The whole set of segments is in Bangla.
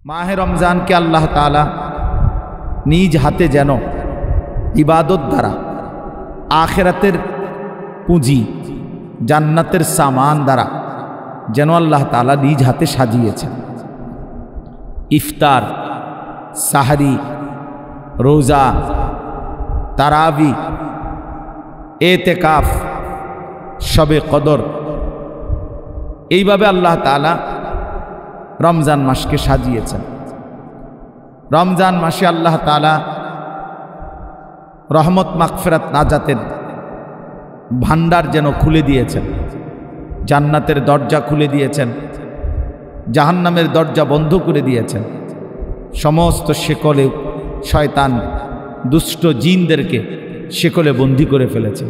মাহে রমজানকে আল্লাহ তাআলা নিজ হাতে যেন ইবাদত দ্বারা আখিরাতের পুঁজি জান্নাতের সামান দ্বারা যেন আল্লাহ তাআলা নিজ হাতে সাজিয়েছেন। ইফতার, সাহরি, রোজা, তারাবি, এতেকাফ, শবে কদর, এইভাবে আল্লাহ তাআলা রমজান মাসকে সাজিয়েছেন। রমজান মাসে আল্লাহ তাআলা রহমত, মাগফিরাত, নাজাতের ভান্ডার যেন খুলে দিয়েছেন, জান্নাতের দরজা খুলে দিয়েছেন, জাহান্নামের দরজা বন্ধ করে দিয়েছেন। সমস্ত শেকলে শয়তান দুষ্ট জিনদেরকে শেকলে বন্দী করে ফেলেছে।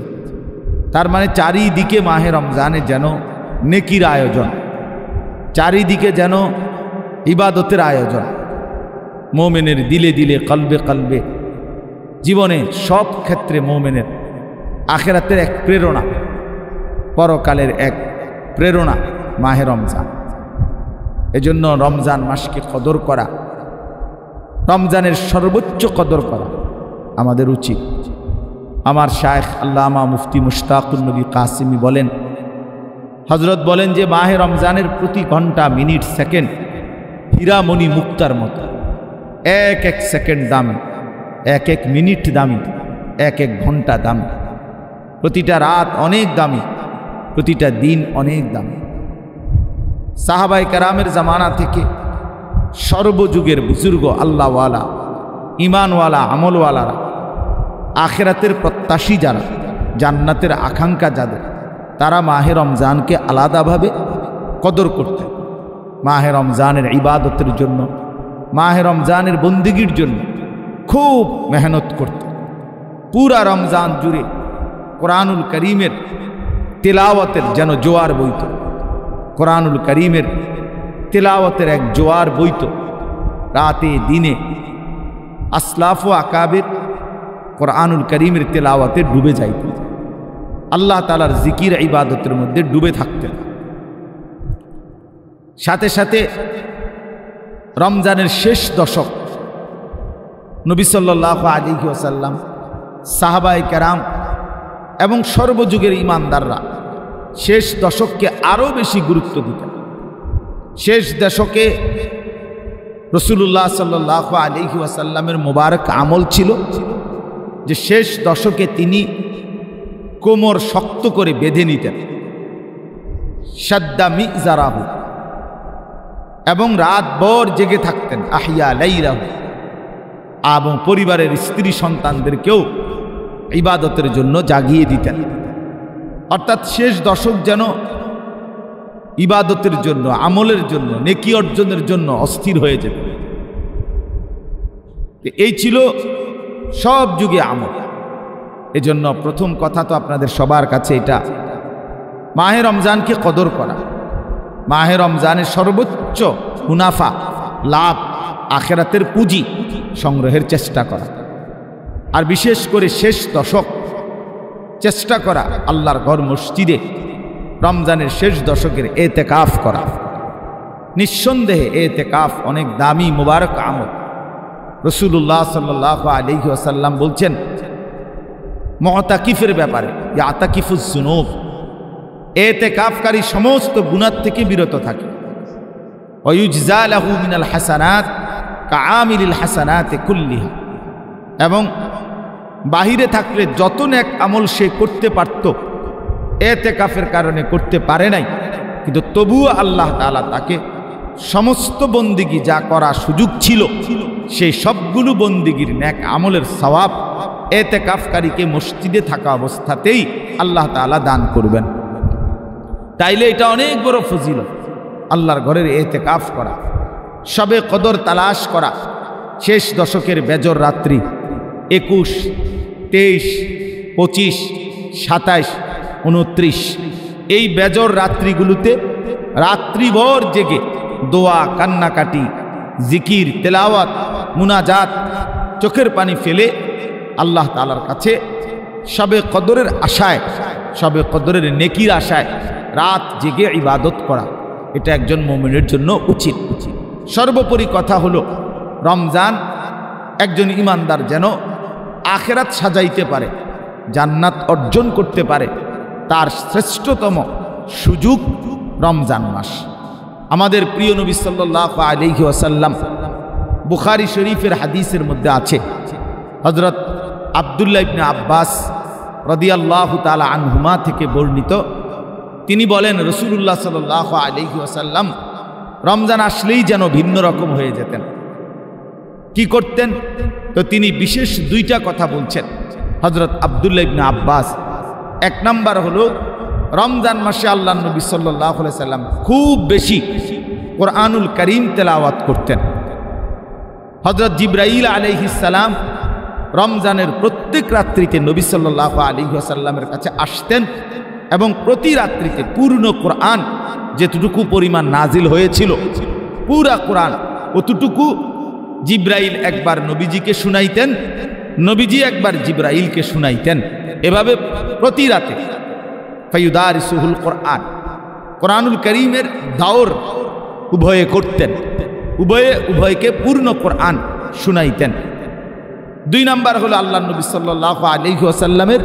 তার মানে চারিদিকে মাহে রমজানে যেন নেকির আয়োজন, চারিদিকে যেন ইবাদতের আয়োজন। মোমেনের দিলে দিলে, কলবে কলবে, জীবনে সব ক্ষেত্রে মোমেনের আখিরাতের এক প্রেরণা, পরকালের এক প্রেরণা মাহে রমজান। এজন্য রমজান মাসকে কদর করা, রমজানের সর্বোচ্চ কদর করা আমাদের উচিত। আমার শায়েখ আল্লামা মুফতি মুশতাকুন নবী কাসিমি বলেন, হযরত বলেন যে মাহে রমজানের প্রতি ঘন্টা, মিনিট, সেকেন্ড হীরামণি মুক্তার মতো। এক এক সেকেন্ড দামি, এক এক মিনিট দামি, এক এক ঘন্টা দামি, প্রতিটা রাত অনেক দামি, প্রতিটা দিন অনেক দামি। সাহাবায়ে কেরামের জামানা থেকে সর্বযুগের বুজুর্গ, আল্লাহওয়ালা, ইমানওয়ালা, আমলওয়ালারা, আখিরাতের প্রত্যাশী যারা, জান্নাতের আকাঙ্ক্ষা যাদের, তারা মাহে রমজানকে আলাদাভাবে কদর করতেন। মাহে রমজানের ইবাদতের জন্য, মাহে রমজানের বন্দেগীর জন্য খুব মেহনত করতেন। পুরা রমজান জুড়ে কোরআনুল করিমের তেলাওয়াতের যেন জোয়ার বইত, কোরআনুল করিমের তেলাওয়াতের এক জোয়ার বইত। রাতে দিনে আসলাফ ও আকাবের কোরআনুল করিমের তেলাওয়াতে ডুবে যাইত, আল্লাহ তাআলার জিকির ইবাদতের মধ্যে ডুবে থাকতেন। সাথে সাথে রমজানের শেষ দশক নবী সাল্লাল্লাহু আলাইহি ওয়াসাল্লাম, সাহাবায়ে কেরাম এবং সর্বযুগের ইমানদাররা শেষ দশককে আরও বেশি গুরুত্ব দিতেন। শেষ দশকে রাসূলুল্লাহ সাল্লাল্লাহু আলাইহি ওয়াসাল্লামের মোবারক আমল ছিল যে শেষ দশকে তিনি কোমর শক্ত করে বেঁধে নিতেন, শাদ্দা মিজারাহু, এবং রাতভর জেগে থাকতেন, আহিয়া লাইলাহু, এবং পরিবারের স্ত্রী সন্তানদেরকেও ইবাদতের জন্য জাগিয়ে দিতেন। অর্থাৎ শেষ দশক যেন ইবাদতের জন্য, আমলের জন্য, নেকি অর্জনের জন্য অস্থির হয়ে যেত। এই ছিল সব যুগে আমল। এজন্য প্রথম কথা তো আপনাদের সবার কাছে এটা, মাহে রমজানকে কদর করা, মাহে রমজানের সর্বোচ্চ মুনাফা, লাভ, আখিরাতের পুঁজি সংগ্রহের চেষ্টা করা। আর বিশেষ করে শেষ দশক চেষ্টা করা আল্লাহর ঘর মসজিদে রমজানের শেষ দশকের এতেকাফ করা। নিঃসন্দেহে এতেকাফ অনেক দামি মুবারক আমল। রাসূলুল্লাহ সাল্লাল্লাহু আলাইহি ওয়াসাল্লাম বলছেন মুতাকিফের ব্যাপারে, ইয়াতাকিফুজ যুনুব, এতেকাফকারী সমস্ত গুনাহ থেকে বিরত থাকে। ওয়ায়ুজজা লাহু মিনাল হাসানাত কাআমিলিল হাসানাতি কুল্লিহা, এবং বাহিরে থাকলে যত নেক আমল সে করতে পারত, এতেকাফের কারণে করতে পারে নাই, কিন্তু তবুও আল্লাহ তাআলা তাকে সমস্ত বন্দিগি যা করা সুযোগ ছিল সেই সবগুলো বন্দিগির নেক আমলের সওয়াব এতেকাফকারীকে মসজিদে থাকা অবস্থাতেই আল্লাহ তাআলা দান করবেন। তাইলে এটা অনেক বড় ফজিলত, আল্লাহর ঘরের এতেকাফ করা, শবে কদর তালাশ করা। শেষ দশকের বেজর রাত্রি 21, 23, 25, 27, 29 এই বেজর রাত্রিগুলোতে রাত্রিভর জেগে দোয়া, কান্নাকাটি, জিকির, তেলাওয়াত, মুনাজাত, চোখের পানি ফেলে আল্লাহ তাআলার কাছে শবে কদরের আশায়, শবে কদরের নেকির আশায় রাত জেগে ইবাদত করা, এটা একজন মুমিনের জন্য উচিত। সর্বোপরি কথা হলো রমজান একজন ঈমানদার যেন আখিরাত সাজাইতে পারে, জান্নাত অর্জন করতে পারে, তার শ্রেষ্ঠতম সুযোগ রমজান মাস। আমাদের প্রিয় নবী সাল্লাল্লাহু আলাইহি ওয়াসাল্লাম, বুখারী শরীফের হাদিসের মধ্যে আছে, হযরত আব্দুল্লাহ ইবনে আব্বাস রাদিয়াল্লাহু তাআলা আনহুমা থেকে বর্ণিত, তিনি বলেন রাসূলুল্লাহ সাল্লাল্লাহু আলাইহি ওয়াসাল্লাম রমজান আসলেই যেন ভিন্ন রকম হয়ে যেতেন। কি করতেন? তো তিনি বিশেষ দুইটা কথা বলছেন হযরত আব্দুল্লাহ ইবনে আব্বাস। এক নাম্বার হলো রমজান মাসে আল্লাহ নবী সাল্লাল্লাহু আলাইহি ওয়াসাল্লাম খুব বেশি কোরআনুল কারীম তেলাওয়াত করতেন। হযরত জিবরাইল আলাইহিস সালাম রমজানের প্রত্যেক রাত্রিতে নবী সাল্লাল্লাহু আলাইহি ওয়াসাল্লামের কাছে আসতেন এবং প্রতি রাত্রিতে পূর্ণ কোরআন যেতটুকু পরিমাণ নাজিল হয়েছিল পুরা কোরআন অতটুকু জিবরাইল একবার নবীজিকে শুনাইতেন, নবীজি একবার জিবরাইলকে শুনাইতেন। এভাবে প্রতি রাতে ফায়ুদারিসুহুল কোরআন, কোরআনুল কারীমের দাওর উভয়ে করতেন, উভয়কে পূর্ণ কোরআন শুনাইতেন। দুই নাম্বার হলো আল্লাহ নবী সাল্লাল্লাহু আলাইহি ওয়াসাল্লামের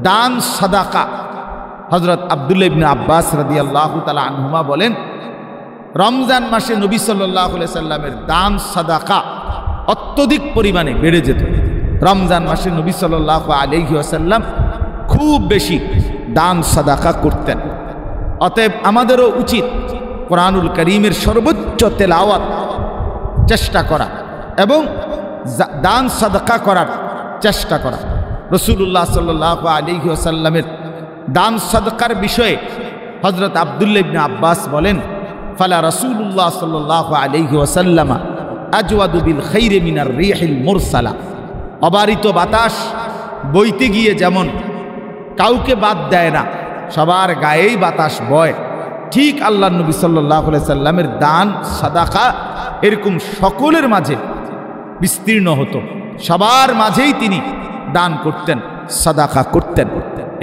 দান সাদাকা। হযরত আব্দুল্লাহ ইবনে আব্বাস রাদিয়াল্লাহু তাআলা আনহুমা বলেন রমজান মাসে নবী সাল্লাল্লাহু আলাইহি ওয়াসাল্লামের দান সাদাকা অত্যধিক পরিমাণে বেড়ে যেত। রমজান মাসে নবী সাল্লাল্লাহু আলাইহি ওয়াসাল্লাম খুব বেশি দান সাদাকা করতেন। অতএব আমাদেরও উচিত কোরআনুল কারীমের সর্বোচ্চ তেলাওয়াত চেষ্টা করা এবং দান সাদাকা করার চেষ্টা করা। রাসূলুল্লাহ সাল্লাল্লাহু আলাইহি ওয়াসাল্লামের দান সাদকার বিষয়ে হযরত আব্দুল্লাহ ইবনে আব্বাস বলেন ফালা রাসূলুল্লাহ সাল্লাল্লাহু আলাইহি ওয়াসাল্লাম আজওয়াদু বিল খাইরি মিনার রিহিল মুরসালা। অবারিত বাতাস বইতে গিয়ে যেমন কাউকে বাদ দেয় না, সবার গায়েই বাতাস বয়, ঠিক আল্লাহ নবী সাল্লাল্লাহু আলাইহি সাল্লামের দান সাদাকা এরকম সকলের মাঝে বিস্তীর্ণ হতো, সবার মাঝেই তিনি দান করতেন, সাদাকা করতেন।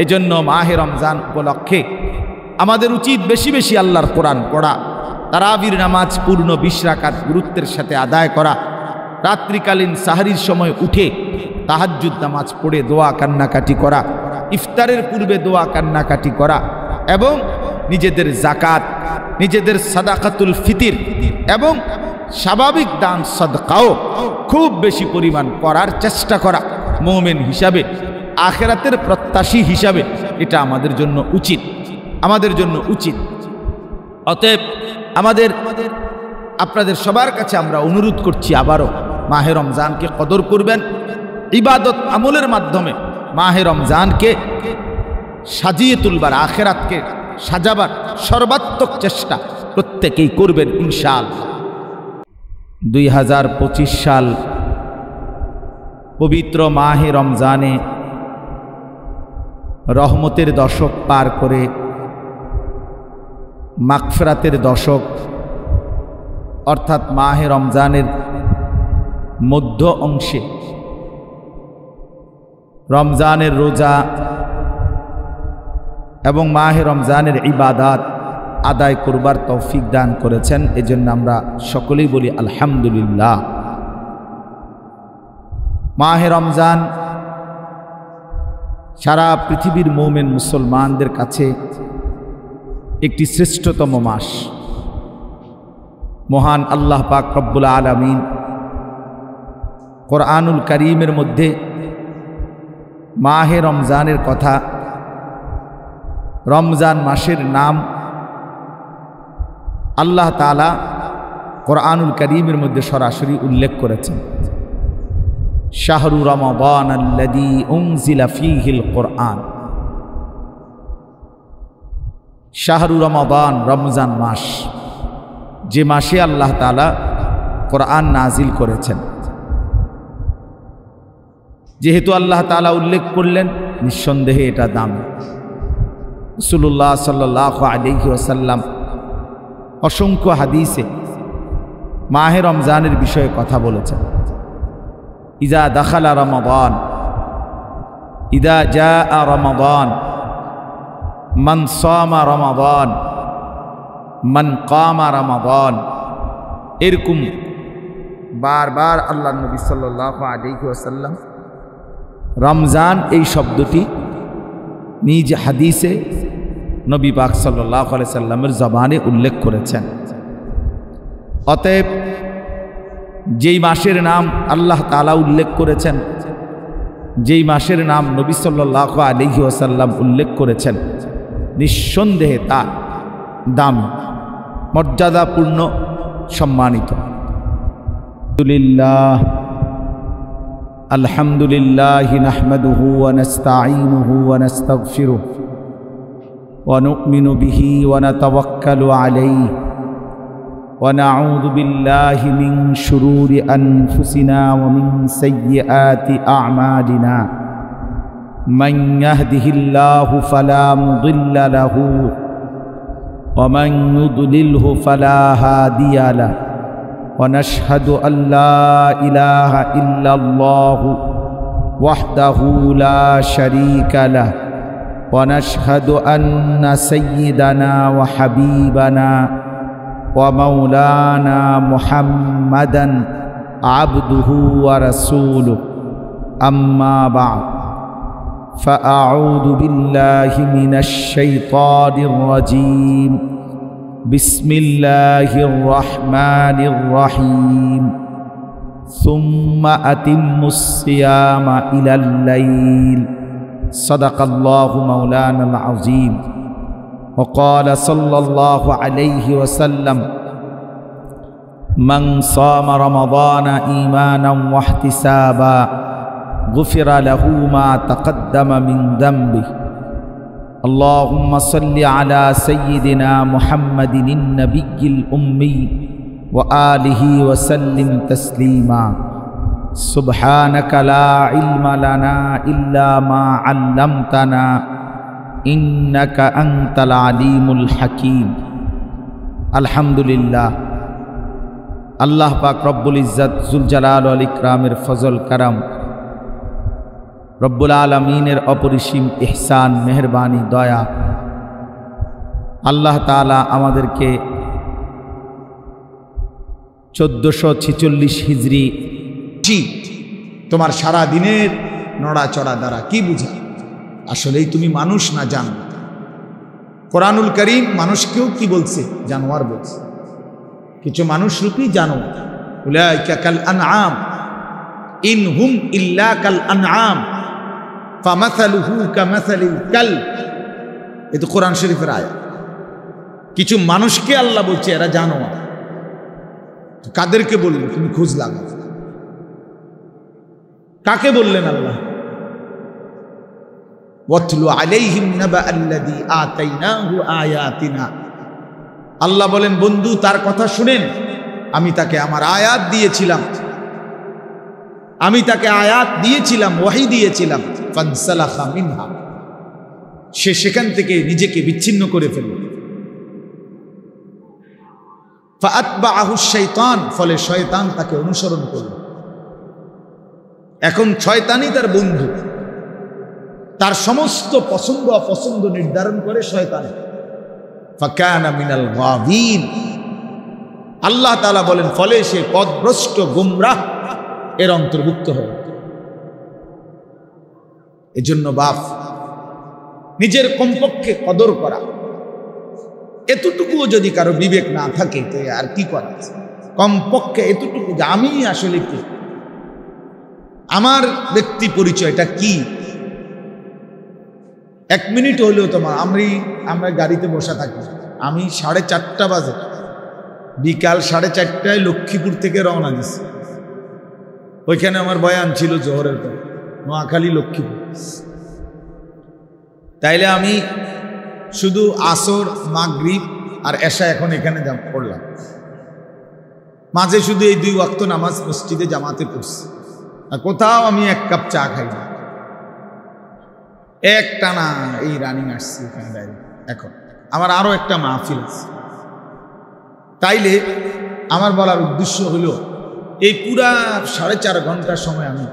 এজন্য মাহে রমজান উপলক্ষে আমাদের উচিত বেশি বেশি আল্লাহর কোরআন পড়া, তারাবির নামাজ পূর্ণ 20 রাকাত গুরুত্বের সাথে আদায় করা, রাত্রিকালীন সাহরির সময় উঠে তাহাজ্জুদ নামাজ পড়ে দোয়া কান্নাকাটি করা, ইফতারের পূর্বে দোয়া কান্নাকাটি করা এবং নিজেদের যাকাত, নিজেদের সাদাকাতুল ফিতির এবং স্বাভাবিক দান সাদকাও খুব বেশি পরিমাণ করার চেষ্টা করা। মুমিন হিসাবে, আখিরাতের প্রত্যাশী হিসাবে এটা আমাদের জন্য উচিত, আমাদের জন্য উচিত। অতএব আপনাদের সবার কাছে আমরা অনুরোধ করছি আবারও মাহে রমজানকে কদর করবেন, ইবাদত আমলের মাধ্যমে মাহে রমজানকে সাজিয়ে তুলবার, আখিরাতকে সাজাবার সর্বাত্মক চেষ্টা প্রত্যেকেই করবেন ইনশাআল্লাহ। 2025 সাল পবিত্র মাহে রমজানে রহমতের দশক পার করে মাগফিরাতের দশক অর্থাৎ মাহে রমজানের মধ্য অংশে রমজানের রোজা এবং মাহে রমজানের ইবাদাত আদায় করবার তৌফিক দান করেছেন। এজন্য আমরা সকলেই বলি আলহামদুলিল্লাহ। মাহে রমজান সারা পৃথিবীর মুমিন মুসলমানদের কাছে একটি শ্রেষ্ঠতম মাস। মহান আল্লাহ পাক রব্বুল আলামিন কোরআনুল কারীমের মধ্যে মাহে রমজানের কথা, রমজান মাসের নাম আল্লাহ তাআলা কোরআনুল কারীমের মধ্যে সরাসরি উল্লেখ করেছেন। শাহরু রমাদান আল্লাযী উনজিলা ফীহিল কোরআন। শাহরু রমাদান, রমজান মাস, যে মাসে আল্লাহ তাআলা কোরআন নাজিল করেছেন। যেহেতু আল্লাহ তাআলা উল্লেখ করলেন, নিঃসন্দেহে এটা দামি। রাসূলুল্লাহ সাল্লাল্লাহু আলাইহি ওয়াসাল্লাম অসংখ্য হাদিসে মাহে রমজানের বিষয়ে কথা বলেছেন। ইজা দাখালা রমাদান, ইদা জাআ রমাদান, মান সামা রমাদান, মান কামা রমাদান, এরকম বারবার আল্লাহ নবী সাল্লাল্লাহু আলাইহি ওয়াসাল্লাম রমজান এই শব্দটি নিজ হাদিসে নবী পাক সাল্লাল্লাহু আলাইহি সাল্লামের জবানে উল্লেখ করেছেন। অতএব যেই মাসের নাম আল্লাহ তাআলা উল্লেখ করেছেন, যেই মাসের নাম নবী সাল্লাল্লাহু আলাইহি ওয়াসাল্লাম উল্লেখ করেছেন, নিঃসন্দেহে তা দামি, মর্যাদাপূর্ণ, সম্মানিত। আলহামদুলিল্লাহ নাহমাদুহু ওয়া নাস্তাঈনুহু ওয়া নাস্তাগফিরুহু ওয়া নু'মিনু বিহি ওয়া নাতাওয়াক্কালু আলাইহি ওয়া নাউযু বিল্লাহি মিন শুরুরি আনফুসিনা ওয়া মিন সাইয়্যাতি আ'মালিনা মান ইয়াহদিহিল্লাহু ফালা মুদিল্লা লাহু ওয়া মান ইউদ্লিলহু ফালা হাদিয়া লাহু ওয়া নাশহাদু আল্লা ইলাহা ইল্লাল্লাহু ওয়াহদাহু লা শারীকা লাহু ওয়া নাশহাদু আন্না সাইয়্যিদানা ওয়া হাবিবানা ওয়া মাওলানা মুহাম্মাদান আবদুহু ওয়া রাসূলুহু আম্মা বা'দ ফাআউযু বিল্লাহি মিনাশ শাইতানির রাজীম বিসমিল্লাহির রহমানির রহিম সুম্মা আতিম্মুস সিয়ামা ইলাল লাইল সাদাকাল্লাহু মাওলানাল আযীম ওয়া ক্বালা সাল্লাল্লাহু আলাইহি ওয়াসাল্লাম মান সামা রমাদানা ঈমানান ওয়া ইহতিসাবা গুফিরা লাহু মা তাকদ্দামা মিন যামবিহি اللهم صل على سيدنا محمد النبي الأمي وآله وسلم تسليما سبحانك لا علم لنا إلا ما علمتنا إنك أنت العليم الحكيم الحمد لله الله পাক রব্বুল ইজ্জত যুল জালাল ওয়াল ইকরামের ফজল করম, রব্বুল আলমিনের অপরিসীম ইহসান, মেহরবানি, দয়া। আল্লাহ তাআলা আমাদেরকে 1446 হিজরি তোমার সারা দিনের নড়াচড়া দ্বারা কি বুঝা? আসলেই তুমি মানুষ না জানোয়ার। কোরআনুল কারীম মানুষকেও কি বলছে? জানোয়ার বলছে। কিছু মানুষ রূপী জানোয়ার। উলাইকা কাল আনআম ইন হুম ইল্লা কাল আনআম ফামাসালুহু কামাসালিল কালব। এ তো কোরআন শরীফের আয়াত। কিছু মানুষকে আল্লাহ বলছে এরা জানোয়ার। কাদেরকে বললেন? তুমি খোঁজ লাগাও। কাকে বললেন আল্লাহ? ওয়াতলু আলাইহিম নাবা আল্লাযী আতাইনাহু আয়াতিনা। আল্লাহ বলেন, বন্ধু তার কথা শুনেন, আমি তাকে আমার আয়াত দিয়েছিলাম, আমি তাকে আয়াত দিয়েছিলাম, ওয়াহী দিয়েছিলাম। ফানসালাখা মিনহা, সে সেখান থেকে নিজেকে বিচ্ছিন্ন করে ফেলল। ফাআতবাআহু শাইতান, ফলে শয়তান তাকে অনুসরণ করল। এখন শয়তানই তার বন্ধু, তার সমস্ত পছন্দ অপছন্দ নির্ধারণ করে শয়তান। ফাকানা মিনাল গাবিন, আল্লাহ তাআলা বলেন ফলে সে পথভ্রষ্ট গোমরাহ এর অন্তর্ভুক্ত হয়। এজন্য বাপ নিজের কমপক্ষে কদর করা, এতটুকুও যদি কারো বিবেক না থাকে তো আর কি করা আছে? কমপক্ষে এতটুকু যে আমি আসলে কি, আমার ব্যক্তি পরিচয়টা কি, 1 মিনিট হলেও তোমার আমরা গাড়িতে বসা থাকি। আমি 4:30 বাজে, বিকাল 4:30টায় লক্ষ্মীপুর থেকে রওনা দিছি। ওইখানে আমার বয়ান ছিল জোহরের পর, নোয়াখালী লক্ষ্মীপুর। তাইলে আমি শুধু আসর, মাগরিব আর এশা এখন এখানে পড়লাম। মাঝে শুধু এই 2 ওয়াক্ত নামাজ মসজিদে জামাতে পড়ছি। আর কোথাও আমি 1 কাপ চা খাই না, একটানা এই রানিং আসছি এখানে বাইরে। এখন আমার আরো একটা মাহফিল আছে। তাইলে আমার বলার উদ্দেশ্য হলো, এই পুরা 4.5 ঘন্টার সময় আমি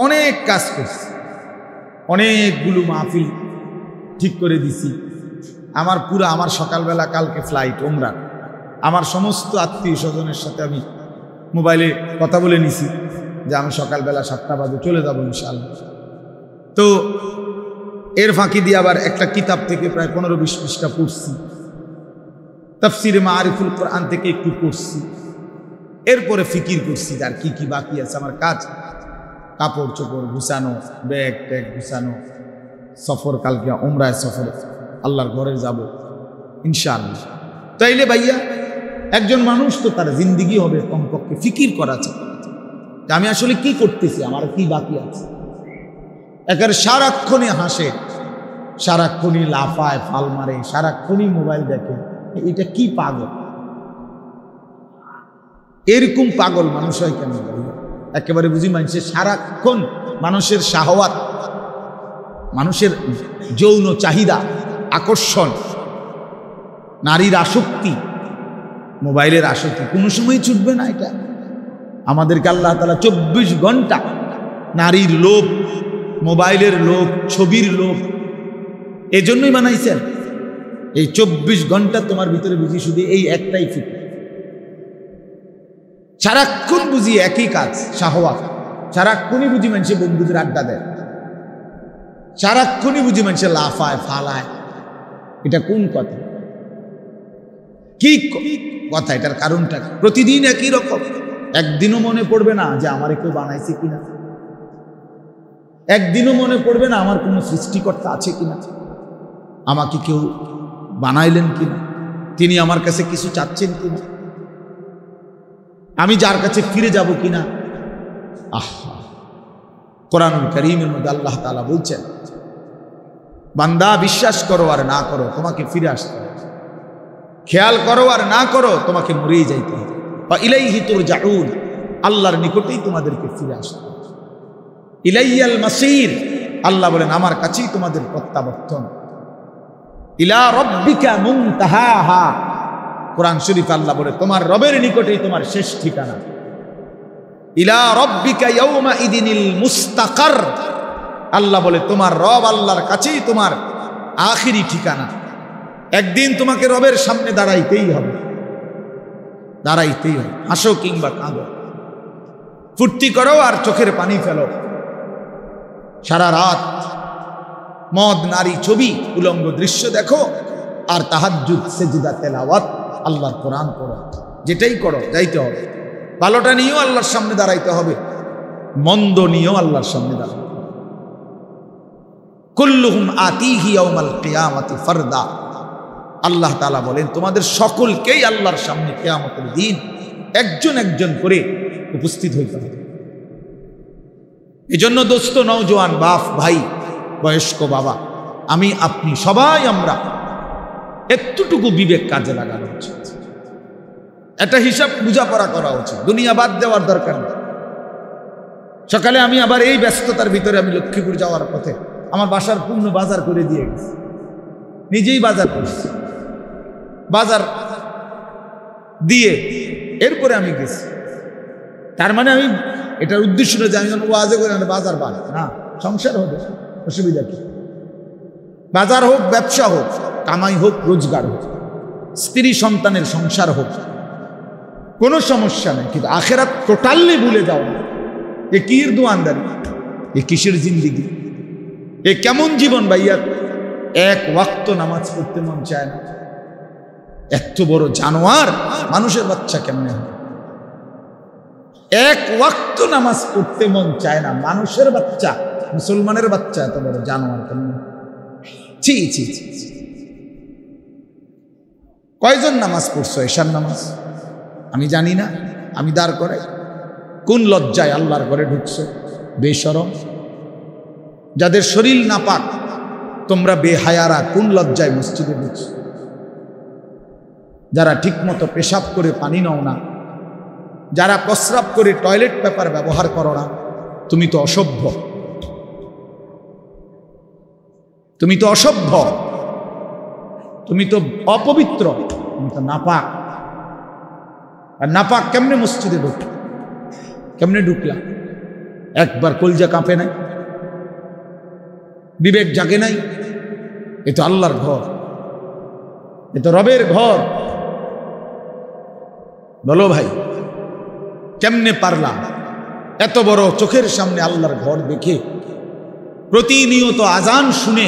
অনেক কাজ করছি, অনেকগুলো মাহফিল ঠিক করে দিছি। আমার সকালবেলা কালকে ফ্লাইট ওমরা, আমার সমস্ত আত্মীয় স্বজনের সাথে আমি মোবাইলে কথা বলে নিছি যে আমি সকালবেলা 7টা বাজে চলে যাবো ইনশাআল্লাহ। তো এর ফাঁকি দিয়ে আবার একটা কিতাব থেকে প্রায় 15-20 পৃষ্ঠা পড়ছি, তাফসিরে মাআরিফুল কোরআন থেকে একটু পড়ছি, এরপরে ফিকির করছি আর কি কি বাকি আছে আমার কাজ, কাপড় চোপড় গুছানো, ব্যাগ ট্যাগ গুছানো, সফর কালকে উমরায় সফরে আল্লাহর ঘরে যাব ইনশাআল্লাহ। তাইলে ভাইয়া একজন মানুষ তো তার জিন্দিগি হবে কমপক্ষে ফিকির করা চাই যে আমি আসলে কি করতেছি, আমার কি বাকি আছে। একের সারাক্ষণই হাসে, সারাক্ষণই লাফায়, ফাল মারে, সারাক্ষণই মোবাইল দেখে, এটা কি পাগল? এরকম পাগল মানুষ হয় কেন? একেবারে বুঝি মানুষের সারাক্ষণ মানুষের শাহওয়াত, মানুষের যৌন চাহিদা, আকর্ষণ, নারীর আসক্তি, মোবাইলের আসক্তি কোনো সময় ছুটবে না। এটা আমাদেরকে আল্লাহ তাআলা 24 ঘন্টা নারীর লোভ, মোবাইলের লোভ, ছবির লোভ এজন্যই বানাইছেন। এই 24 ঘন্টা তোমার ভিতরে বুঝি শুধু এই একটাই ফিক্র, সারাক্ষণ বুঝি একই কাজ, শাহওয়াত। সারাক্ষণই বুঝি মানুষের বন্ধুদের আড্ডা দেয়, সারাক্ষণই বুঝি মানুষের লাফায় ফালায়। এটা কোন কথা? কি কথা? এটার কারণটা প্রতিদিন একই রকম। একদিনও মনে পড়বে না যে আমার কেউ বানাইছে কিনা, একদিনও মনে পড়বে না আমার কোনো সৃষ্টিকর্তা আছে কিনা, আমাকে কেউ বানাইলেন কিনা, তিনি আমার কাছে কিছু চাচ্ছেন কিনা, আমি যার কাছে ফিরে যাব কিনা। কোরআনুল কারীমের মধ্যে আল্লাহ তাআলা বলছেন, বান্দা বিশ্বাস করো আর না করো তোমাকে ফিরে আসতে হবে, খেয়াল করো আর না করো তোমাকে মরেই যাইতে হবে। বা ইলাইহি তুরজাউন, আল্লাহর নিকটেই তোমাদেরকে ফিরে আসতে হবে। ইলাইয়াল মাসির, আল্লাহ বলেন আমার কাছেই তোমাদের প্রত্যাবর্তন। ইলা রাব্বিকা মুনতাহাহা, কোরআন শরীফ আল্লাহ বলে তোমার রবের নিকটেই তোমার শেষ ঠিকানা। ইলা রাব্বিকা ইয়াউমা ইদিনিল মুস্তাকার, আল্লাহ বলে তোমার রব আল্লাহর কাছেই তোমার আখিরি ঠিকানা। একদিন তোমাকে রবের সামনে দাঁড়াইতেই হবে, দাঁড়াইতেই হবে। হাসো কিংবা কাঁদো, ফুর্তি করো আর চোখের পানি ফেলো, সারা রাত মদ নারী ছবি উলঙ্গ দৃশ্য দেখো, আর তাহাজ্জুদ সেজদা তেলাওয়াত আল্লাহর কোরআন পড়ো, যেটাই করো যাইতে হবে। ভালোটা নিয়েও আল্লাহর সামনে দাঁড়াইতে হবে, মন্দ নিয়েও আল্লাহর সামনে দাঁড়াইতে হবে। কুল্লুহুম আতিহি ইয়াউমাল কিয়ামাতি ফারদা, আল্লাহ তাআলা বলেন তোমাদের সকলকেই আল্লাহর সামনে কিয়ামতের দিন একজন একজন করে উপস্থিত হইতে হবে। এজন্য দোস্ত, নওজোয়ান, বাপ, ভাই, বয়স্ক বাবা, আমি আপনি সবাই আমরা একটুটুকু বিবেক কাজে লাগানো উচিত, একটা হিসাব বুঝাপড়া করা উচিত। দুনিয়া বাদ দেওয়ার দরকার নেই। সকালে আমি আবার এই ব্যস্ততার ভিতরে আমি লক্ষ্মীপুর যাওয়ার পথে আমার বাসার পূর্ণ বাজার করে দিয়ে গেছি, নিজেই বাজার করছি, বাজার দিয়ে এরপরে আমি গেছি। তার মানে আমি এটার উদ্দেশ্য না যে আমি ওয়াজে করে বাজার বাদ না, সংসার হবে, অসুবিধা কি? বাজার হোক, ব্যবসা হোক, কামাই হোক, রোজগার হোক, স্ত্রী সন্তানের সংসার হোক, কোনো সমস্যা নেই। কিন্তু আখেরাত টোটালি ভুলে যাও না। এ কির দোয়ানদারি, এ কিসের জিন্দিগি, এ কেমন জীবন ভাইয়া? এক ওয়াক্ত নামাজ পড়তে মন চায় না। এত বড় জানোয়ার মানুষের বাচ্চা কেমনে হয়? এক ওয়াক্ত নামাজ পড়তে মন চায় না মানুষের বাচ্চা, মুসলমানের বাচ্চা এত বড় জানোয়ার কেমনে? ছি ছি ছি। কয়জন নামাজ পড়ছো এশার নামাজ? আমি জানি না, আমি দাঁড় করে। কোন লজ্জায় আল্লাহর ঘরে ঢুকছো? বেশরম। যাদের শরীর নাপাক, তোমরা বেহায়ারা, কোন লজ্জায় মসজিদে ঢুকছো? যারা ঠিকমতো পেশাব করে পানি নাও না, যারা প্রস্রাব করে টয়লেট পেপার ব্যবহার করো না, তুমি তো অসভ্য, তুমি তো অসভ্য, তুমি তো অপবিত্র, তুমি তো নাপাক। আর নাপাক কেমনে মসজিদে ঢুক? কেমনে ঢুকলা? একবার কলজা কাঁপে নাই? বিবেক জাগে নাই? এ তো আল্লাহর ঘর, এ তো রবের ঘর। বলো ভাই, কেমনে পারলাম এত বড় চোখের সামনে আল্লাহর ঘর দেখে, প্রতিনিয়ত আজান শুনে,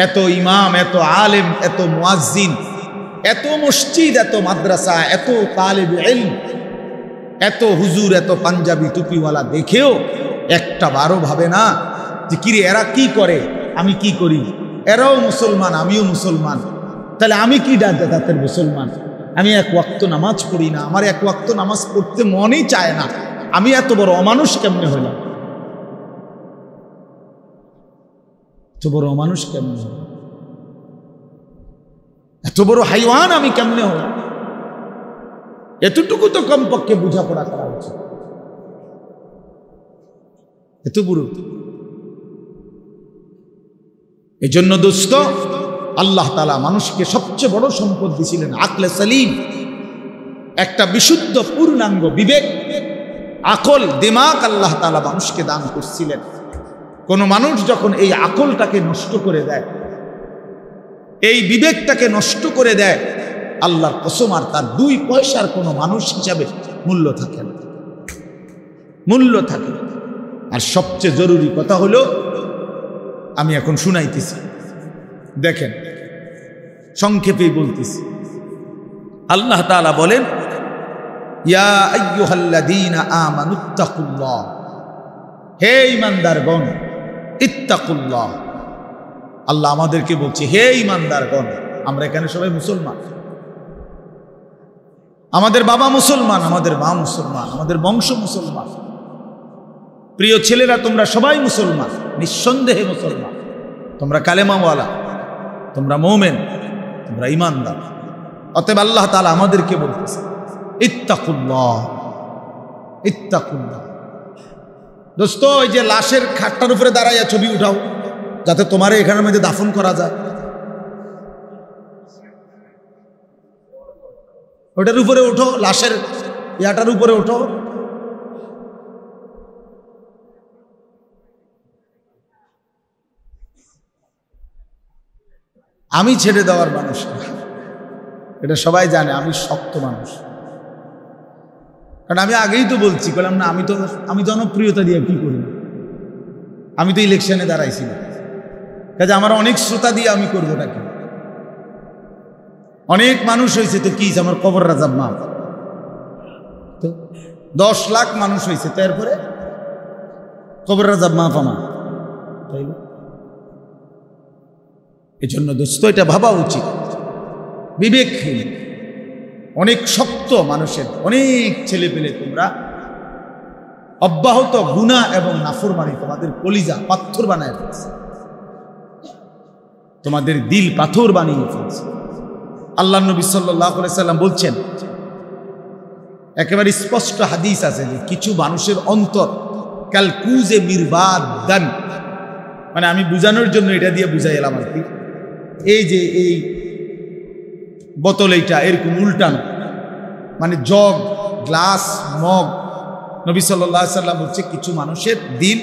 এত ইমাম, এত আলেম, এত মুয়াজ্জিন, এত মসজিদ, এত মাদ্রাসা, এত তালিবে ইলম, এত হুজুর, এত পাঞ্জাবি টুপিওয়ালা দেখেও একটা বারো ভাবে না যে কিরে এরা কি করে, আমি কি করি, এরাও মুসলমান, আমিও মুসলমান, তাহলে আমি কি জাতের মুসলমান? আমি এক ওয়াক্ত নামাজ পড়ি না, আমার এক ওয়াক্ত নামাজ পড়তে মনই চায় না, আমি এত বড় অমানুষ কেমনে হলাম? এত বড় অমানুষ কেমনে হলাম? এত বড় হাইওয়ান আমি কেমনে হলাম? এতটুকু তো কমপক্ষে বোঝাপড়া করা উচিত। এত বুড়ো। এই জন্য দোস্ত, আল্লাহ তাআলা মানুষকে সবচেয়ে বড় সম্পদ দিয়েছিলেন আকলে সালিম, একটা বিশুদ্ধ পূর্ণাঙ্গ বিবেক, আকল, দিমাগ আল্লাহ তাআলা মানুষকে দান করছিলেন। কোন মানুষ যখন এই আকলটাকে নষ্ট করে দেয়, এই বিবেকটাকে নষ্ট করে দেয়, আল্লাহর কসম আর তার 2 পয়সার কোনো মানুষ হিসাবে মূল্য থাকে না, মূল্য থাকে। আর সবচেয়ে জরুরি কথা হলো, আমি এখন শুনাইতেছি, দেখেন সংক্ষেপেই বলতেছি। আল্লাহ তাআলা বলেন, ইয়া আইয়ুহাল্লাযীনা আমানুত্তাকুল্লাহ, হে ঈমানদারগণ, ইত্তাকুল্লাহ। আল্লাহ আমাদেরকে বলছে, হে ঈমানদারগণ। আমরা এখানে সবাই মুসলমান, আমাদের বাবা মুসলমান, আমাদের মা মুসলমান, আমাদের বংশ মুসলমান। প্রিয় ছেলেরা, তোমরা সবাই মুসলমান, নিঃসন্দেহে মুসলমান। তোমরা কালেমাওয়ালা, তোমরা মুমিন, তোমরা ঈমানদার। অতএব আল্লাহ তাআলা আমাদেরকে বলতেছে, ইত্তাকুল্লাহ, ইত্তাকুল্লাহ। দোস্ত, ওই যে লাশের খাটটার উপরে দাঁড়াইয়া ছবি উঠাও, যাতে তোমারে এখানের মধ্যে দাফন করা যায়, ওটার উপরে ওঠো, লাশের ইয়াটার উপরে ওঠো। আমি ছেড়ে দেওয়ার মানুষ না, এটা সবাই জানে। আমি শক্ত মানুষ, কারণ আমি আগেই তো বলছি, বললাম না আমি জনপ্রিয়তা দিয়ে কি করি, আমি তো ইলেকশনে দাঁড়াইছি না, কাজে আমার অনেক শ্রোতা দিয়ে আমি করবো নাকি? অনেক মানুষ হয়েছে তো কি, আমার কবর রাজাব মা তো 10 লাখ মানুষ হয়েছে, তারপরে কবর রাজাব মা পামা, তাই না? এই জন্য দোস্ত, এটা ভাবা উচিত। বিবেকহীন, অনেক শক্ত মানুষের অনেক ছেলে পেলে তোমরা অব্যাহত গুনাহ এবং নাফরমানি তোমাদের কলিজা পাথর বানায় ফেলছে, তোমাদের দিল পাথর বানিয়ে ফেলছে। আল্লাহ নবী সাল্লাল্লাহু আলাইহি সাল্লাম বলছেন, একেবারে স্পষ্ট হাদিস আছে যে কিছু মানুষের অন্তর কাল কুজে মিরবাদান, মানে আমি বুঝানোর জন্য এটা দিয়ে বুঝাই এলাম আর কি। এই যে এই বোতল, এইটা এরকম উল্টানো, মানে জগ, গ্লাস, মগ। নবী সাল্লাল্লাহু আলাইহি সাল্লাম বলছে কিছু মানুষের দিল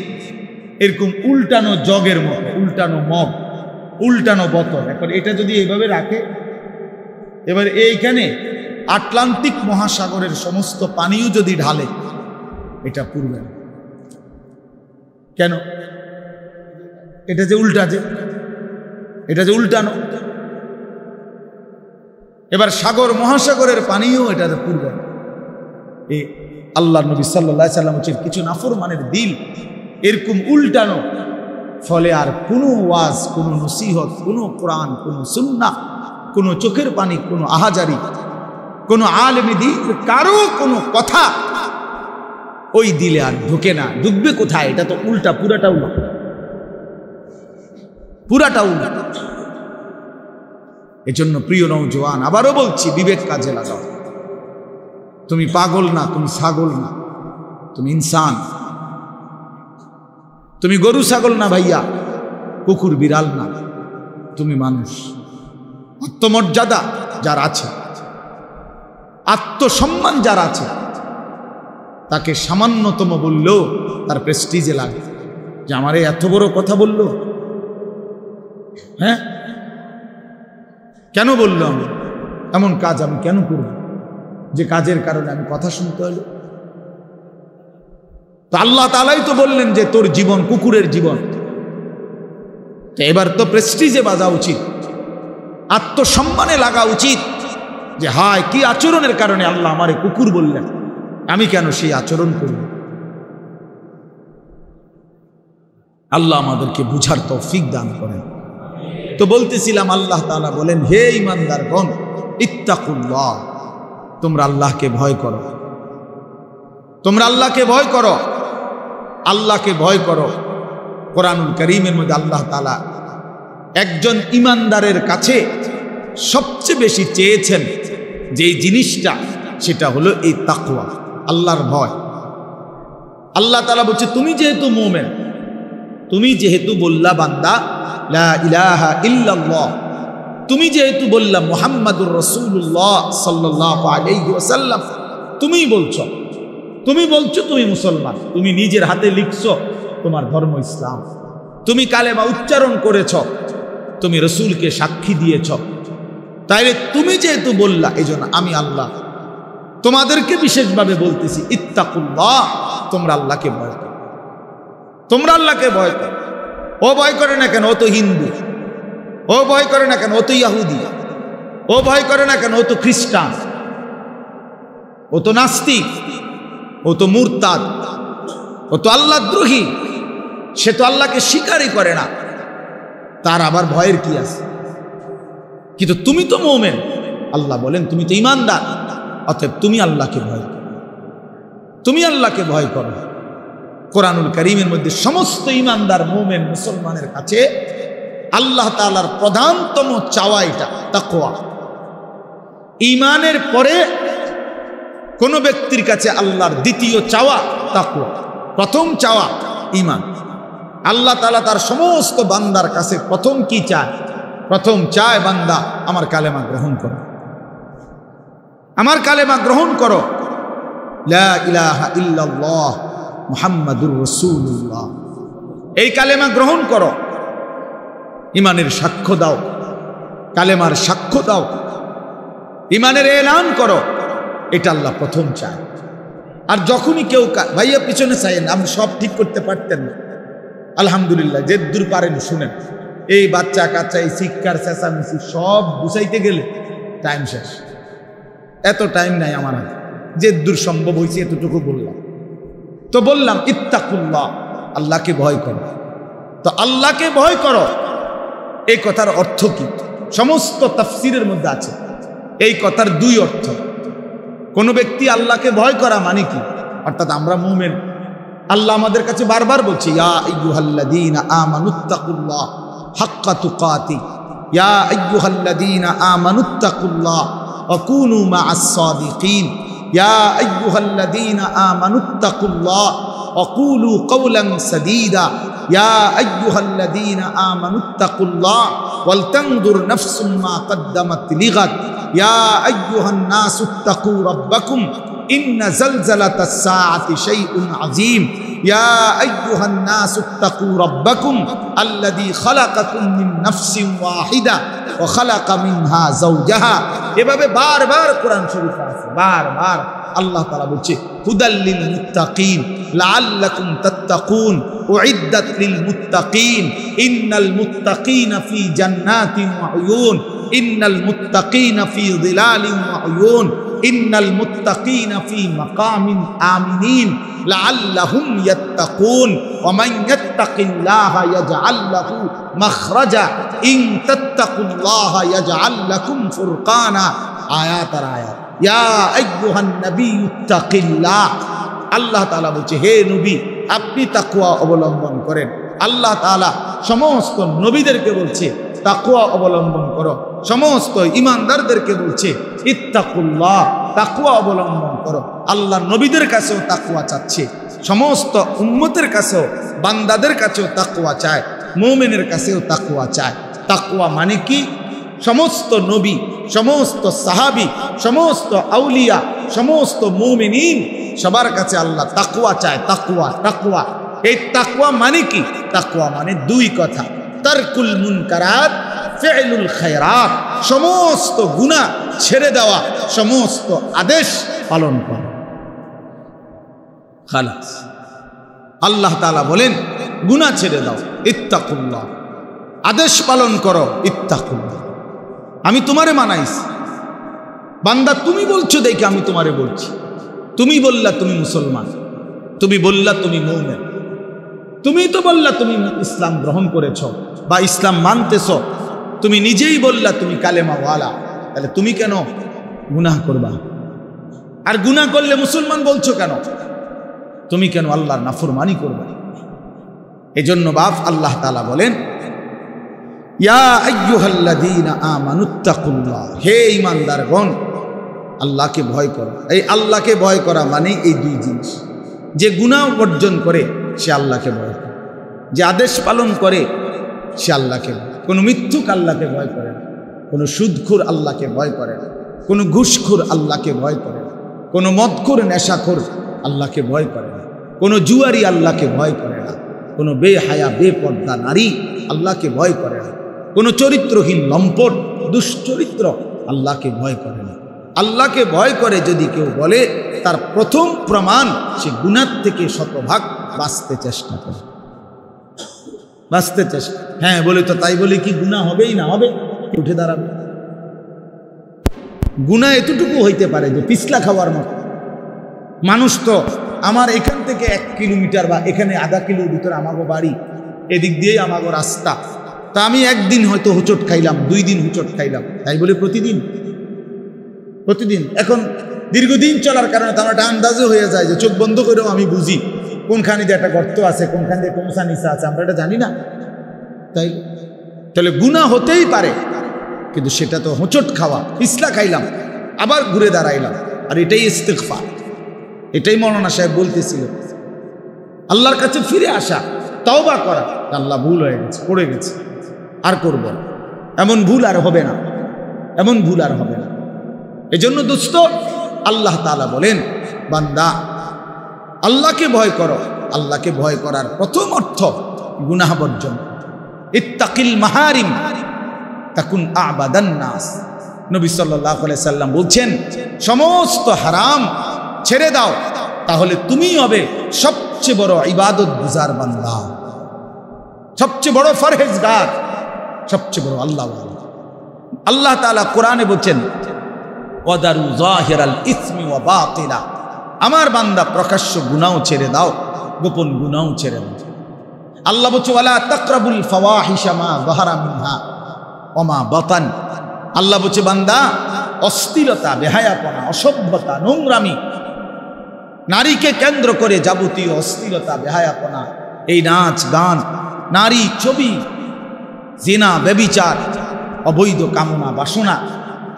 এরকম উল্টানো জগের মতো, উল্টানো মগ, উল্টানো বোতল। এখন এটা যদি এইভাবে রাখে, এবার এইখানে আটলান্টিক মহাসাগরের সমস্ত পানিও যদি ঢালে, এটা পুরবে না। কেন? এটা যে উল্টা, এটা যে উল্টানো। এবার সাগর মহাসাগরের পানিও এটা পুরবে না। এই আল্লাহ নবী সাল্লাল্লাহু আলাইহি সাল্লাম বলছেন কিছু নাফরমানের দিল এরকম উল্টানো, ফলে আর কোনো ওয়াজ, কোনো নসিহত, কোনো কোরআন, কোনো সুন্নাহ, কোনো চোখের পানি, কোনো আহাজারি, কোনো আলেমী দিন, কারো কোনো কথা ওই দিলে আর ঢুকে না। ঢুকবে কোথায়? এটা তো উল্টা, পুরাটা উল্টা, পুরাটা উল্টা। এজন্য প্রিয় নওজোয়ান, আবারও বলছি, বিবেক কাজে লাগাও। তুমি পাগল না, তুমি ছাগল না, তুমি ইনসান। তুমি গরু ছাগল না ভাইয়া, কুকুর বিড়াল না, তুমি মানুষ। আত্মমর্যাদা যার আছে, আত্মসম্মান যার আছে, তাকে সামান্যতম বললেও তার প্রেস্টিজে লাগে যে আমারে এত বড় কথা বললো। হ্যাঁ, কেন বললো? আমি এমন কাজ আমি কেন করব? যে কাজের কারণে আমি কথা শুনতে হলো? তো আল্লাহ তাআলাই তো বললেন যে তোর জীবন কুকুরের জীবন। তো এবার তো প্রেস্টিজে বাজা উচিত, আত্মসম্মানে লাগা উচিত যে হায় কি আচরণের কারণে আল্লাহ আমারে কুকুর বললেন, আমি কেন সেই আচরণ করব? আল্লাহ আমাদেরকে বুঝার তৌফিক দান করেন। তো বলতেছিলাম আল্লাহ তাআলা বলেন, হে ঈমানদারগণ, ইত্তাকুল্লাহ, তোমরা আল্লাহকে ভয় করো, তোমরা আল্লাহকে ভয় করো, আল্লাহকে ভয় করো। কোরআনুল কারীমের মধ্যে আল্লাহ তাআলা একজন ঈমানদারের কাছে সবচেয়ে বেশি চেয়েছেন যে জিনিসটা, সেটা হলো এই তাকওয়া, আল্লাহর ভয়। আল্লাহ তাআলা বলছে, তুমি যেহেতু মুমিন, তুমি যেহেতু বললা বান্দা লা ইলাহা ইল্লাল্লাহ, তুমি যেহেতু বললা মুহাম্মাদুর রাসূলুল্লাহ সাল্লাল্লাহু আলাইহি ওয়াসাল্লাম, তুমিই বলছো, তুমি মুসলমান, তুমি নিজের হাতে লিখছো তোমার ধর্ম ইসলাম, তুমি কালেমা উচ্চারণ করেছ, তুমি রসুলকে সাক্ষী দিয়েছ, তাইলে তুমি যেহেতু বললা, এই জন্য আমি আল্লাহ তোমাদেরকে বিশেষভাবে বলতেছি, ইত্তাকুল্লাহ, তোমরা আল্লাহকে ভয় করো, তোমরা আল্লাহকে ভয় করো। ও ভয় করে না কেন? ও তো হিন্দু। ও ভয় করে না কেন? ও তো ইহুদি। ও ভয় করে না কেন? ও তো খ্রিস্টান, ও তো নাস্তিক, ও তো মুরতাদ, ও তো আল্লাহদ্রোহী, সে তো আল্লাহকে স্বীকারই করে না, তার আবার ভয়ের কি আছে? কিন্তু তুমি তো মুমিন, আল্লাহ বলেন তুমি তো ঈমানদার, অতএব তুমি আল্লাহকে ভয় করো, তুমি আল্লাহকে ভয় করো। কোরআনুল কারীমের মধ্যে সমস্ত ঈমানদার মুমিন মুসলমানের কাছে আল্লাহ তাআলার প্রধানতম চাওয়া এটা তাকওয়া। ঈমানের পরে কোন ব্যক্তির কাছে আল্লাহর দ্বিতীয় চাওয়া তাকওয়া, প্রথম চাওয়া ঈমান। আল্লাহ তাআলা তার সমস্ত বান্দার কাছে প্রথম কি চায়? প্রথম চায় বান্দা আমার কালেমা গ্রহণ করো, আমার কালেমা গ্রহণ করো, লা ইলাহা ইল্লাল্লাহ মুহাম্মাদুর রাসূলুল্লাহ, এই কালেমা গ্রহণ করো, ঈমানের সাক্ষ্য দাও, কালেমার সাক্ষ্য দাও, ঈমানের এলান করো, এটা আল্লাহ প্রথম চায়। আর যখনই কেউ ভাইয়া পিছনে চাইেন, আপনি সব ঠিক করতে পারতেন না, আলহামদুলিল্লাহ যে দূর পারেন শুনেন। এই বাচ্চা কাচ্চা, এই শিক্ষার চেঁচামেচি সব বুঝাইতে গেলে টাইম শেষ, এত টাইম নাই আমার হাতে, যে দূর সম্ভব হয়েছে এতটুকু বললাম। তো বললাম ইত্তাকুল্লাহ, আল্লাহকে ভয় করো। তো আল্লাহকে ভয় করো, এই কথার অর্থ কি? সমস্ত তাফসীরের মধ্যে আছে এই কথার দুই অর্থ। কোন ব্যক্তি আল্লাহকে ভয় করা মানে কি? অর্থাৎ আমরা মুমিন, আল্লাহ আমাদের কাছে বারবার বলছে, ইয়া আইয়ুহাল্লাযীনা আমানুত্তাকুল্লাহ হাক্কা তুকাতি, ইয়া আইয়ুহাল্লাযীনা আমানুত্তাকুল্লাহ ওয়া কুনু মা'আস সাদিকিন, ইয়া আইয়ুহাল্লাযীনা আমানুত্তাকুল্লাহ ওয়া কুলু কাওলান সাদীদা, ইয়া আইয়ুহাল্লাযীনা আমানুত্তাকুল্লাহ ওয়াল তানজুর নাফসুম মা কদ্দামাত লিগাদ, ইয়া আইয়ুহান নাসুত্তাকু রাব্বাকুম ইন্না জালজালাতাস সাআতি শাইউন আযীম, ইয়া আইয়ুহান নাসুত্তাকু রাব্বাকুম আল্লাযী খালাকাকুম মিন নাফসিন ওয়াহিদা ওয়া খালাকা মিনহা যাওজাহা। এভাবে বারবার কোরআন শরীফে আছে, বারবার আল্লাহ তাআলা বলছে হুদাল লিল মুত্তাকিন লাআল্লাকুম তাত্তাকুন উইদ্দাত লিল মুত্তাকিন ইন্নাল মুত্তাকিনা ফি জান্নাতিন ওয়া উয়ুন ইন্নাল মুত্তাকিনা ফি যিলালিন ওয়া উয়ুন ইন্নাল মুত্তাকিনা ফি মাকামিন আমিনিন লাআল্লাহুম ইয়াত্তাকুন ওয়া মান ইয়াত্তাকিল্লাহা ইয়াজআল লাহু মাখরাজা ইন তাত্তাকুল্লাহা ইয়াজআল লাকুম ফুরকানা। আয়াত আর আয়াত। ইয়া আইয়ুহান নাবিয়্যুত্তাকিল্লাহ, আল্লাহ তাআলা বলছে হে নবী আপনি তাকওয়া অবলম্বন করেন। আল্লাহ তাআলা সমস্ত নবীদেরকে বলছে তাকওয়া অবলম্বন করো, সমস্ত ঈমানদারদেরকে বলছে ইত্তাকুল্লাহ, তাকওয়া অবলম্বন করো। আল্লাহ নবীদের কাছেও তাকওয়া চাচ্ছে, সমস্ত উম্মতের কাছেও, বান্দাদের কাছেও তাকওয়া চায়, মুমিনের কাছেও তাকওয়া চায়। তাকওয়া মানে কি? সমস্ত নবী, সমস্ত সাহাবী, সমস্ত আউলিয়া, সমস্ত মুমিনিন সবার কাছে আল্লাহ তাকওয়া চায়। তাকওয়া, তাকওয়া, এই তাকওয়া মানে কি? তাকওয়া মানে দুই কথা, তারকুল মুনকারাত, ফি'লুল খায়রাত, সমস্ত গুনাহ ছেড়ে দেওয়া, সমস্ত আদেশ পালন করো। খালাস। আল্লাহ তাআলা বলেন গুনাহ ছেড়ে দাও, ইত্তাকুল্লাহ, আদেশ পালন করো, ইত্তাকুল্লাহ। আমি তোমারে মানাইছি বান্দা, তুমি বলছো দেখে আমি তোমারে বলছি। তুমি বললা তুমি মুসলমান, তুমি বললা তুমি মুমিন, তুমি তো বললা তুমি ইসলাম গ্রহণ করেছ বা ইসলাম মানতেছ, তুমি নিজেই বললা তুমি কালেমাওয়ালা, তাহলে তুমি কেন গুনাহ করবা? আর গুনাহ করলে মুসলমান বলছো কেন? তুমি কেন আল্লাহর নাফরমানি করবে? এজন্য বাপ আল্লাহ তাআলা বলেন ইয়া আইয়ুহাল্লাযীনা আমানুত্তাকুল্লাহ, হে ঈমানদারগণ আল্লাহকে ভয় করো। এই আল্লাহকে ভয় করা মানে এই দুই জিনিস, যে গুনাহ বর্জন করে সে আল্লাহকে ভয় করে, যে আদেশ পালন করে সে আল্লাহকে ভয়। কোনো মিথ্যুক আল্লাহকে ভয় করে না, কোনো সুদখোর আল্লাহকে ভয় করে না, কোনো ঘুষখোর আল্লাহকে ভয় করে না, কোনো মদখোর নেশাখোর আল্লাহকে ভয় করে না, কোনো জুয়ারি আল্লাহকে ভয় করে না, কোনো বেহায়া বেপর্দা নারী আল্লাহকে ভয় করে না, কোনো চরিত্রহীন লম্পট দুশ্চরিত্র আল্লাহকে ভয় করে না। আল্লাহকে ভয় করে যদি কেউ বলে, তার প্রথম প্রমাণ সে গুনাহ থেকে শতভাগ বাঁচতে চেষ্টা করে, বাঁচতে চেষ্টা। হ্যাঁ বলে তো তাই বলে কি গুনাহ হবেই না? হবে, উঠে দাঁড়াবে। গুনাহ এতটুকু হইতে পারে যে পিছলা খাওয়ার মতো। মানুষ তো আমার এখান থেকে 1 কিলোমিটার বা এখানে আধা কিলোর ভিতরে আমাগো বাড়ি, এদিক দিয়েই আমাগো রাস্তা। তা আমি একদিন হয়তো হুচট খাইলাম, 2 দিন হুচট খাইলাম, তাই বলে প্রতিদিন? প্রতিদিন। এখন দীর্ঘদিন চলার কারণে তো আমার একটা আন্দাজও হয়ে যায় যে চোখ বন্ধ করেও আমি বুঝি কোনখানে দিয়ে একটা গর্ত আছে, কোনখান দিয়ে কোমসা নিচা আছে, আমরা এটা জানি না। তাই তাহলে গুনাহ হতেই পারে, কিন্তু সেটা তো হোঁচট খাওয়া, পিছলা খাইলাম আবার ঘুরে দাঁড়াইলাম, আর এটাই ইস্তিগফার। এটাই মৌলানা সাহেব বলতেছিল, আল্লাহর কাছে ফিরে আসা, তওবা করা। আল্লাহ ভুল হয়ে গেছে, পড়ে গেছে, আর করব না, এমন ভুল আর হবে না, এমন ভুল আর হবে না। এজন্য দোস্ত আল্লাহ তাআলা বলেন বান্দা আল্লাহকে ভয় করো। আল্লাহকে ভয় করার প্রথম অর্থ গুনাহ বর্জন। ইত্তাকিল মাহারিম তাকুন আবাদান নাস। নবী সাল্লাল্লাহু আলাইহি সাল্লাম বলছেন সমস্ত হারাম ছেড়ে দাও, তাহলে তুমি হবে সবচেয়ে বড় ইবাদত গুজার বান্দা, সবচেয়ে বড় ফরহেজগার, সবচেয়ে বড় আল্লাহওয়ালা। আল্লাহ তাআলা কোরআনে বলছেন ওয়াদারু যাহিরাল ইসমি ওয়া বাতিলা, আমার বান্দা প্রকাশ্য গুনাহ ছেড়ে দাও, গোপন গুনাহ ছেড়ে দাও। আল্লাহ বলছে ওয়ালা তাকরাবুল ফাওয়াহিশা মা যাহারা মিনহা ওয়া মা বাতান। আল্লাহ বলছে বান্দা অশ্লীলতা, বেহায়াপনা, অসভ্যতা, নোংরামি, নারীকে কেন্দ্র করে যাবতীয় অশ্লীলতা, বেহায়াপনা, এই নাচ গান, নারী ছবি, জিনা, ব্যভিচার, অবৈধ কামনা বাসনা,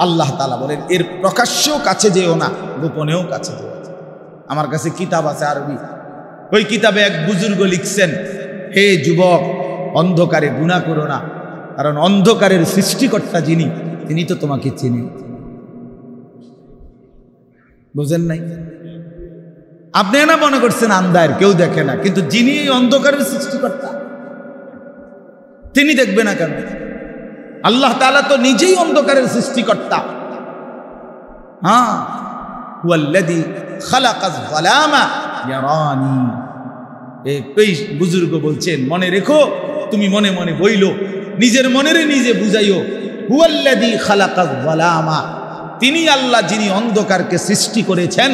আল্লাহ তাআলা বলেন এর প্রকাশ্যেও কাছে যেও না, গোপনেও কাছে যেও। আমার কাছে কিতাব আছে আরবি, ওই কিতাবে এক বুজুর্গ লিখছেন, হে যুবক অন্ধকারে গুনাহ করো না, কারণ অন্ধকারের সৃষ্টিকর্তা যিনি, তিনি তো তোমাকে চেনেন। বুঝেন নাই? আপনি না মনে করছেন আন্ধার, কেউ দেখে না, কিন্তু যিনি এই অন্ধকারের সৃষ্টিকর্তা তিনি দেখবে না কেন? আল্লাহ তাআলা তো নিজেই অন্ধকারের সৃষ্টিকর্তা। হ্যাঁ, হুয়াল্লাযী খালাকাজ যালামা ইয়ারানি। এই বুজুর্গ বলছেন মনে রেখো, তুমি মনে মনে বইলো, নিজের মনেরে নিজে বুঝাইও। হুয়াল্লাযী খালাকাজ যালামা, তিনি আল্লাহ যিনি অন্ধকারকে সৃষ্টি করেছেন।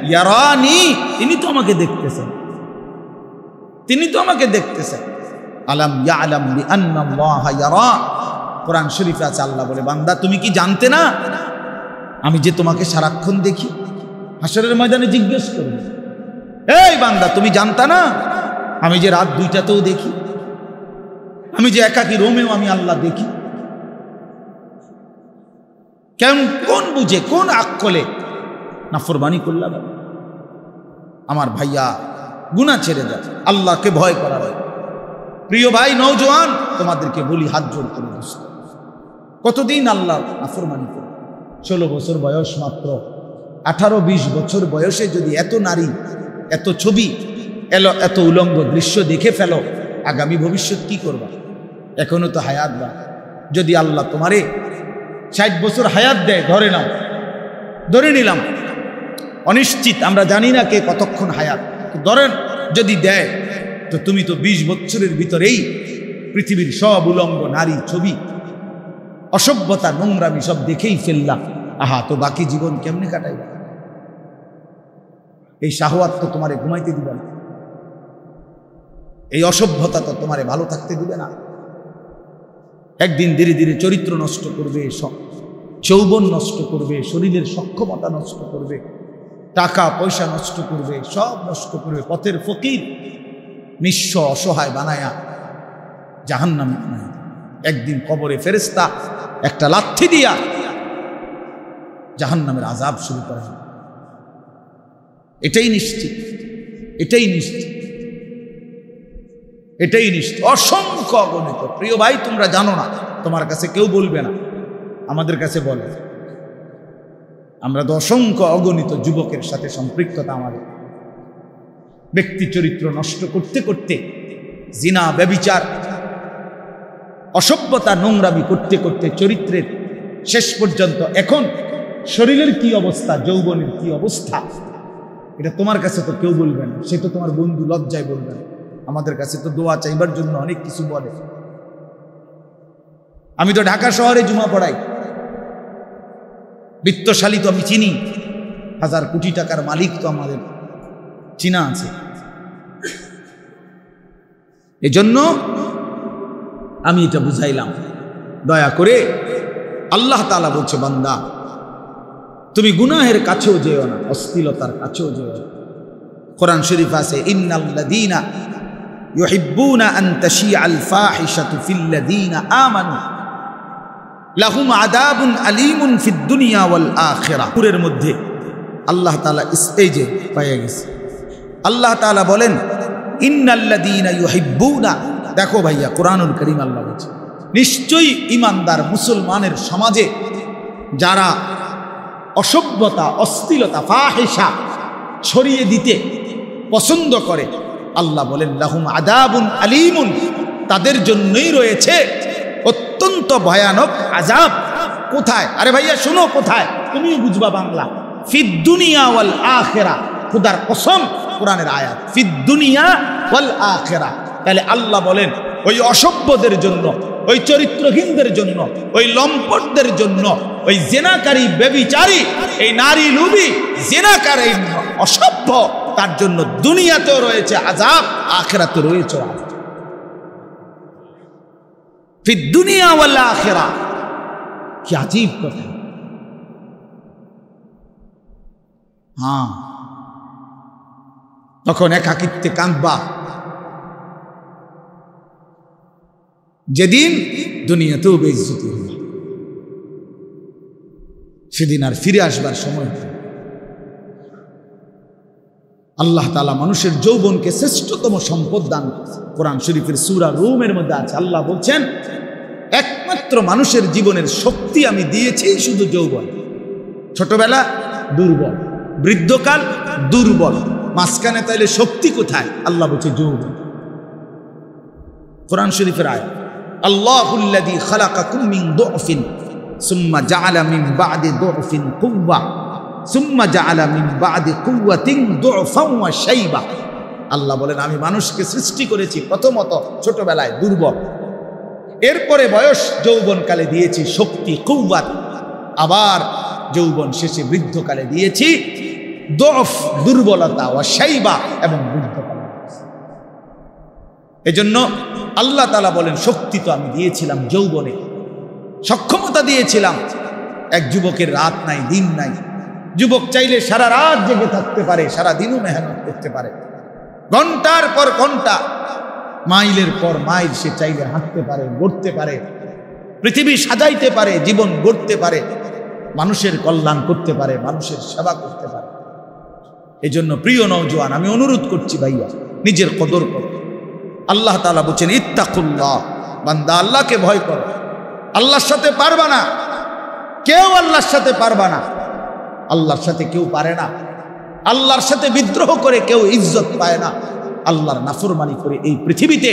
ইয়ারানি, তিনি তো আমাকে দেখতেছেন, তিনি তো আমাকে দেখতেছেন। আলাম ইয়ালাম বিআন্নাল্লাহা ইয়ারা, কোরআন শরীফে আছে আল্লাহ বলে বান্দা তুমি কি জানতে না আমি যে তোমাকে সারাক্ষণ দেখি? হাসরের ময়দানে জিজ্ঞেস করবে, এই বান্দা তুমি জানতা না আমি যে রাত 2টাতেও দেখি, আমি যে একাকী রোমেও আমি আল্লাহ দেখি? কেন, কোন বুঝে, কোন আকলে নাফরমানি করলাম? আমার ভাইয়া গুনাহ ছেড়ে দাও, আল্লাহকে ভয় করা হয়। প্রিয় ভাই নওজোয়ান, তোমাদেরকে বলি হাত জোড় করে দোস্ত, কতদিন আল্লাহ নাফরমানি করে? 16 বছর বয়স মাত্র, 18-20 বছর বয়সে যদি এত নারী, এত ছবি, এত উলঙ্গ দৃশ্য দেখে ফেলো, আগামী ভবিষ্যৎ কি করবা? এখনো তো হায়াত বা, যদি আল্লাহ তোমারে 60 বছর হায়াত দেয়, ধরে নাও ধরে নিলাম অনিশ্চিত, আমরা জানি না কে কতক্ষণ হায়াত, ধরেন যদি দেয় তো তুমি তো 20 বছরের ভিতরেই পৃথিবীর সব উলঙ্গ নারী ছবি, অসভ্যতা, নোংরামি সব দেখেই ফেললা। আহা, তো বাকি জীবন কেমনে কাটাইবা? এই শাহওয়াত তো তোমারে ঘুমাইতে দিবে না, এই অসভ্যতা তো তোমারে ভালো থাকতে দিবে না। একদিন ধীরে ধীরে চরিত্র নষ্ট করবে, যৌবন নষ্ট করবে, শরীরের সক্ষমতা নষ্ট করবে, টাকা পয়সা নষ্ট করবে, সব নষ্ট করবে। পথের ফকির, নিঃস্ব অসহায় বানায়া জাহান্নামে বানায়। একদিন কবরে ফেরেশতা একটা লাথি দিয়া জাহান্নামের আযাব শুরু করে। এটাই নিশ্চিত, এটাই নিশ্চিত, এটাই নিশ্চিত। অসংখ্য অগণিত। প্রিয় ভাই, তোমরা জানো না, তোমার কাছে কেউ বলবে না, আমাদের কাছে বলে। আমরা তো অসংখ্য অগণিত যুবকের সাথে সম্পৃক্ততা আমাদের। ব্যক্তি চরিত্র নষ্ট করতে করতে, জিনা, ব্যভিচার, অসভ্যতা, নোংরামি করতে করতে চরিত্রের শেষ পর্যন্ত এখন শরীরের কি অবস্থা, যৌবনের কি অবস্থা, এটা তোমার কাছে তো কেউ বলবে না। সে তো তোমার বন্ধু, লজ্জায় বলবে না। আমাদের কাছে তো দোয়া চাইবার জন্য অনেক কিছু বলে। আমি তো ঢাকা শহরে জুমা পড়াই, বিত্তশালী তো আমি চিনি, 1000 কোটি টাকার মালিক তো আমাদের চিনা আছে। এজন্য আমি এটা বুঝাইলাম, দয়া করে। আল্লাহ তাআলা বলছে, বান্দা তুমি গুনাহের কাছেও যেও না, অশ্লীলতার কাছেও যেও না। কোরআন শরীফ আছে, ইন্নাল্লাযীনা ইউহিব্বুনা আন তাশিআল ফাহিশাতু ফিল্লাযীনা আমানু লাহুম আযাবুন আলীমুন ফিদ দুনিয়া ওয়াল আখিরাহ। সূরার মধ্যে আল্লাহ তাআলা এই যে পাইয়া গেছে, আল্লাহ তাআলা বলেন ইন্নাল্লাযীনা ইউহিব্বুনা। দেখো ভাইয়া, কোরআনুল কারীম আল্লাহ বলছে, নিশ্চয়ই ঈমানদার মুসলমানের সমাজে যারা অসভ্যতা, অশ্লীলতা, ফাহিশা ছড়িয়ে দিতে পছন্দ করে, আল্লাহ বলেন লাহুম আযাবুন আলীমুন, তাদের জন্যই রয়েছে অত্যন্ত ভয়ানক আযাব। কোথায়? আরে ভাইয়া শোনো, কোথায়? তুমিও বুঝবা বাংলা। ফিদ দুনিয়া ওয়াল আখিরাহ। খোদার কসম, কোরআনের আয়াত, ফিদ দুনিয়া ওয়াল আখিরাহ। তাহলে আল্লাহ বলেন ওই অসভ্যদের জন্য, ওই চরিত্রহীনদের জন্য, ওই লম্পটদের জন্য, ওই জেনাকারী, ব্যভিচারী, এই নারী লুবি, জেনাকার, এই অসভ্য, তার জন্য দুনিয়াতেও রয়েছে আযাব, আখিরাতে রয়েছে আযাব। ফিদ দুনিয়া ওয়াল আখিরাহ। কি আজীব কথা! হ্যাঁ, তখন একাকিত্বে কাঁদবা, যেদিন দুনিয়াতেও বেইজ্জতি হবে, সেদিন আর ফিরে আসবার সময় হবে। আল্লাহ তাআলা মানুষের যৌবনকে শ্রেষ্ঠতম সম্পদ দান করেছেন। কোরআন শরীফের সূরা রুমের মধ্যে আছে, আল্লাহ বলছেন একমাত্র মানুষের জীবনের শক্তি আমি দিয়েছি শুধু যৌবন। ছোটবেলা দুর্বল, বৃদ্ধকাল দুর্বল, মাঝখানে তাইলে শক্তি কোথায়? আল্লাহ বলছে যৌবন। কোরআন শরীফের আয়াত, আল্লাহুল্লাযী খালাকাকুম মিন দুফিন সুম্মা জাআলা মিন বা'দি দুফিন কুওয়া সুম্মা জাআলা মিন বা'দি কুওয়াতিন দুফান ওয়া শাইবা। আল্লাহ বলেন আমি মানুষকে সৃষ্টি করেছি প্রথমত ছোটবেলায় দুর্বল, এরপরে বয়স যৌবনকালে দিয়েছি শক্তি, কুওয়াত, আবার যৌবন শেষে বৃদ্ধকালে দিয়েছি দুফ, দুর্বলতা, ওয়া শাইবা, এবং বৃদ্ধকালে। এজন্য আল্লাহ তাআলা বলেন শক্তি তো আমি দিয়েছিলাম যৌবনে, সক্ষমতা দিয়েছিলাম। এক যুবকের রাত নাই, দিন নাই। যুবক চাইলে সারা রাত জেগে থাকতে পারে, সারা দিনও মেহনত করতে পারে, ঘন্টার পর ঘন্টা, মাইলের পর মাইল সে চাইলে হাঁটতে পারে, গড়তে পারে, পৃথিবী সাজাইতে পারে, জীবন গড়তে পারে, মানুষের কল্যাণ করতে পারে, মানুষের সেবা করতে পারে। এই জন্য প্রিয় নওজোয়ান, আমি অনুরোধ করছি ভাইয়া, নিজের কদর করো। আল্লাহ তাআলা বলছেন ইত্তাকুল্লাহ, বান্দা আল্লাহকে ভয় করো। আল্লাহর সাথে পারবা না, কেউ আল্লাহর সাথে পারবা না, আল্লাহর সাথে কেউ পারে না। আল্লাহর সাথে বিদ্রোহ করে কেউ ইজ্জত পায় না। আল্লাহর নাফরমানি করে এই পৃথিবীতে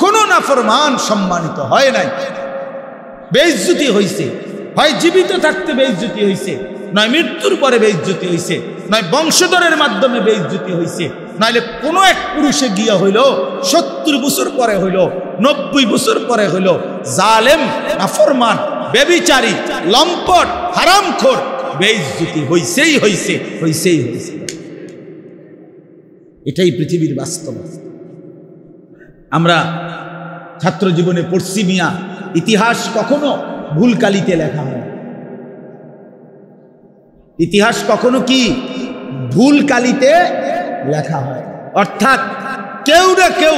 কোনো নাফরমান সম্মানিত হয় নাই, বেইজ্জতি হয়েছে। হয় জীবিত থাকতে বেইজ্জতি হয়েছে, নয় মৃত্যুর পরে বেইজ্জতি হইছে, নয় বংশধরের মাধ্যমে বেইজ্জতি হইছে, নাইলে কোনো এক পুরুষে গিয়া হইল 70 বছর পরে হইল, 90 বছর পরে হইল, জালেম, নাফরমান, ব্যভিচারী, লম্পট, হারামখোর, বেইজ্জতি হইছেই হইছে, হইছেই হইছে। এটাই পৃথিবীর বাস্তব। আমরা ছাত্র জীবনে পড়ছি মিয়া, ইতিহাস কখনো ভুল কালিতে লেখা হয়। ইতিহাস কখনো কি ভুল কালিতে লেখা হয়, অর্থাৎ কেউ না কেউ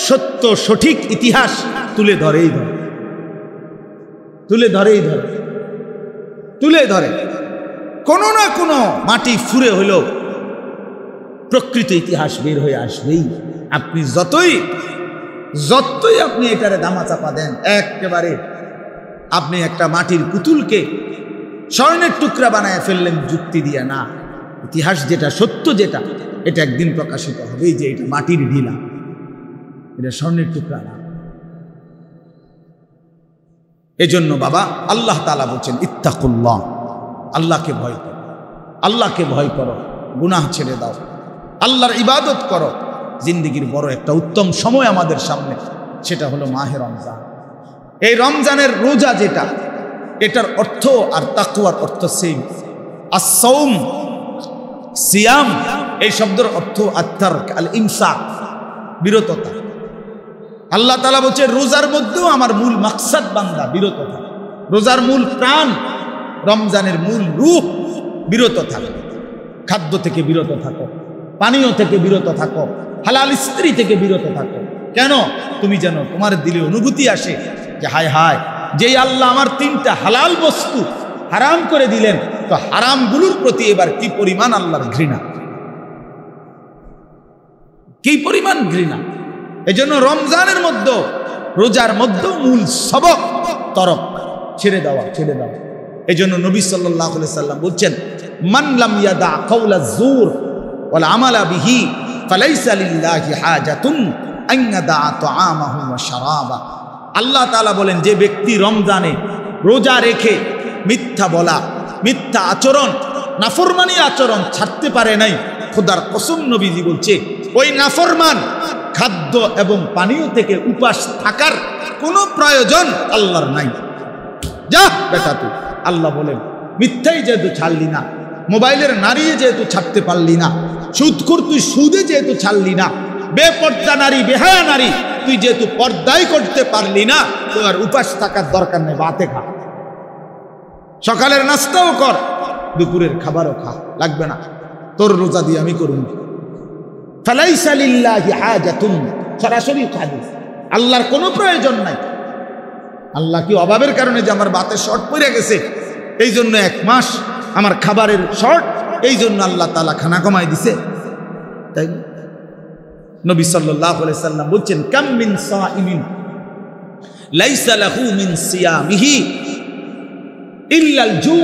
সত্য সঠিক ইতিহাস তুলে ধরেই ধরে, তুলে ধরেই ধরে, তুলে ধরে। কোনো না কোনো মাটি ফুরে হলো প্রকৃত ইতিহাস বের হয়ে আসবেই। আপনি যতই আপনি এটারে দামাচাপা দেন, একেবারে আপনি একটা মাটির পুতুলকে স্বর্ণের টুকরা বানায় ফেললেন যুক্তি দিয়ে, না, ইতিহাস যেটা সত্য যেটা, এটা একদিন প্রকাশিত হবে যে এটা মাটির ঢিলা, এটা স্বর্ণের টুকরা না। এজন্য বাবা আল্লাহ তাআলা বলছেন ইত্তাকুল্লাহ, আল্লাহকে ভয় করো, আল্লাহকে ভয় করো, গুনাহ ছেড়ে দাও, আল্লাহর ইবাদত করো। জিন্দেগির বড় একটা উত্তম সময় আমাদের সামনে, সেটা হলো মাহে রমজান। এই রমজানের রোজা যেটা, এটার অর্থ আর তাকওয়ার অর্থ সেম। as-সাওম, সিয়াম, এই শব্দের অর্থ আত-তারক, আল-ইমসাক, বিরততা। আল্লাহ তাআলা বলছে রোজার মধ্যেও আমার মূল মাকসাদ বান্দা বিরত থাকে। রোজার মূল প্রাণ, রমজানের মূল রূহ বিরত থাকে। খাদ্য থেকে বিরত থাকো, পানীয় থেকে বিরত থাকো, হালাল স্ত্রী থেকে বিরত থাকো। কেন? তুমি যেন তোমার দিলে অনুভূতি আসে যে হায় হায়, যেই আল্লাহ আমার 3টা হালাল বস্তু হারাম করে দিলেন, তো হারামগুলোর প্রতি এবার কি পরিমাণ আল্লাহর ঘৃণা, কি পরিমাণ ঘৃণা। এজন্য রমজানের মধ্যে, রোজার মধ্যে মূল সবক তরক, ছেড়ে দেওয়া, ছেড়ে দেওয়া। এজন্য নবী সাল্লাল্লাহু আলাইহি সাল্লাম বলছেন মান লাম ইয়াদা কাওলা যুর ওয়াল আমালা বিহি ফালাইসা লিল্লাহি হাজাতুন আন ইয়াদা তাআমাহু ওয়া শারাবা। আল্লাহ তাআলা বলেন যে ব্যক্তি রমজানে রোজা রেখে মিথ্যা বলা, মিথ্যা আচরণ, নাফরমানি আচরণ ছাড়তে পারে নাই, খোদার কসম নবীজি বলছে ওই নাফরমান খাদ্য এবং পানীয় থেকে উপাস থাকার কোনো প্রয়োজন আল্লাহর নাই। যা বেটা তুই, আল্লাহ বলেন মিথ্যাই যেহেতু ছাড়লি না, মোবাইলের নারী যেহেতু ছাড়তে পারলি না, সুদখোর তুই সুদে যেহেতু ছাড়লি না, বেপর্দা নারী, বেহায়া নারী তুই যেহেতু পর্দাই করতে পারলি না, তোর আর উপাস থাকার দরকার নেই, ভাতে খা, সকালের নাস্তাও কর, দুপুরের খাবারও খা, লাগবে না, তোর রোজা দিয়ে আমি করুন। ফালাইসা লিল্লাহি হাজাতুন, সরাসরি হাদিস, আল্লাহর কোনো প্রয়োজন নাই। আল্লাহ কি অভাবের কারণে যে আমার ভাতের শর্ট পড়ে গেছে এই জন্য 1 মাস আমার খাবারের শর্ট, এই জন্য আল্লাহ তাআলা খানা কমাই দিছে? তাই নবী সাল্লাল্লাহু আলাইহি সাল্লাম বলছেন কাম মিন সাইমিন লাইসা লাহু মিন সিয়ামিহি ইল্লাল জু'।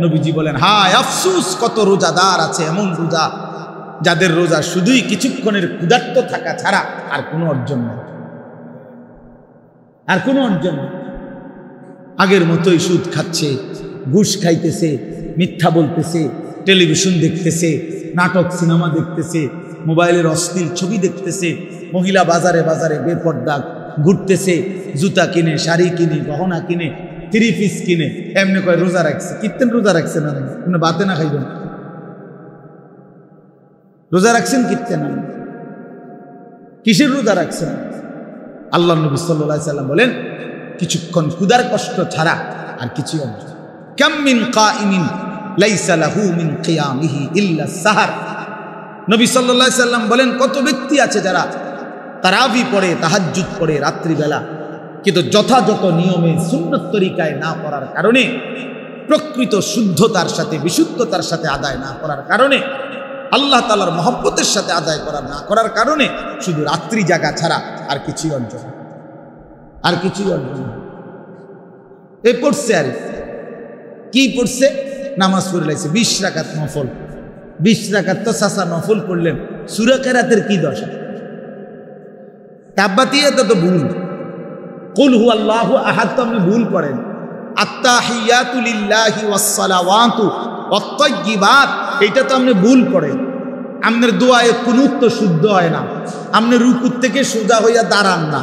নবীজি বলেন হায় আফসোস, কত রোজাদার আছে এমন রোজা যাদের রোজা শুধুই কিছুক্ষণের ক্ষুধার্ত থাকা ছাড়া আর কোনো অর্জন নেই, আর কোনো অর্জন নেই। আগের মতোই সুদ খাচ্ছে, ঘুষ খাইতেছে, মিথ্যা বলতেছে, টেলিভিশন দেখতেছে, নাটক সিনেমা দেখতেছে, মোবাইলের অশ্লীল ছবি দেখতেছে, মহিলা বাজারে বাজারে বেপর্দা ঘুরতেছে, জুতা কিনে, শাড়ি কিনে, গহনা কিনে, 3 পিস কিনে, এমনি কয় রোজা রাখছে। কিত্তেন রোজা রাখছে না? আপনি বাতে না খাইবেন, রোজা রাখছেন কিত্তেন? কিসের রোজা রাখছেন? আল্লাহ নবী সাল্লাল্লাহু আলাইহি সাল্লাম বলেন কিছুক্ষণ ক্ষুধার কষ্ট ছাড়া আর কিছু না। কাম মিন কাইমিন লাইসা লাহু মিন কিয়ামিহি ইল্লা সাহার। নবী সাল্লাল্লাহু আলাইহি সাল্লাম বলেন কত ব্যক্তি আছে যারা তারাবি পড়ে, তাহাজ্জুদ পড়ে রাত্রিবেলা, কিন্তু যথাযথ নিয়মে সুন্নত তরিকায় না পড়ার কারণে, প্রকৃত শুদ্ধতার সাথে বিশুদ্ধতার সাথে আদায় না করার কারণে, আল্লাহ তাআলার মহব্বতের সাথে আদায় না করার কারণে শুধু রাত্রি জাগা ছাড়া আর কিছুই অর্জন, আর কিছুই অর্জন। এ পড়ছে আর কি পড়ছে? নামাজ পড়ে লাইছে 20 রাকাত নফল। 20 রাকাত তো সাসা নফল পড়লেন, সূরা কিরাতের কি দশা? তাব্বাতিয়াত তো ভুল, কুল হু আল্লাহু আহাদ তো আপনি ভুল পড়েন, আত্তাহিয়াতু লিল্লাহি ওয়াস সালাওয়াতু ওয়াত তাইয়্যিবাত, এটা তো আপনি ভুল করেন। আপনার দোয়ায়ে কুনুত তো শুদ্ধ হয় না, আপনি রুকু থেকে সোজা হইয়া দাঁড়ান না,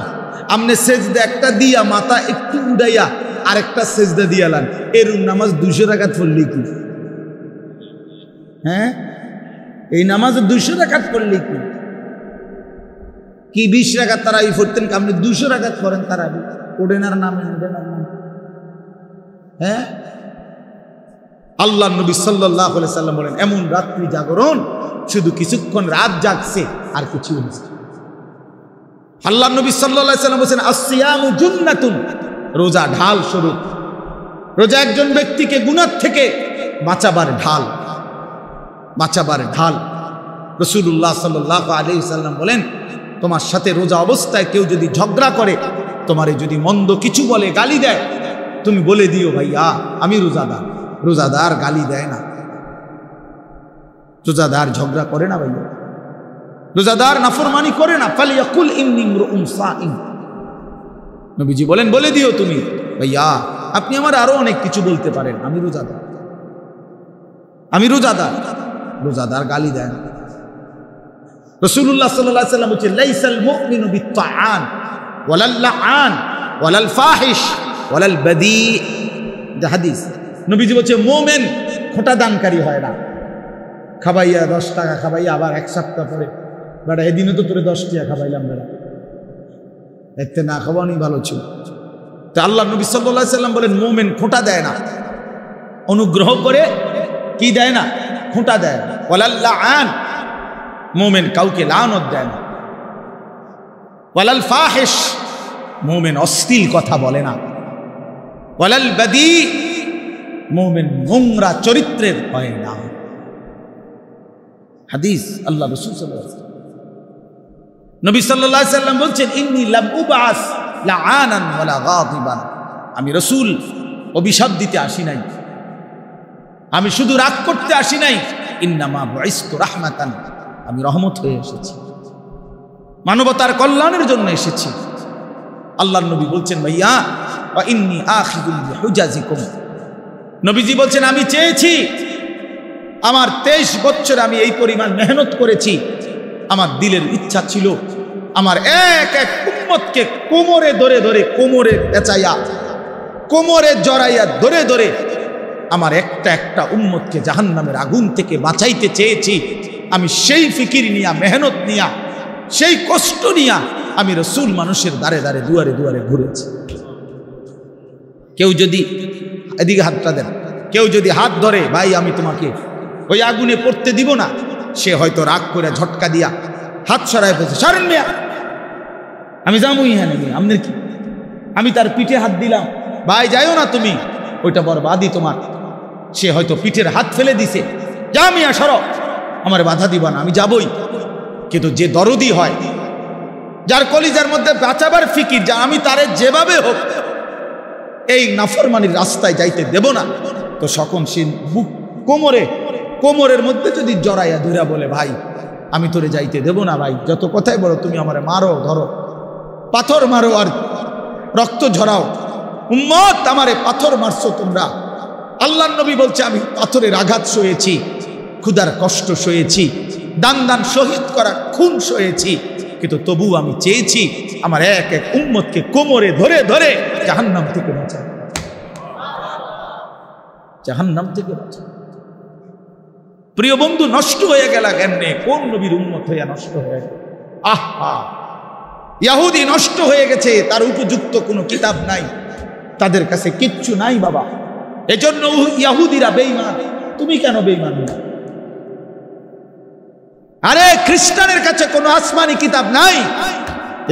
আপনি সেজদা একটা দিয়া মাথা একটু উড়াইয়া আরেকটা সেজদা দিয়ালান। এরকম নামাজ 200 রাকাত পড়লি কি? হ্যাঁ, এই নামাজ 200 রাকাত পড়লি কি 20 রাকাত তারাবি পড়তেন, আপনি 200 রাকাত পড়েন তারাবি। ওডেনার নামে হ্যাঁ, আল্লাহ নবী সাল্লাল্লাহু আলাইহি সাল্লাম বলেন এমন রাত্রি জাগরণ শুধু কিছুক্ষণ রাত জাগছে আর কিছু হচ্ছে। আল্লাহ নবী সাল্লাল্লাহু আলাইহি সাল্লাম বলেন আসসিয়ামু জুন্নাতুন, রোজা ঢাল স্বরূপ। রোজা একজন ব্যক্তিকে গুনাহ থেকে বাঁচাবার ঢাল, বাঁচাবার ঢাল। রাসূলুল্লাহ সাল্লাল্লাহু আলাইহি সাল্লাম বলেন তোমার সাথে রোজা অবস্থায় কেউ যদি ঝগড়া করে, তোমারে যদি মন্দ কিছু বলে, গালি দেয়, তুমি বলে দিও ভাইয়া আমি রোজাদার। রোজাদার গালি দেয় না, রোজাদার ঝগড়া করে না ভাইয়া, রোজাদার নাফরমানি করে না। ফালিয়াকুল ইন্নী ইমরুউন সাইম, নবীজি বলেন বলে দিও তুমি ভাইয়া আপনি আমার আরো অনেক কিছু বলতে পারেন, আমি রোজাদার, আমি রোজাদার। রোজাদার গালি দেয় না। রাসূলুল্লাহ সাল্লাল্লাহু আলাইহি সাল্লাম বলেন লাইসাল মুমিনু বিত্তাআন ওয়ালাল লাআন ওয়ালাল ফাহিশ ওয়ালাল বাদী, এটা হাদিস। নবীজি বলেন মুমিন খোঁটা দানকারী হয় না, খাবাইয়া 10 টাকা খাবাইয়া আবার এক সপ্তাহ পরে বেটা এদিনও তো তোরে 10 টাকা খাবাইলাম বেটা, এতে না খাওয়ানি ভালো ছিল। তো আল্লাহ নবী সাল্লাল্লাহু আলাইহি সাল্লাম বলেন মুমিন খোঁটা দেয় না, অনুগ্রহ করে কি দেয় না, খোঁটা দেয় না। ওয়ালাল লাআন, মুমিন কাউকে লানত দেয় না। ওয়ালাল ফাহিশ, মুমিন অশ্লীল কথা বলে না। ওয়ালাল বাদী, মুমিন নোংরা চরিত্রের হয় না। হাদিস আল্লাহ রাসূল সাল্লাল্লাহু আলাইহি ওয়াসাল্লাম। নবী সাল্লাল্লাহু আলাইহি ওয়াসাল্লাম বলছেন ইন্নী লাম উবআস লাআনান ওয়ালা গাদিবান, আমি রাসূল অভিশাপ দিতে আসি নাই, আমি শুধু রাগ করতে আসি নাই। ইন্নামা বুইসতু রাহমাতান, আমি রহমত হয়ে এসেছি, মানবতার কল্যাণের জন্য এসেছি। আল্লাহর নবী বলছেন ভাইয়া ওয়া ইন্নী আখিযুল বিহুজাজিকুম, নবীজি বলছেন আমি চেয়েছি, আমার 23 বছর আমি এই পরিমাণ মেহনত করেছি, আমার দিলের ইচ্ছা ছিল আমার এক এক উম্মতকে কোমরে ধরে ধরে, কোমরে পেঁচাইয়া, কোমরে জড়াইয়া ধরে ধরে আমার একটা একটা উম্মতকে জাহান্নামের আগুন থেকে বাঁচাইতে চেয়েছি। আমি সেই ফিকির নিয়া, মেহনত নিয়া, সেই কষ্ট নিয়া আমি রাসূল মানুষের দ্বারে দ্বারে দুয়ারে দুয়ারে ঘুরেছি। কেউ যদি এদিকে হাতটা দেন, কেউ যদি হাত ধরে ভাই আমি তোমাকে ওই আগুনে পড়তে দিব না, সে হয়তো রাগ করে ঝটকা দিয়া হাত সরায় ফেলছে, সরেন মিয়া আমি যাবো ইহানে নিয়ে আপনার কি, আমি তার পিঠে হাত দিলাম, ভাই যাইও না তুমি, ওইটা বরবাদি তোমার। সে হয়তো পিঠের হাত ফেলে দিছে, যা মিয়া সরো, আমার বাধা দিবা না, আমি যাবই। কিন্তু যে দরদি হয়, যার কলিজার মধ্যে বাঁচাবার ফিকির, যা আমি তারে যেভাবে হোক এই নাফরমানির রাস্তায় যাইতে দেব না, তো সকল সে বুক কোমরের মধ্যে যদি জড়াইয়া ধরা বলে ভাই আমি তোরে যাইতে দেব না, ভাই যত কথাই বলো তুমি আমারে মারো, ধরো, পাথর মারো আর রক্ত ঝরাও, উম্মত আমারে পাথর মারছো তোমরা। আল্লাহর নবী বলছে আমি পাথরের আঘাত সয়েছি, ক্ষুধার কষ্ট সয়েছি, দান দান শহীদ করা খুন সয়েছি, কিন্তু তবু আমি চেয়েছি আমার এক এক উম্মতকে কোমরে ধরে ধরে জাহান্নাম থেকে বাঁচাও, জাহান্নাম থেকে বাঁচাও। প্রিয় বন্ধু, নষ্ট হয়ে গেল কেমনে? কোন নবীর উম্মত হইয়া নষ্ট হয়ে গেল? আহা, ইহুদি নষ্ট হয়ে গেছে, তার উপযুক্ত কোনো কিতাব নাই, তাদের কাছে কিচ্ছু নাই বাবা। এজন্য ইহুদিরা বেঈমান। তুমি কেন বেঈমান না? আরে খ্রিস্টানের কাছে কোনো আসমানি কিতাব নাই।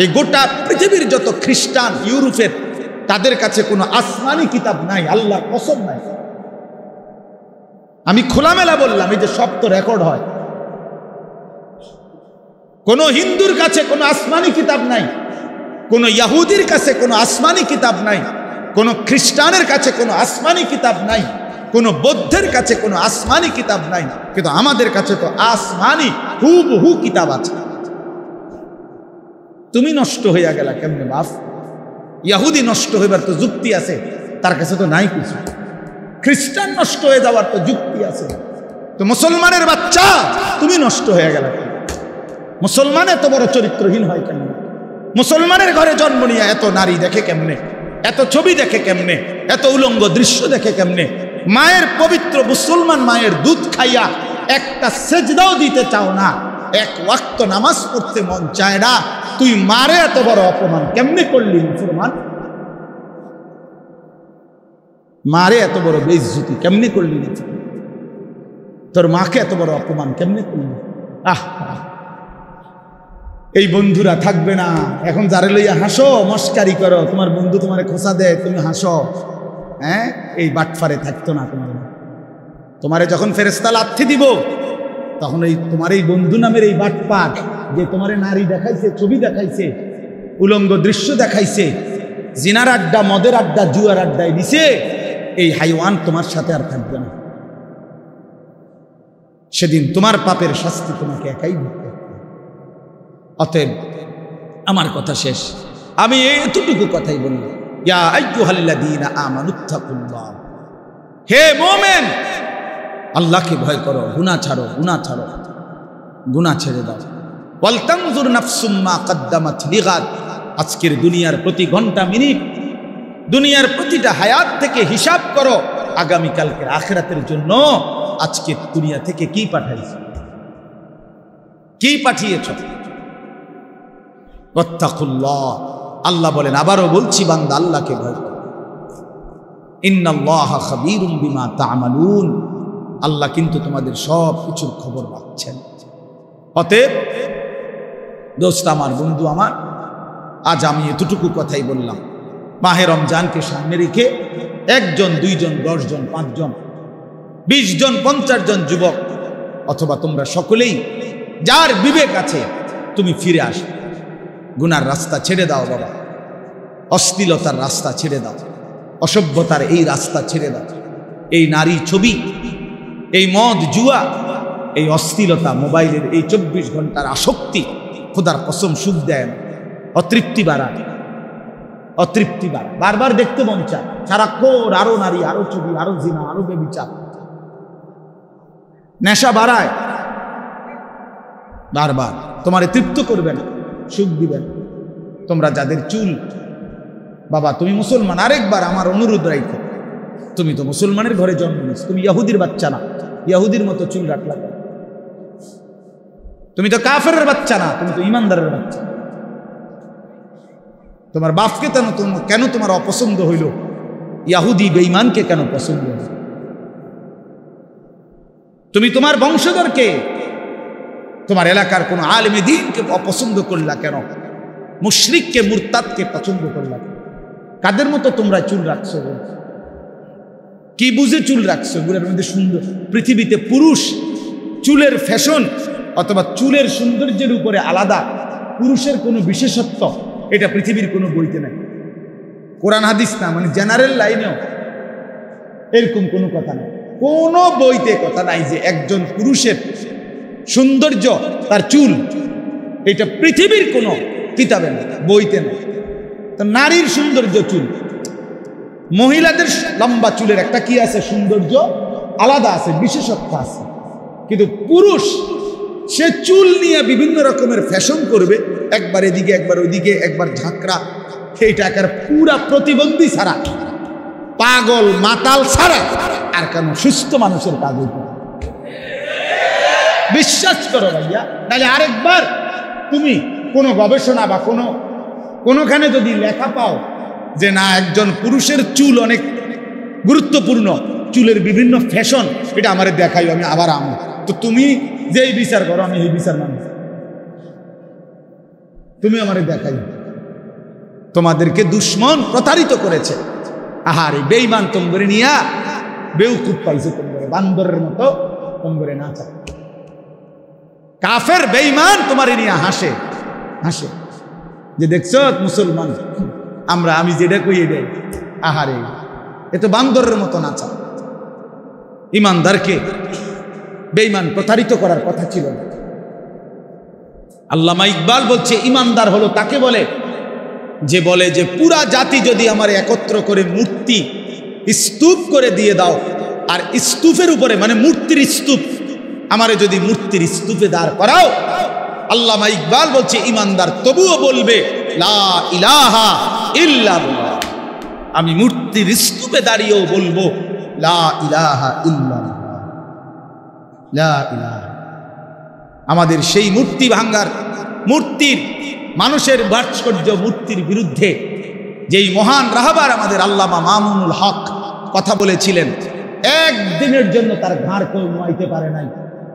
এই গোটা পৃথিবীর যত খ্রিস্টান ইউরোপের, তাদের কাছে কোনো আসমানি কিতাব নাই, আল্লাহর কসম নাই। আমি খোলামেলা বললাম, এই যে সব তো রেকর্ড হয়। কোন হিন্দুর কাছে কোনো আসমানি কিতাব নাই, কোন ইহুদির কাছে কোনো আসমানি কিতাব নাই, কোন খ্রিস্টানের কাছে কোনো আসমানি কিতাব নাই, কোন বৌদ্ধের কাছে কোনো আসমানি কিতাব নাই, কিন্তু আমাদের কাছে তো আসমানি হুবহু কিতাব আছে। তুমি নষ্ট হইয়া গেলা কেমনে বাপ? ইহুদি নষ্ট হইবার তো যুক্তি আছে, তার কাছে তো নাই কিছু। খ্রিস্টান নষ্ট হয়ে যাওয়ার তো যুক্তি আছে, তো মুসলমানের বাচ্চা তুমি নষ্ট হয়ে গেল। মুসলমান এত বড় চরিত্রহীন হয় কেন? মুসলমানের ঘরে জন্ম নিয়ে এত নারী দেখে কেমনে, এত ছবি দেখে কেমনে, এত উলঙ্গ দৃশ্য দেখে কেমনে? মায়ের পবিত্র মুসলমান মায়ের দুধ খাইয়া একটা সেজদাও দিতে চাও না, এক ওয়াক্ত নামাজ পড়তে মন চায় না, তুই মারে এত বড় অপমান কেমনে করলি? মুসলমান মারে এত বড় বেইজ্জতি কেমনে করলি? তোর মাকে এত বড় অপমান কেমনে করলি? এই বন্ধুরা থাকবে না। এখন যারে লইয়া হাসো, মস্কারি করো, তোমার বন্ধু তোমারে খোঁচা দেয়, তুমি হাসো, হ্যাঁ, এই বাটফারে থাকতো না। তোমারে যখন ফেরেশতা লাথি দিব, তখন এই তোমার এই বন্ধু নামের এই বাটপাট যে তোমারে নারী দেখাইছে, ছবি দেখাইছে, উলঙ্গ দৃশ্য দেখাইছে, জিনার আড্ডা, মদের আড্ডা, জুয়ার আড্ডায় দিছে, এই হাইওয়ান তোমার সাথে আর থাকবে না। সেদিন তোমার পাপের শাস্তি তোমাকে একাই ভুগতে হবে। অতএব আমার কথা শেষ, আমি এতটুকু কথাই বললাম, ইয়া আইয়ুহাল্লাযীনা আমানুত্তাকুল্লাহ, হে মুমিন, আল্লাহকে ভয় করো, গুনাহ ছাড়ো, গুনাহ ছাড়ো, গুনাহ ছেড়ে দাও। ওয়াল তানজুর নাফসুম মা কদ্দামাত লিগাদ, আজকের দুনিয়ার প্রতি ঘন্টা মিনিট, দুনিয়ার প্রতিটা হায়াত থেকে হিসাব করো আগামীকালকের আখিরাতের জন্য আজকে দুনিয়া থেকে কি পাঠাইছো, কি পাঠিয়েছ। ওয়াত্তাকুল্লাহ, আল্লাহ বলেন, আবারও বলছি বান্দা আল্লাহকে ভয় করো। ইন্নাল্লাহা খাবীরুম বিমা তা'মালুন, আল্লাহ কিন্তু তোমাদের সব কিছুর খবর রাখছেন। অতএব দোস্ত আমার, বন্ধু আমার, আজ আমি এতটুকু কথাই বললাম। মাহে রমজানকে সামনে রেখে 1 জন, 2 জন, 10 জন, 5 জন, 20 জন, 50 জন যুবক অথবা তোমরা সকলেই যার বিবেক আছে, তুমি ফিরে আসো, গুনার রাস্তা ছেড়ে দাও বাবা, অশ্লীলতার রাস্তা ছেড়ে দাও, অসভ্যতার এই রাস্তা ছেড়ে দাও। এই নারী ছবি, এই মদ জুয়া, এই অশ্লীলতা, মোবাইলের এই 24 ঘন্টার আসক্তি খোদার কসম সুখ দেয় না, অতৃপ্তি বাড়ায়, অতৃপ্তি বাড়ায়, বারবার দেখতে মন চায়, সারাক্ষণ আরো নারী, আরো ছবি, আরো জিনা, আরো বেবিচার, নেশা বাড়ায়, বারবার তোমারে তৃপ্ত করবে না, সুখ দিবে না। তোমরা যাদের চুল, বাবা তুমি মুসলমান, আরেকবার আমার অনুরোধ রাখো, তুমি তো মুসলমানের ঘরে জন্ম নিয়েছো, তুমি ইহুদির বাচ্চা না, ইহুদির মতো চুল রাখলা। তুমি তো কাফেরের বাচ্চা না, তুমি তো ইমানদারের বাচ্চা। তোমার বাপকে কেন তোমার অপছন্দ হইল? ইহুদি বেঈমানকে কেন পছন্দ হইল? তুমি তোমার বংশধরকে, তোমার এলাকার কোন আলেমে দ্বীনকে অপছন্দ করলা কেন? মুশরিককে, মুরতাদকে পছন্দ করলা কেন? কাদের মতো তোমরা চুল রাখছো? কি বুঝে চুল রাখছো? গুলের মধ্যে সুন্দর, পৃথিবীতে পুরুষ চুলের ফ্যাশন অথবা চুলের সৌন্দর্যের উপরে আলাদা পুরুষের কোনো বিশেষত্ব, এটা পৃথিবীর কোনো বইতে নাই, কোরআন হাদিস না, মানে জেনারেল লাইনেও এরকম কোনো কথা নাই, কোনো বইতে কথা নাই যে একজন পুরুষের সৌন্দর্য তার চুল, এটা পৃথিবীর কোনো কিতাবে না, বইতে না। তো নারীর সৌন্দর্য চুল, মহিলাদের লম্বা চুলের একটা কি আছে, সৌন্দর্য আলাদা আছে, বিশেষত্ব আছে। কিন্তু পুরুষ সে চুল নিয়ে বিভিন্ন রকমের ফ্যাশন করবে, একবার এদিকে, একবার ওইদিকে, একবার ঝাঁকড়া, এইটা একার পুরা প্রতিবন্ধী ছাড়া, পাগল মাতাল ছাড়া আর কেন সুস্থ মানুষের কাজ হইতে। বিশ্বাস করো ভাইয়া, তাহলে আরেকবার তুমি কোনো গবেষণা বা কোনোখানে যদি লেখা পাও যে না একজন পুরুষের চুল অনেক গুরুত্বপূর্ণ, চুলের বিভিন্ন ফ্যাশন, এটা আমারে দেখাই, আমি আবার আমো, তো তুমি যেই বিচার করো আমি এই বিচার মানি, তুমি আমারে দেখাই। তোমাদেরকে দুশ্মন প্রতারিত করেছে, আহারে বেঈমান তোমরে নিয়া বেউকুফ পাইছে, তোমরে বান্দরের মতো তোমরে নাচা। কাফের বেঈমান তোমারে নিয়ে হাসে হাসে, যে দেখছ মুসলমান আমরা, আমি যেটা কই এটাই, আহারে এ তো বান্দরের মতো নাচা। ইমানদারকে বেঈমান প্রতারিত করার কথা ছিল না। আল্লামা ইকবাল বলছে ইমানদার হলো তাকে বলে যে পুরা জাতি যদি আমার একত্র করে মূর্তি স্তূপ করে দিয়ে দাও। আর স্তূপের উপরে মানে মূর্তির স্তূপ, আমারে যদি মূর্তির স্তূপে দাঁড় করাও, আল্লামা ইকবাল বলছে ইমানদার তবুও বলবে লা ইলাহা ইল্লাল্লাহ। আমি মূর্তির স্তূপে দাঁড়িয়েও বলবো লা ইলাহা ইল্লাল্লাহ, লা ইলাহা। আমাদের সেই মূর্তি ভাঙ্গার, মূর্তির মানুষের ভাস্কর্য মূর্তির বিরুদ্ধে যেই মহান রাহবার আমাদের আল্লামা মামুনুল হক কথা বলেছিলেন, একদিনের জন্য তার ঘাড় কেউ নোয়াইতে পারে নাই,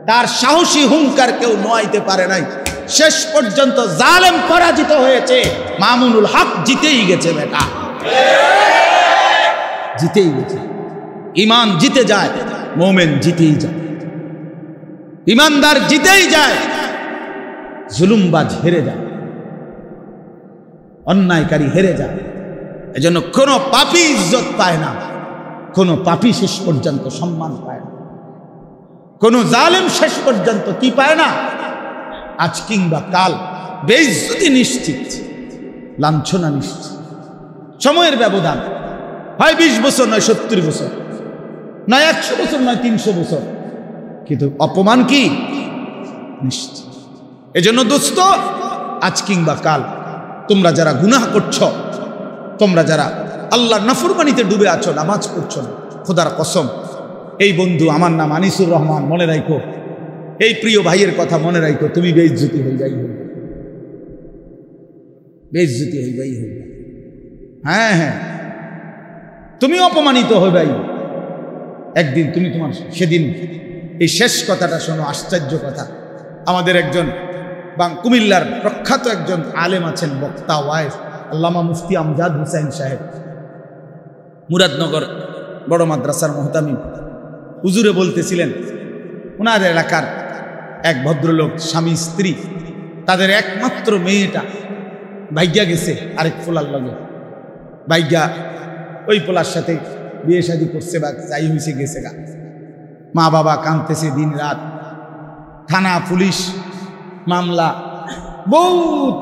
তার সাহসী হুঙ্কার কেউ নোয়াইতে পারে নাই। শেষ পর্যন্ত জালেম পরাজিত হয়েছে, মামুনুল হক জিতেই গেছে। বেটা জিতেই গেছে। ইমান জিতে যায়, মোমেন জিতেই যায়, ইমানদার জিতেই যায়, জুলুমবাজ হেরে যায়, অন্যায়কারী হেরে যায়। এজন্য কোনো পাপী ইজ্জত পায় না, কোনো পাপী শেষ পর্যন্ত সম্মান পায় না, কোনো জালেম শেষ পর্যন্ত কি পায় না, আজ কিংবা কাল বেইজ্জতি নিশ্চিত, লাঞ্ছনা নিশ্চিত। সময়ের ব্যবধান হয় 20 বছর, নয় 70 বছর, নয় 100 বছর, নয় 300 বছর, কিন্তু অপমান কি নিশ্চিত। এজন্য দোস্ত, আজ কিংবা কাল তোমরা যারা গুনাহ করছো, তোমরা যারা আল্লাহর নাফরমানিতে ডুবে আছো, নামাজ পড়ছো না, খোদার কসম, এই বন্ধু আমার নাম আনিসুর রহমান, মনে রাখো, এই প্রিয় ভাইয়ের কথা মনে রাখো, তুমি বেইজ্জতি হইবাই হইবা, বেইজ্জতি হইবাই হইবা। হ্যাঁ হ্যাঁ, তুমি অপমানিত হইবাই একদিন। তুমি তোমার সেদিন এই শেষ কথাটা শোনো, আশ্চর্য কথা। আমাদের একজন কুমিল্লার প্রখ্যাত একজন আলেম আছেন, বক্তা ওয়াইজ, আল্লামা মুফতি আমজাদ হুসাইন সাহেব, মুরাদনগর বড় মাদ্রাসার মুহতামিম। হুজুরে বলতেছিলেন, ওনার এলাকার এক ভদ্রলোক, স্বামী স্ত্রী, তাদের একমাত্র মেয়েটা ভাইগা গেছে আরেক পোলার লগে, ভাইগা ওই পোলার সাথে বিয়ে শাদী করছে বা যাই হয়েছে গেছে গা। মা বাবা কাঁদতেছে দিন রাত, থানা পুলিশ মামলা, বহুত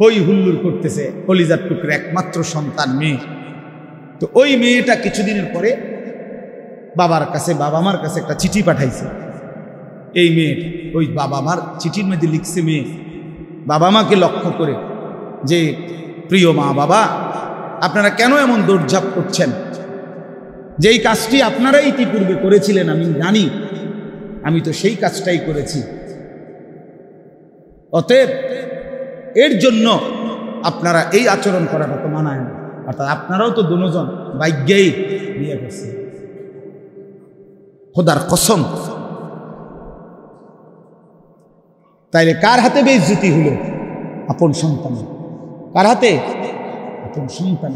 হই হুল্লুর করতেছে, কলিজার টুকরে একমাত্র সন্তান মেয়ে। তো ওই মেয়েটা কিছুদিনের পরে বাবার কাছে, বাবা মার কাছে একটা চিঠি পাঠাইছে। এই মেয়ে, ওই বাবা মার চিঠির মধ্যে লিখছে মেয়ে বাবা মাকে লক্ষ্য করে যে, প্রিয় মা বাবা, আপনারা কেন এমন দৌড়ঝাঁপ করছেন? যেই কাজটি আপনারাই ইতিপূর্বে করেছিলেন আমি জানি, আমি তো সেই কাজটাই করেছি। অতএব এর জন্য আপনারা এই আচরণ করাটা তো মানায় না। অর্থাৎ আপনারাও তো দুজন ভাগ্যেই বিয়ে করছে, খোদার কসম। তাইলে কার হাতে বেইজ্জতি হলো? আপন সন্তান। কার হাতে? আপন সন্তান।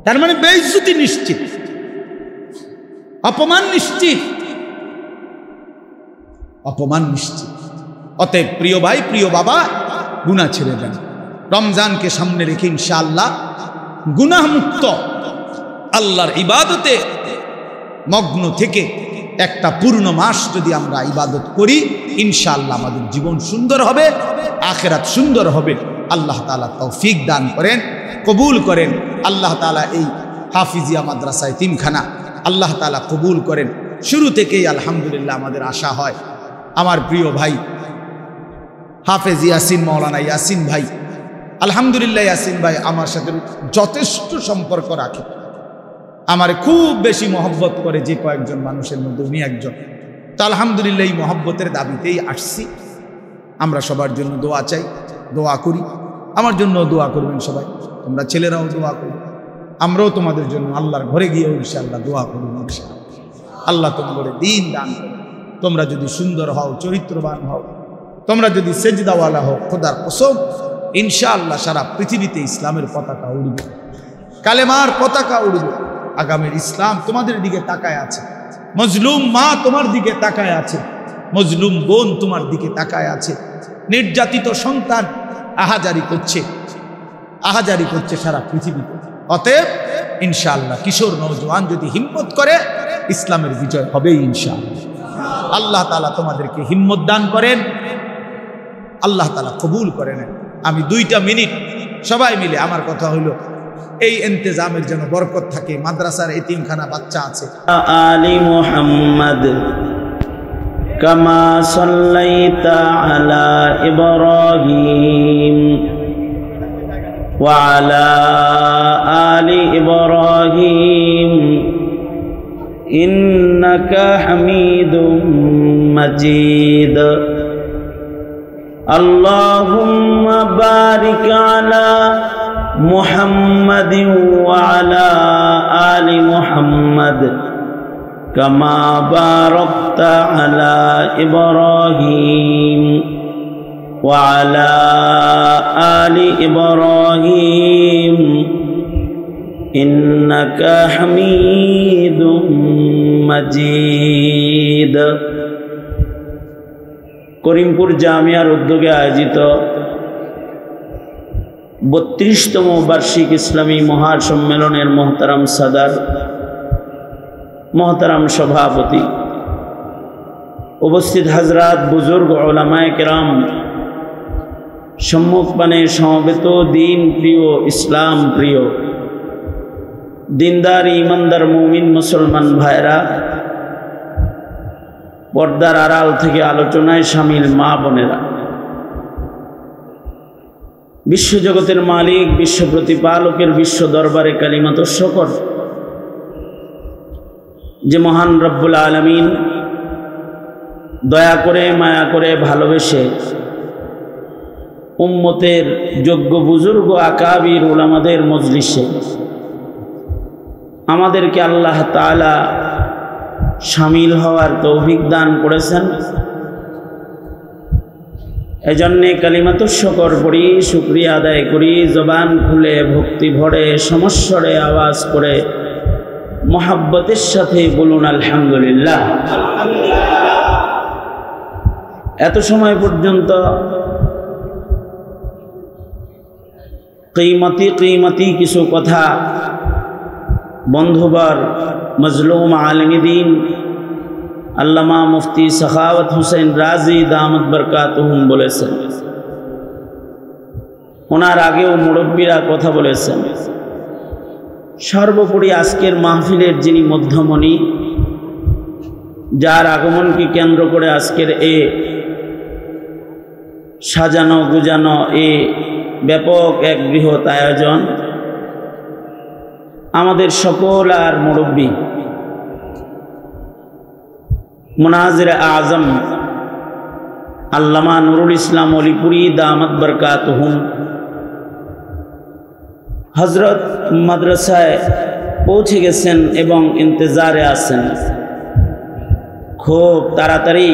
তার মানে বেইজ্জতি নিশ্চিত, অপমান নিশ্চিত, অপমান নিশ্চিত। অতএব প্রিয় ভাই, প্রিয় বাবা, গুনাহ ছেড়ে দেন। রমজানকে সামনে রেখে ইনশাআল্লাহ গুনাহ মুক্ত আল্লাহর ইবাদতে মগ্ন থেকে একটা পূর্ণ মাস যদি আমরা ইবাদত করি, ইনশাআল্লাহ আমাদের জীবন সুন্দর হবে, আখিরাত সুন্দর হবে। আল্লাহ তাআলা তৌফিক দান করেন, কবুল করেন। আল্লাহ তাআলা এই হাফিজিয়া মাদ্রাসায় তিনখানা আল্লাহ তাআলা কবুল করেন। শুরু থেকেই আলহামদুলিল্লাহ আমাদের আশা হয়, আমার প্রিয় ভাই হাফেজ ইয়াসিন, মৌলানা ইয়াসিন ভাই, আলহামদুলিল্লাহ ইয়াসিন ভাই আমার সাথে যথেষ্ট সম্পর্ক রাখে, আমার খুব বেশি মহব্বত করে যে কয়েকজন মানুষের মধ্যে উনি একজন। তো আলহামদুলিল্লাহ এই মহব্বতের দাবিতেই আসছি। আমরা সবার জন্য দোয়া চাই, দোয়া করি। আমার জন্য দোয়া করবেন সবাই, তোমরা ছেলেরাও দোয়া করবে, আমরাও তোমাদের জন্য আল্লাহর ঘরে গিয়েও ইনশাআল্লাহ দোয়া করব। আল্লাহ তোমাদের দিন দান করো। তোমরা যদি সুন্দর হও, চরিত্রবান হও, তোমরা যদি সেজদাওয়ালা হও, খোদার কসম ইনশাআল্লাহ সারা পৃথিবীতে ইসলামের পতাকা উড়বে, কালেমার পতাকা উড়বে। আগামীর ইসলাম তোমাদের দিকে তাকায় আছে, মজলুম মা তোমার দিকে তাকায় আছে, মজলুম বোন তোমার দিকে তাকায় আছে, নির্যাতিত সন্তান আহাজারি করছে, আহাজারি করছে সারা পৃথিবীতে। অতএব ইনশাআল্লাহ কিশোর নওজোয়ান যদি হিম্মত করে, ইসলামের বিজয় হবেই ইনশাআল্লাহ। আল্লাহ তাআলা তোমাদেরকে হিম্মত দান করেন, আল্লাহ তাআলা কবুল করে নেন। আমি 2টা মিনিট সবাই মিলে, আমার কথা হইল এই ইন্তজামের যেন বরকত থাকে। মাদ্রাসার এতিমখানা বাচ্চা আছে। আলি মুহাম্মদ কামা সাল্লাইতা আলা ইব্রাহিম ওয়া আলা আলি ইব্রাহিম ইন্নাকা হামিদুম মাজিদ। আল্লাহুম্মা বারিক আলা মুহাম্মাদিন ওয়া আলা আলি মুহাম্মাদ কামা বারাকতা আলা ইব্রাহিম ওয়া আলা আলি ইব্রাহিম ইন্নাকা হামিদুম মাজিদ। করিমপুর জামিয়ার উদ্যোগে আয়োজিত 32তম বার্ষিক ইসলামী মহাসম্মেলনের মোহতারাম সাদার, মোহতারাম সভাপতি, উপস্থিত হাজরাত, বুজুর্গ, উলামায়ে কেরাম, সম্মুখপানে সমবেত দিন প্রিয়, ইসলাম প্রিয়, দিনদার ইমানদার মুমিন মুসলমান ভাইরা, পর্দার আড়াল থেকে আলোচনায় শামিল মা বোনেরা, বিশ্বজগতের মালিক, বিশ্ব প্রতিপালকের বিশ্ব দরবারে কালিমাত শকর যে মহান রব্বুল আলামিন দয়া করে, মায়া করে, ভালোবেসে উম্মতের যোগ্য বুজুর্গ আকাবির উলামাদের মজলিসে আমাদেরকে আল্লাহ তাআলা শামিল হওয়ার তৌফিক দান করেছেন। এজন্যে কালিমাত শকর পড়ি, শুকরিয়া আদায় করি, জবান খুলে ভক্তি ভরে সমস্বরে আওয়াজ করে মোহাব্বতের সাথে বলুন আলহামদুলিল্লাহ। এত সময় পর্যন্ত কিমতি কিছু কথা বন্ধুবর মজলুম আলেমে দ্বীন আল্লামা মুফতি সাখাওয়াত হুসেন রাজি দামাত বরকাতুহুম বলেছেন। ওনার আগেও মুরব্বীরা কথা বলেছেন। সর্বোপরি আজকের মাহফিলের যিনি মধ্যমণি, যার আগমনকে কেন্দ্র করে আজকের এ সাজানো গুজানো এ ব্যাপক এক বৃহৎ আয়োজন, আমাদের সকল আর মুরব্বী মুনাজির আজম আল্লামা নুরুল ইসলাম অলিপুরি দামাত বরকাতুহুম হযরত মাদ্রাসায় পৌঁছে গেছেন এবং ইন্তজারে আছেন। খুব তাড়াতাড়ি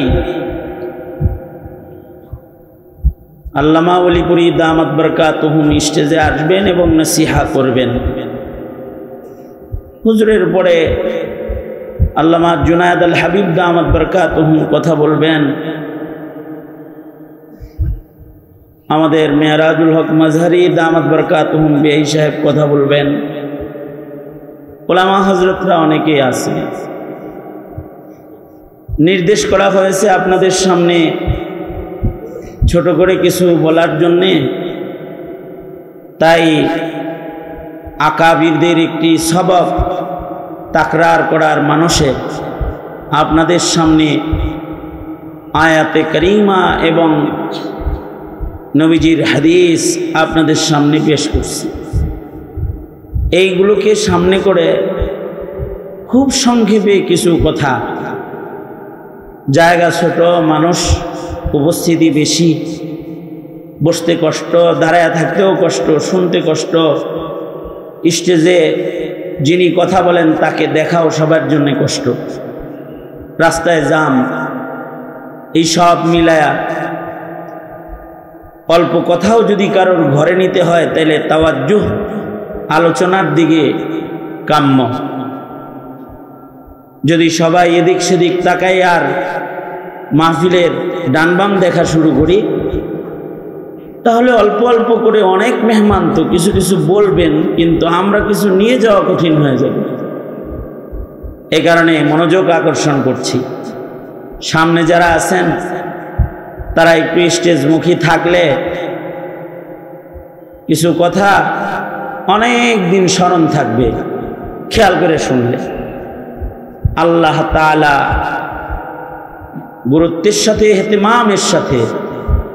আল্লামা অলিপুরি দামাত বরকাতুহুম স্টেজে আসবেন এবং নসিহা করবেন। হুজুরের পরে আল্লামা জুনায়েদ আল হাবিব দামাত বরকাতুহুম কথা বলবেন। আমাদের মেরাজুল হক মাজহারি দামাত বরকাতুহুম বেঈ সাহেব কথা বলবেন। উলামা হযরতরা অনেকেই আছেন। নির্দেশ করা হয়েছে আপনাদের সামনে ছোট করে কিছু বলার জন্যে, তাই আকাবিরদের একটি সবক তাকরার করার মানসে আপনাদের সামনে আয়াতে করিমা এবং নবীজির হাদিস আপনাদের সামনে পেশ করছি। এইগুলোকে সামনে করে খুব সংক্ষেপে কিছু কথা, জায়গা ছোট, মানুষ উপস্থিতি বেশি, বসতে কষ্ট, দাঁড়ায় থাকতেও কষ্ট, শুনতে কষ্ট, স্টেজে যিনি কথা বলেন তাকে দেখাও সবার জন্য কষ্ট, রাস্তায় জ্যাম, এই সব মিলায়া অল্প কথাও যদি কারোর ঘরে নিতে হয় তাহলে তাওয়াজ্জুহ আলোচনার দিকে কাম্য। যদি সবাই এদিক সেদিক তাকাই আর মাহফিলের ডানবাম দেখা শুরু করি তাহলে অল্প অল্প করে অনেক মেহমান তো কিছু কিছু বলবেন, কিন্তু আমরা কিছু নিয়ে যাওয়া কঠিন হয়ে যাবে। এই কারণে মনোযোগ আকর্ষণ করছি। সামনে যারা আছেন তারা একটু স্টেজমুখী থাকলে কিছু কথা অনেক দিন স্মরণ থাকবে খেয়াল করে শুনলে। আল্লাহ তাআলা গুরুত্বের সাথে ইহতিমামের সাথে,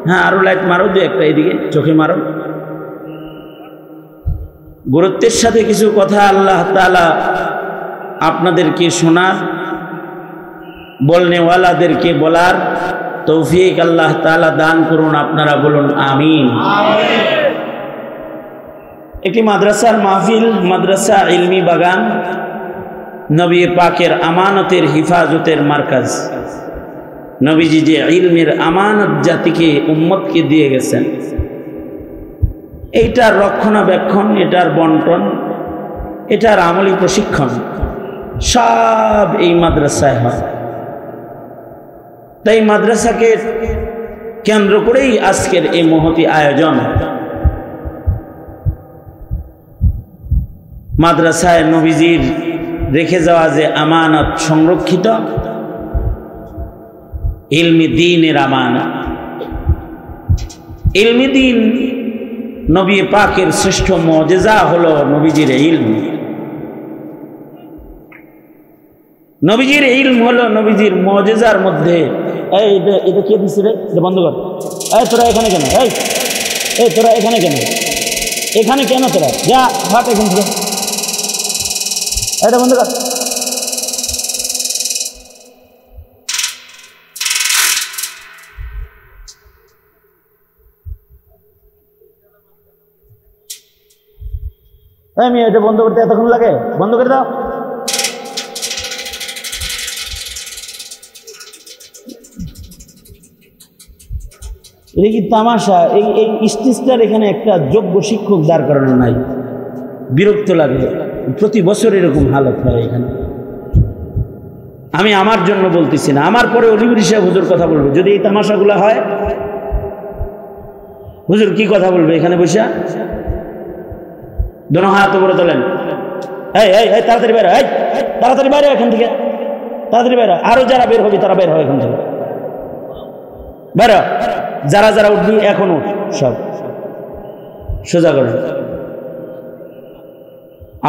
হ্যাঁ আরো লাইট মারো, দু একটা এদিকে চোখে মারো, গুরুত্বের সাথে কিছু কথা আল্লাহ তাআলা আপনাদেরকে শোনার, বলনেওয়ালাদেরকে বলার তৌফিক আল্লাহ তাআলা দান করুন। আপনারা বলুন আমিন। একটি মাদ্রাসার মাহফিল, মাদ্রাসা ইলমি বাগান, নবী পাকের আমানতের হিফাজতের মার্কাজ। নবীজি যে ইলমের আমানত জাতিকে উম্মতকে দিয়ে গেছেন, এইটার রক্ষণাবেক্ষণ, এটার বন্টন, এটার আমলি প্রশিক্ষণ সব এই মাদ্রাসায় হয়। তাই মাদ্রাসাকে কেন্দ্র করেই আজকের এই মহতি আয়োজন। মাদ্রাসায় নবীজির রেখে যাওয়া যে আমানত সংরক্ষিত, ইলমি দ্বীনের আমানত। ইলমি দ্বীন, নবী পাকের শ্রেষ্ঠ মুজিজা হলো নবীজির ইলম। নবীজির ইলম হলো নবীজির মুজিজার মধ্যে। এটা কে দিচ্ছে রে? এটা বন্ধ কর। তোরা এখানে কেন? তোরা এখানে কেন? এখানে কেন তোরা? যা হাট এখান থেকে, এটা বন্ধ কর। আমি এটা বন্ধ করতে এতক্ষণ লাগে? বন্ধ করে দাও। এটা কি তামাশা? এই স্টেজটার এখানে একটা যোগ্য শিক্ষক দাঁড় করানো নাই, বিরক্ত লাগে। প্রতি বছর এরকম হালত হয় এখানে। আমি আমার জন্য বলতেছি না, আমার পরে অলিবুরি সাহেব হুজুর কথা বলবে যদি এই তামাশাগুলো হয়। হুজুর কি কথা বলবে এখানে বসে? দোনো হাত উপরে তোলেন। এই তাড়াতাড়ি বের হয়, তাড়াতাড়ি বাইরে এখান থেকে, তাড়াতাড়ি বের হয়। আরো যারা বের হবি তারা বের হয় এখান থেকে, বের। যারা যারা উঠবি এখন উঠ, সব সোজা করেন।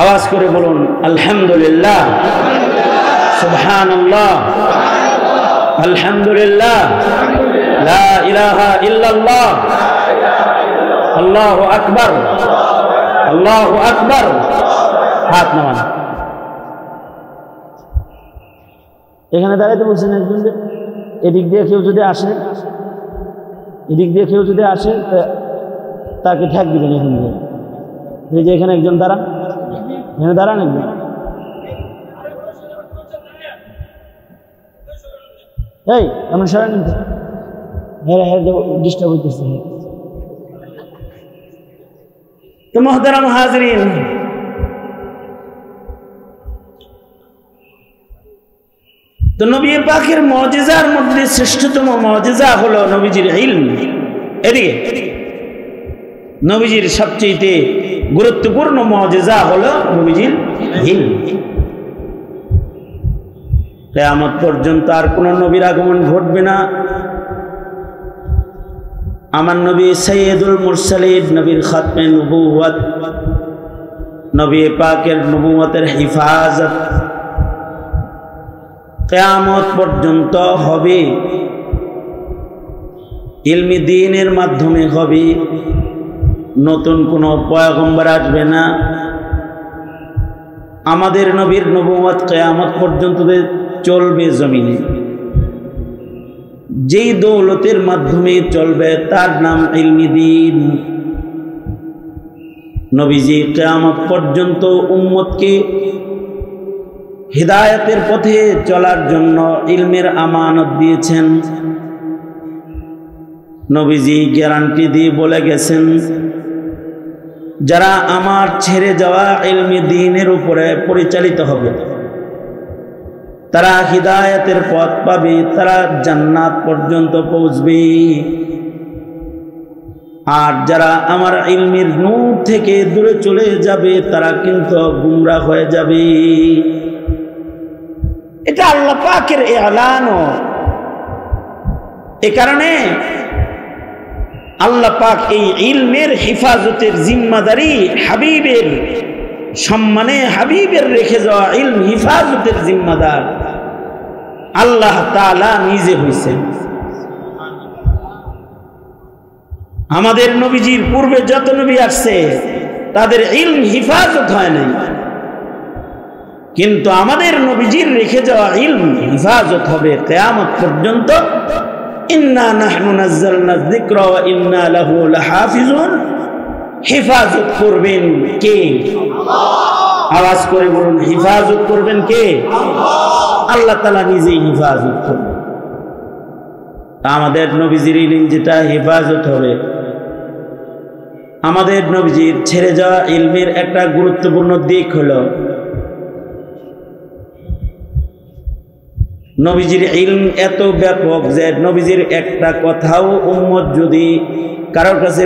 আওয়াজ করে বলুন আলহামদুলিল্লাহ, সুবহানাল্লাহ, আলহামদুলিল্লাহ, লা ইলাহা ইল্লাল্লাহ, আল্লাহু আকবার, আল্লাহু আকবার। হাত নামান। এখানে দাঁড়াইতে বলছেন একজন, এদিক দিয়ে কেউ যদি আসে, এদিক দিয়ে কেউ যদি আসে তাকে ঠেক দিবেন এখান দিয়ে। এই যে এখানে একজন দাঁড়ান, এখানে দাঁড়ান একজন। এই আমরা সরাই নিতে, হ্যাঁ হ্যাঁ ডিস্টার্ব হইতেছে। তো মুহতারাম হাজরিন, তো নবী পাকের মুজিজার মধ্যে শ্রেষ্ঠতম মুজিজা হলো নবীজির ইলম। এদিকে নবীজির সবচেয়ে গুরুত্বপূর্ণ মুজিজা হলো নবীজির ইলম। কিয়ামত পর্যন্ত আর কোন নবীর আগমন ঘটবে না। আমার নবী সাইয়্যিদুল মুরসালিন, নবীর খাতমে নবুওয়াত, নবী পাকের নবুওয়াতের হিফাজত কিয়ামত পর্যন্ত হবে, ইলমি দ্বীনের মাধ্যমে হবে। নতুন কোনো পয়গম্বর আসবে না। আমাদের নবীর নবুওয়াত কিয়ামত পর্যন্ত চলবে জমিনে। যেই দৌলতের মাধ্যমে চলবে তার নাম ইলমি দ্বীন। নবীজি কিয়ামত পর্যন্ত উম্মতকে হিদায়াতের পথে চলার জন্য ইলমের আমানত দিয়েছেন। নবীজি গ্যারান্টি দিয়ে বলে গেছেন, যারা আমার ছেড়ে যাওয়া ইলমি দ্বীনের উপরে পরিচালিত হবে তারা হিদায়াতের পথ পাবে, তারা জান্নাত পর্যন্ত পৌঁছবে। আর যারা আমার ইলমের নূর থেকে দূরে চলে যাবে তারা কিন্তু গুমরাহ হয়ে যাবে। এটা আল্লাহ পাকের এলান। এ কারণে আল্লাহ পাক এই ইলমের হেফাজতের জিম্মাদারি হাবিবের সম্মানে, হাবিবের রেখে যাওয়া ইলম হেফাজতের জিম্মাদার আল্লাহ তাআলা নিজে হইছেন। আমাদের নবীজির পূর্বে যত নবী আসছে তাদের ইলম হেফাজত হয় নাই, কিন্তু আমাদের নবীজির রেখে যাওয়া ইলম হেফাজত হবে কিয়ামত পর্যন্ত। ইন্না নাহনু নাযালনা যিকরা ওয়া ইন্না লাহু লাহাফিজুন। হেফাজত করবেন কে? আওয়াজ করে বলুন, হেফাজত করবেন কে? আল্লাহ তাআলা নিজেই হেফাজত করবেন। আমাদের নবীজির ইলম যেটা হেফাজত হবে, আমাদের নবীজির ছেড়ে যাওয়া ইলমের একটা গুরুত্বপূর্ণ দিক হলো নবীজির ইলম এত ব্যাপক যে নবীজির একটা কথাও উম্মত যদি কারোর কাছে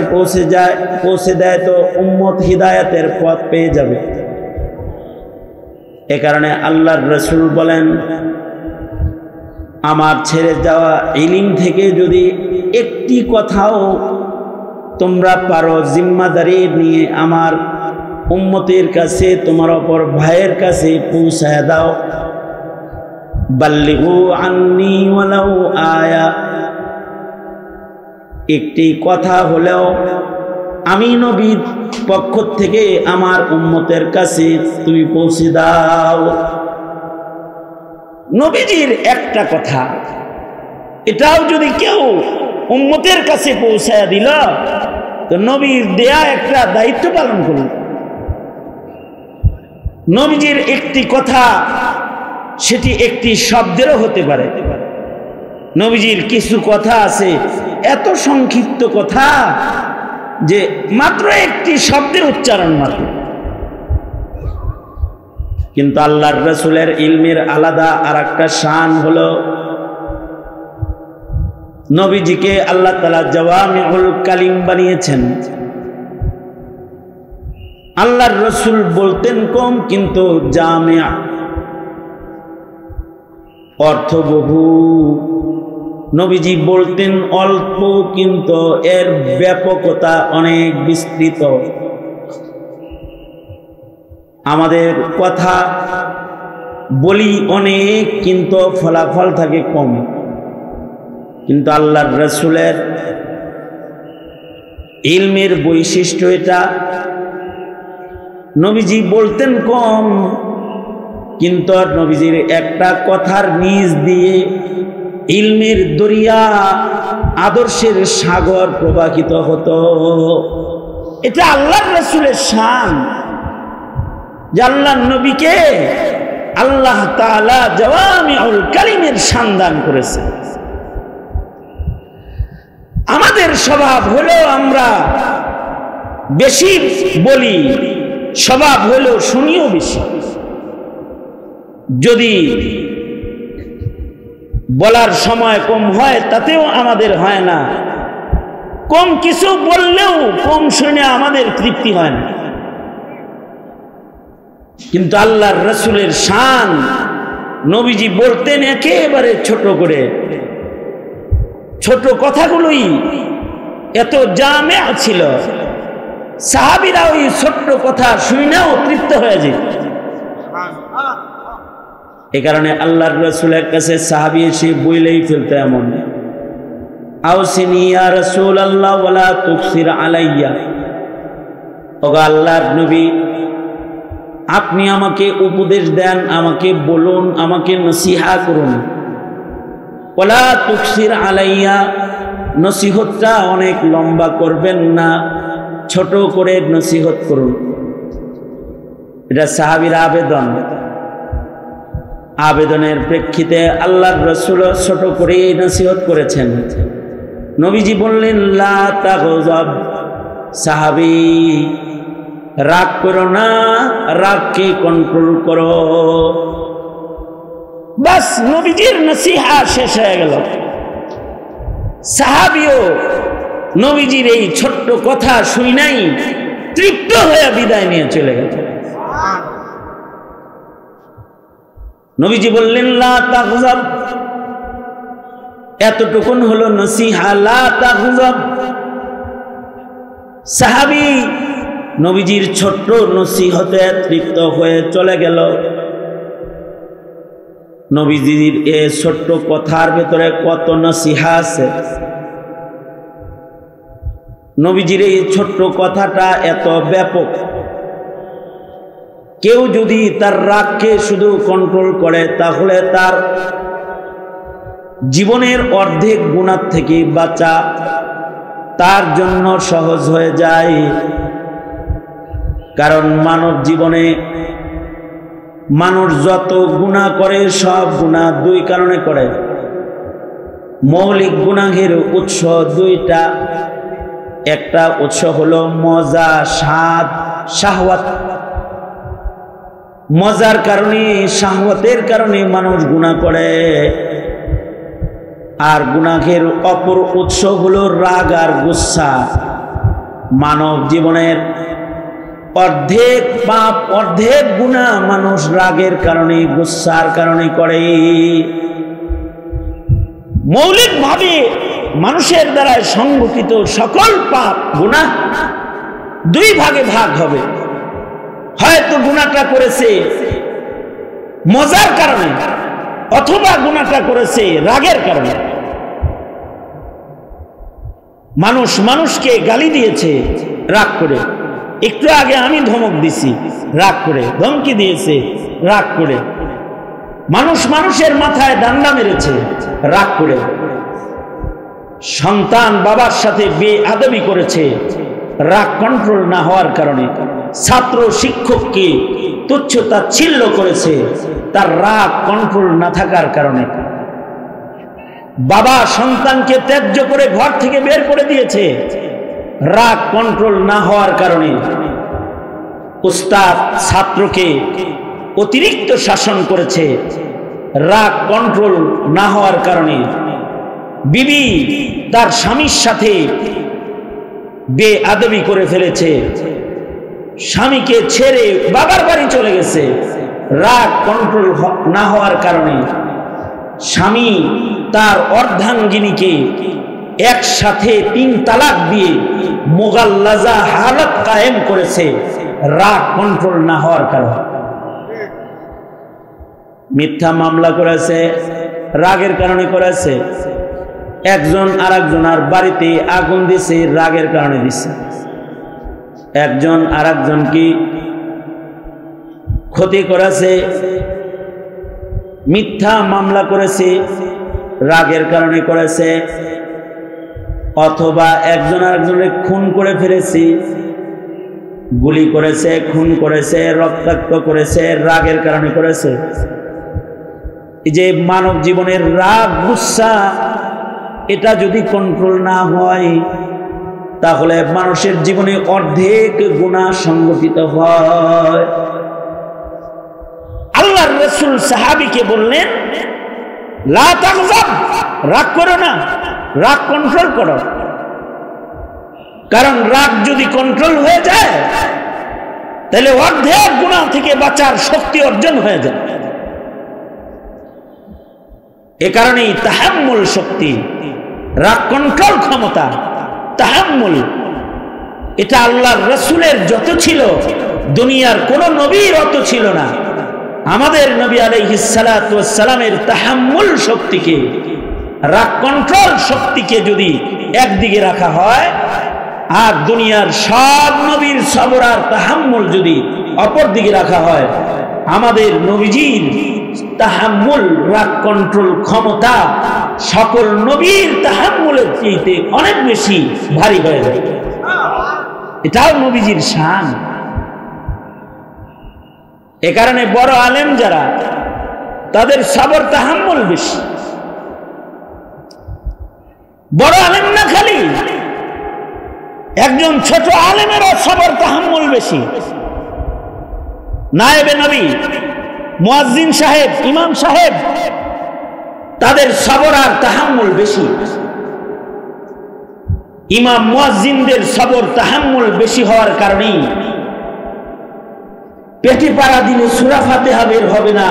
পৌঁছে দেয় তো উম্মত হিদায়াতের পথ পেয়ে যাবে। এ কারণে আল্লাহর রাসূল বলেন, আমার ছেড়ে যাওয়া ইলম থেকে যদি একটি কথাও তোমরা পারো জিম্মাদারি নিয়ে আমার উম্মতের কাছে, তোমার অপর ভাইয়ের কাছে পৌঁছায় দাও। বাল্লিগু আন্নি ওয়ালাউ আয়া, একটি কথা হলেও আমি নবীর পক্ষ থেকে আমার উম্মতের কাছে তুমি পৌঁছে দাও। নবীজির একটা কথা, এটাও যদি কেউ উম্মতের কাছে পৌঁছায় দিল তো নবীর দেয়া একটা দায়িত্ব পালন করল। নবীজির একটি কথা সেটি একটি শব্দেরও হতে পারে। নবীজির কিছু কথা আছে এত সংক্ষিপ্ত কথা যে মাত্র একটি শব্দের উচ্চারণ মাত্র, কিন্তু আল্লাহর রাসূলের ইলমের আলাদা আর একটা শান হলো নবীজিকে আল্লাহ তাআলা জাওয়ামিউল কালিম বানিয়েছেন। আল্লাহর রাসূল বলতেন কম কিন্তু জামিয়া, অর্থবহু। নবীজি বলতেন অল্প কিন্তু এর ব্যাপকতা অনেক বিস্তৃত। আমাদের কথা বলি অনেক কিন্তু ফলাফল থাকে কম, কিন্তু আল্লাহর রাসূলের ইলমের বৈশিষ্ট্য এটা, নবীজি বলতেন কম কিন্তু নবীজির একটা কথার নিজ দিয়ে ইলমের দরিয়া, আদর্শের সাগর প্রবাহিত হতো। এটা আল্লাহর রাসূলের শান যে আল্লাহর নবীকে আল্লাহ তাআলা জাওয়ামিউল কালিমের শান দান করেছে। আমাদের স্বভাব হলো আমরা বেশি বলি, স্বভাব হলো শুনিও বেশি। যদি বলার সময় কম হয় তাতেও আমাদের হয় না, কম কিছু বললেও কম শুনে আমাদের তৃপ্তি হয় না। কিন্তু আল্লাহর রাসূলের শান, নবীজি বলতেন একেবারে ছোট করে, ছোট কথাগুলোই এত জামে ছিল, সাহাবীরা ওই ছোট্ট কথা শুনেও তৃপ্ত হয়ে যেত। এ কারণে আল্লাহর রাসূলের কাছে সাহাবী এসে বইলেই ফেলতে এমন, আউসিনি ইয়া রাসূলুল্লাহ ওয়ালা তুকসির আলাইয়া, ওগো আল্লাহর নবী আপনি আমাকে উপদেশ দেন, আমাকে বলুন, আমাকে নসিহা করুন। ওয়ালা তুকসির আলাইয়া, নসিহতটা অনেক লম্বা করবেন না, ছোট করে নসিহত করুন। এটা সাহাবীর আবেদন। আবেদনের প্রেক্ষিতে আল্লাহর রাসূল ছোট করে নসিহত করেছেন। নবীজি বললেন লা তাগযাব, সাহাবী রাগ করো না, রাগকে কন্ট্রোল করো। বাস নবীজির নসিহা শেষ হয়ে গেল। সাহাবীও নবীজির এই ছোট্ট কথা শুই নাই, তৃপ্ত হয়ে বিদায় নিয়ে চলে গেল। নবীজি বললেন লা তাগযাব, এতটুকুন হলো নসিহা। লা তাগযাব, সাহাবী নবীজির ছোট্ট নসিহতে তৃপ্ত হয়ে চলে গেল। নবীজির এই ছোট্ট কথার ভেতরে কত নসিহা আছে। নবীজির এই ছোট্ট কথাটা এত ব্যাপক, কেউ যদি তার রাগকে শুধু কন্ট্রোল করে তাহলে তার জীবনের অর্ধেক গুনাহ থেকে বাঁচা তার জন্য সহজ হয়ে যায়। কারণ মানব জীবনে মানুষ যত গুনাহ করে সব গুনাহ দুই কারণে করে। মৌলিক গুনাহের উৎস দুইটা। একটা উৎস হলো মজা, স্বাদ, শাহওয়াত। মজার কারণে, শাহওয়াতের কারণে মানুষ গুনাহ করে। আর গুনাহের অপর উৎস হলো রাগ আর গুসা। মানব জীবনের অর্ধেক পাপ, অর্ধেক গুনাহ মানুষ রাগের কারণে, গুসার কারণে করে। মৌলিকভাবে মানুষের দ্বারা সংগঠিত সকল পাপ গুনাহ দুই ভাগে ভাগ হবে। হয়তো গুনাহটা করেছে মজার কারণে, অথবা গুনাহটা করেছে রাগের কারণে। মানুষ মানুষকে গালি দিয়েছে রাগ করে, একটু আগে আমি ধমক দিছি রাগ করে, ধমকি দিয়েছে রাগ করে। মানুষ মানুষের মাথায় ডান্ডা মেরেছে রাগ করে। সন্তান বাবার সাথে বেআদবি করেছে রাগ কন্ট্রোল না হওয়ার কারণে। ছাত্র শিক্ষককে তুচ্ছ-তাচ্ছিল্য করেছে তার রাগ কন্ট্রোল না থাকার কারণে। বাবা সন্তানকে ত্যায্য করে ঘর থেকে বের করে দিয়েছে রাগ কন্ট্রোল না হওয়ার কারণে। উস্তাদ ছাত্রকে অতিরিক্ত শাসন করেছে রাগ কন্ট্রোল না হওয়ার কারণে। বিবি তার স্বামীর সাথে বেআদবি করে ফেলেছে, স্বামীকে ছেড়ে বাবার বাড়ি চলে গেছে রাগ কন্ট্রোল না হওয়ার কারণে। স্বামী তার অর্ধাঙ্গিনীকে একসাথে 3 তালাক দিয়ে মুগাল্লাজা হালত কায়েম করেছে রাগ কন্ট্রোল না হওয়ার কারণে। মিথ্যা মামলা করেছে রাগের কারণে করেছে। একজন আরেকজনের বাড়িতে আগুন দিছে রাগের কারণে দিছে। একজন আরেকজনকে ক্ষতি করেছে, মিথ্যা মামলা করেছে রাগের কারণে করেছে। অথবা একজন আরেকজনের খুন করে ফেলেছে, গুলি করেছে, খুন করেছে, রক্তাক্ত করেছে রাগের কারণে করেছে। এই যে মানব জীবনের রাগ গুসা, এটা যদি কন্ট্রোল না হয় তাহলে মানুষের জীবনে অর্ধেক গুনাহ সংগঠিত হয়। আল্লাহর রাসূল সাহাবীকে বললেন, লা তাগজাব, রাগ করো না, রাগ কন্ট্রোল করো। কারণ রাগ যদি কন্ট্রোল হয়ে যায় তাহলে অর্ধেক গুনাহ থেকে বাঁচার শক্তি অর্জন হয়ে যায়। এ কারণেই তাহাম্মুল শক্তি, রাগ কন্ট্রোল ক্ষমতা, তাহাম্মুল, এটা আল্লাহর রাসূলের যত ছিল দুনিয়ার কোন নবীর অত ছিল না। আমাদের নবী আলাইহিস সালাতু ওয়াস সালামের তাহাম্মুল শক্তিকে, রাগ কন্ট্রোল শক্তিকে যদি একদিকে রাখা হয় আর দুনিয়ার সব নবীর সবর আর তাহাম্মুল যদি অপর দিকে রাখা হয়, আমাদের নবীজির তাহাম্মুল, রাগ কন্ট্রোল ক্ষমতা সকল নবীর তাহাম্মুলের চেয়ে অনেক বেশি ভারী হয়ে যায়। এটাও নবীজির শান। এ কারণে বড় আলেম যারা, তাদের সবর তাহাম্মুল বেশি। বড় আলেম না, খালি একজন ছোট আলেমেরও সবর তাহাম্মুল বেশি। নায়েবে নবী, মুয়াজ্জিন সাহেব, ইমাম সাহেব, তাদের সবর আর তাহাম্মুল বেশি। ইমাম মুয়াজ্জিনদের সবর তাহাম্মুল বেশি হওয়ার কারণেই পেটে পাড়া দিনে সূরা ফাতিহা বের হবে না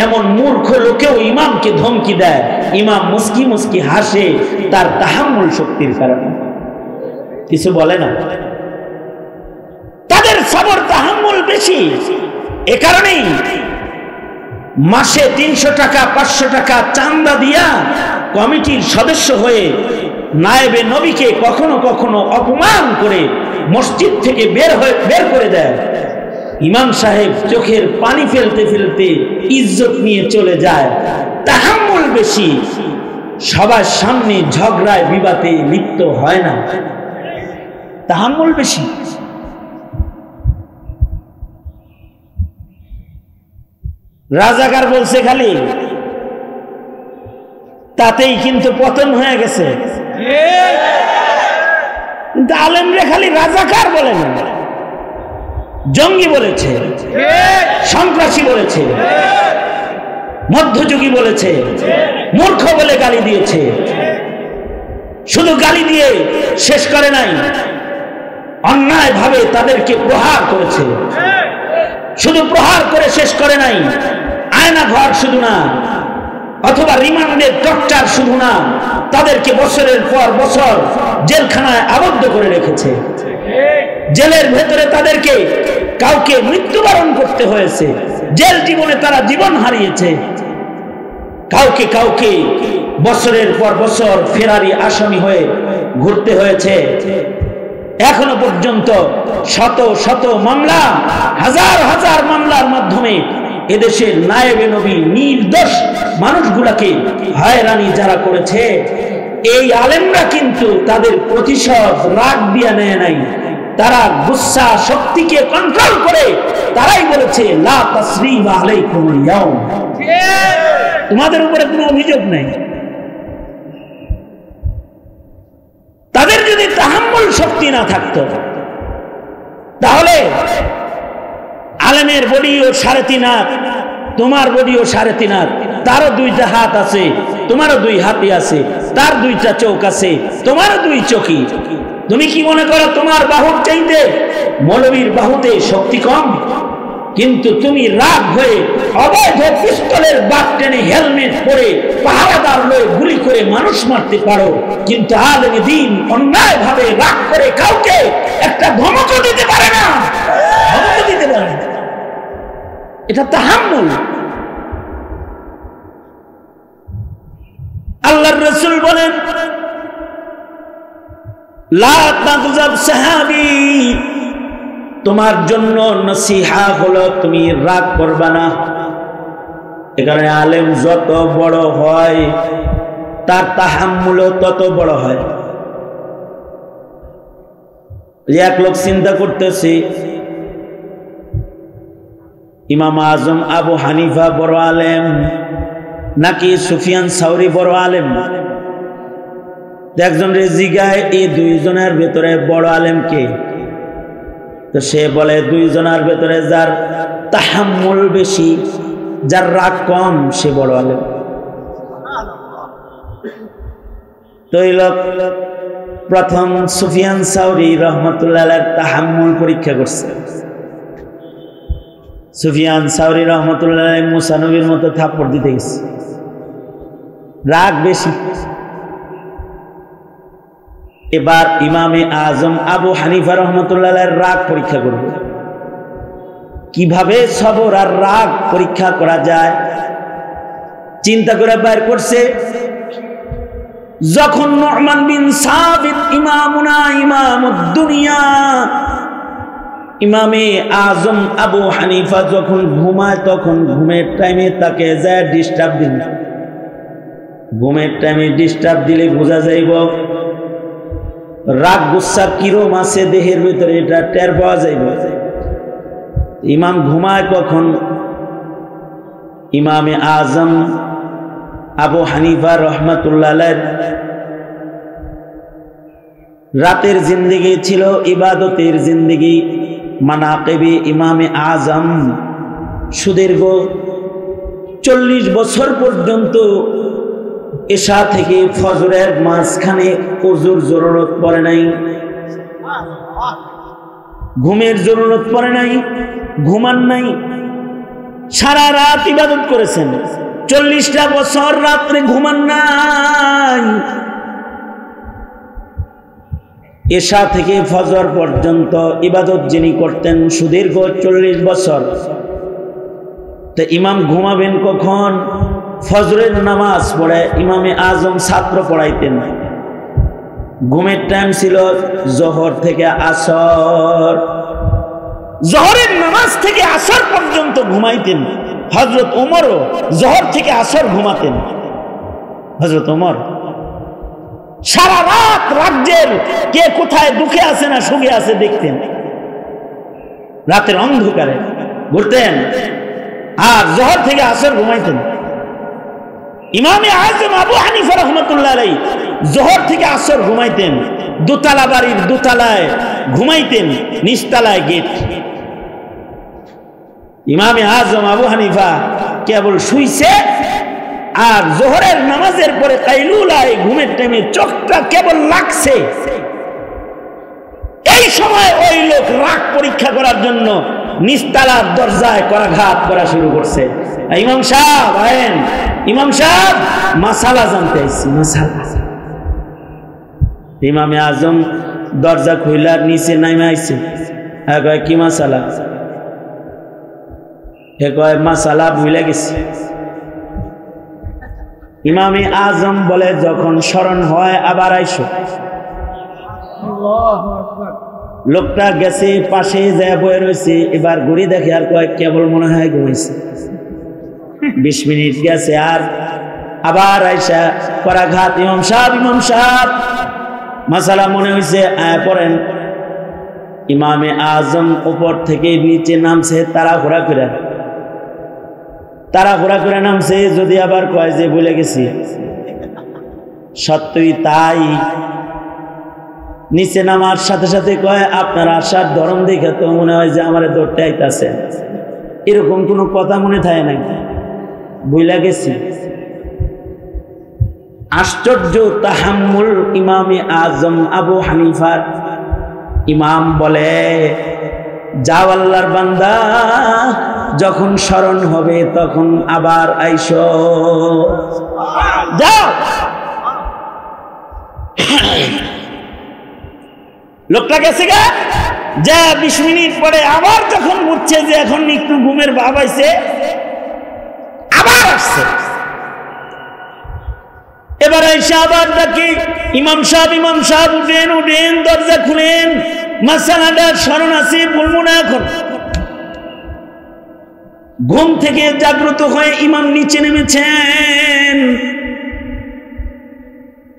এমন মূর্খ লোকেও ইমামকে ধমকি দেয়। ইমাম মুস্কি মুস্কি হাসে তার তাহাম্মুল শক্তির কারণে, কিছু বলে না। বেশি। এ কারণেই মাসে 300 টাকা 500 টাকা চাঁদা দিয়া কমিটির সদস্য হয়ে নায়েবে নবীকে কখনো কখনো অপমান করে মসজিদ থেকে বের করে দেয়। ইমাম সাহেব চোখের পানি ফেলতে ফেলতে ইজ্জত নিয়ে চলে যায়। তাহাম্মুল বেশি, সবার সামনে ঝগড়ায় বিবাদে লিপ্ত হয় না। তাহাম্মুল বেশি। রাজাকার বলছে খালি, তাতেই কিন্তু পতন হয়ে গেছে। কিন্তু আলেমরা খালি রাজাকার বলে না, জঙ্গি বলেছে, সন্ত্রাসী বলেছে, মধ্যযুগী বলেছে, মূর্খ বলে গালি দিয়েছে। শুধু গালি দিয়ে শেষ করে নাই, অন্যায় ভাবে তাদেরকে প্রহার করেছে। শুধু প্রহার করে শেষ করে নাই, আয়না ঘর শুধু না, অথবা রিমান্ডের টর্চার শুধু না, তাদেরকে বছরের পর বছর জেলখানায় আবদ্ধ করে রেখেছে। জেলের ভেতরে তাদেরকে কাউকে মৃত্যুবরণ করতে হয়েছে, জেল জীবনে তারা জীবন হারিয়েছে। কাউকে কাউকে বছরের পর বছর ফেরারি আসামি হয়ে ঘুরতে হয়েছে। এখনো পর্যন্ত শত শত মামলা, হাজার হাজার মামলার মাধ্যমে এদেশের নায়েবে নবী নির্দোষ মানুষগুলাকে হয়রানি যারা করেছে, এই আলেমরা কিন্তু তাদের প্রতিশোধ রাগ দিয়ে নেয় নাই। তারা গুসা শক্তিকে কন্ট্রোল করে তারাই বলেছে লা তাসরিবা আলাইকুমুল ইয়াউম, তোমাদের উপরে কোনো অভিযোগ নেই। তাদের যদি তাহাম্মুল শক্তি না থাকতো তাহলে আলেমের বডিও 3.5 হাত, তোমার বডিও 3.5 হাত, তারও 2টা হাত আছে, তোমারও 2 হাতই আছে, তার 2টা চোখ আছে, তোমারও 2 চোখই। তুমি কি মনে করো তোমার বাহুর চাইতে মৌলবীর বাহুতে শক্তি কম? কিন্তু তুমি রাগ হয়ে অবৈধ পিস্তলের বাট টেনে হেলমেট পরে পাহারাদার লয়ে গুলি করে মানুষ মারতে পারো, কিন্তু আলেমে দ্বীন অন্যায় ভাবে রাগ করে কাউকে একটা ধমকও দিতে পারে না, ধমকও দিতে পারে না। এটা তাহাম্মুল। আল্লাহর রাসূল বলেন লা তাগযাব সাহাবী, তোমার জন্য নসিহা হলো তুমি রাগ করবা না। এখানে আলেম যত বড় হয় তার তাহাম্মুলও তত বড় হয়। এক লোক চিন্তা করতেছে ইমাম আজম আবু হানিফা বড় আলেম নাকি সুফিয়ান সাউরি বড় আলেম? একজন জিগায় এই 2 জনের ভেতরে বড় আলেম কে? তো সে বলে 2 জনের ভেতরে যার তাহাম্মুল বেশি, যার রাগ কম, সে বড় আলেম। তো এই লোক প্রথম সুফিয়ান সাউরি রহমতুল্লাহ আলাইহির তাহাম্মুল পরীক্ষা করছে। সুফিয়ান সাউরি রহমতুল্লাহ আলাইহি মুসা নবীর মতো থাপ্পড় দিতে গেছে, রাগ বেশি। এবার ইমামে আজম আবু হানিফা রহমতুল্লাহ আলাইহির রাগ পরীক্ষা করব। কিভাবে সবর আর রাগ পরীক্ষা করা যায় চিন্তা করে বের করছে। যখন নু'মান বিন সাবিত ইমামুনা ইমামুদ দুনিয়া, ইমামে আজম আবু হানিফা যখন ঘুমায় তখন ঘুমের টাইমে তাকে যায় ডিস্টার্ব দিন। ঘুমের টাইমে ডিস্টার্ব দিলে বোঝা যাইব রাগ গুসা কিরম আছে দেহের ভিতরে, এটা টের পাওয়া যাইব। ইমাম ঘুমায় কখন? ইমামে আজম আবু হানিফা রহমাতুল্লাহ আলাইহি রাতের জিন্দেগি ছিল ইবাদতের জিন্দেগি। মানাকিবে ইমামে আজম সুদীর্ঘ 40 বছর পর্যন্ত এশা থেকে ফজরের মাঝখানে ওযুর জরুরত পড়ে নাই, ঘুমের জরুরত পড়ে নাই, ঘুমান নাই, সারা রাত ইবাদত করেছেন। 40টা বছর রাত্রে ঘুমান নাই। এশা থেকে ফজর পর্যন্ত ইবাদত যিনি করতেন সুদীর্ঘ 40 বছর, তো ইমাম ঘুমাবেন কখন? ফজরের নামাজ পড়ে ইমামে আজম ছাত্র পড়াইতেন। ঘুমের টাইম ছিল জোহর থেকে আসর, জোহরের নামাজ থেকে আসর পর্যন্ত ঘুমাইতেন। হযরত ওমরও জোহর থেকে আসর ঘুমাতেন। হযরত ওমর সারা রাত রাজ্যের কে কোথায় দুঃখে আছে না সুখে আছে দেখতেন, রাতের অন্ধকারে ঘুরতেন আর জোহর থেকে আসর ঘুমাইতেন। ইমামে আজম আবু হানিফা রাহমাতুল্লাহ আলাইহি জোহর থেকে আসর ঘুমাইতেন, দোতলা বাড়ির দোতলায় ঘুমাইতেন, নিচতলায় গেট। ইমামে আজম আবু হানিফা কেবল শুইছে আর জোহরের নামাজের পরে কাইলুলায় ঘুমের টাইমে চোখটা কেবল লাগছে, এই সময় ওই লোক রাগ পরীক্ষা করার জন্য নিচতলার দরজায় করাঘাত করা শুরু করছে। ইমাম সাহেব আয়েন, ইমাম সাহেব মাসালা জানতে আইছি, মাসালা। ইমামে আজম দরজা খুইলার নিচে নামে আইছে। কয় কি মাসালা? কয় মাসালা ভুলে গেছে। ইমামে আজম বলে যখন স্মরণ হয় আবার আইসো। লোকটা গেছে, পাশে যায় বয়ে রয়েছে, এবার ঘুরে দেখে আর কয় কেবল মনে হয় ঘুমাইছে। 20 মিনিট গেছে আর আবার আইসা করাঘাত। ইমাম সাহেব, ইমাম সাহেব মাসালা মনে হয়েছে, পড়েন। ইমামে আজম উপর থেকে নিচে নামছে তাড়াহুড়া করে নামছে। যদি আবার কয় যে ভুলে গেছি, সত্যই তাই। নিচে নামার সাথে সাথে কয় আপনার আসার ধরন দেখে তো মনে হয় যে আমার দৌড়তে আইতাছে, এরকম কোনো কথা মনে থাকে নাই, ভুলে গেছি। আশ্চর্য তাহাম্মুল ইমামে আজম আবু হানিফার। ইমাম বলে যাও আল্লাহর বান্দা, যখন স্মরণ হবে তখন আবার আইসো, যাও। লোকটা গেছে গা, যা 20 মিনিট পরে আবার যখন বুঝছে যে এখন একটু ঘুমের ভাব আইছে, আবার আসছে। এবার আইসা আবার ডাকি, ইমাম সাহেব, ইমাম সাহেব উঠেন, উঠেন, দরজা খুলেন, মাসালাটার স্মরণ আছে, বলবো না এখন। ঘুম থেকে জাগ্রত হয়ে ইমাম নিচে নেমেছেন।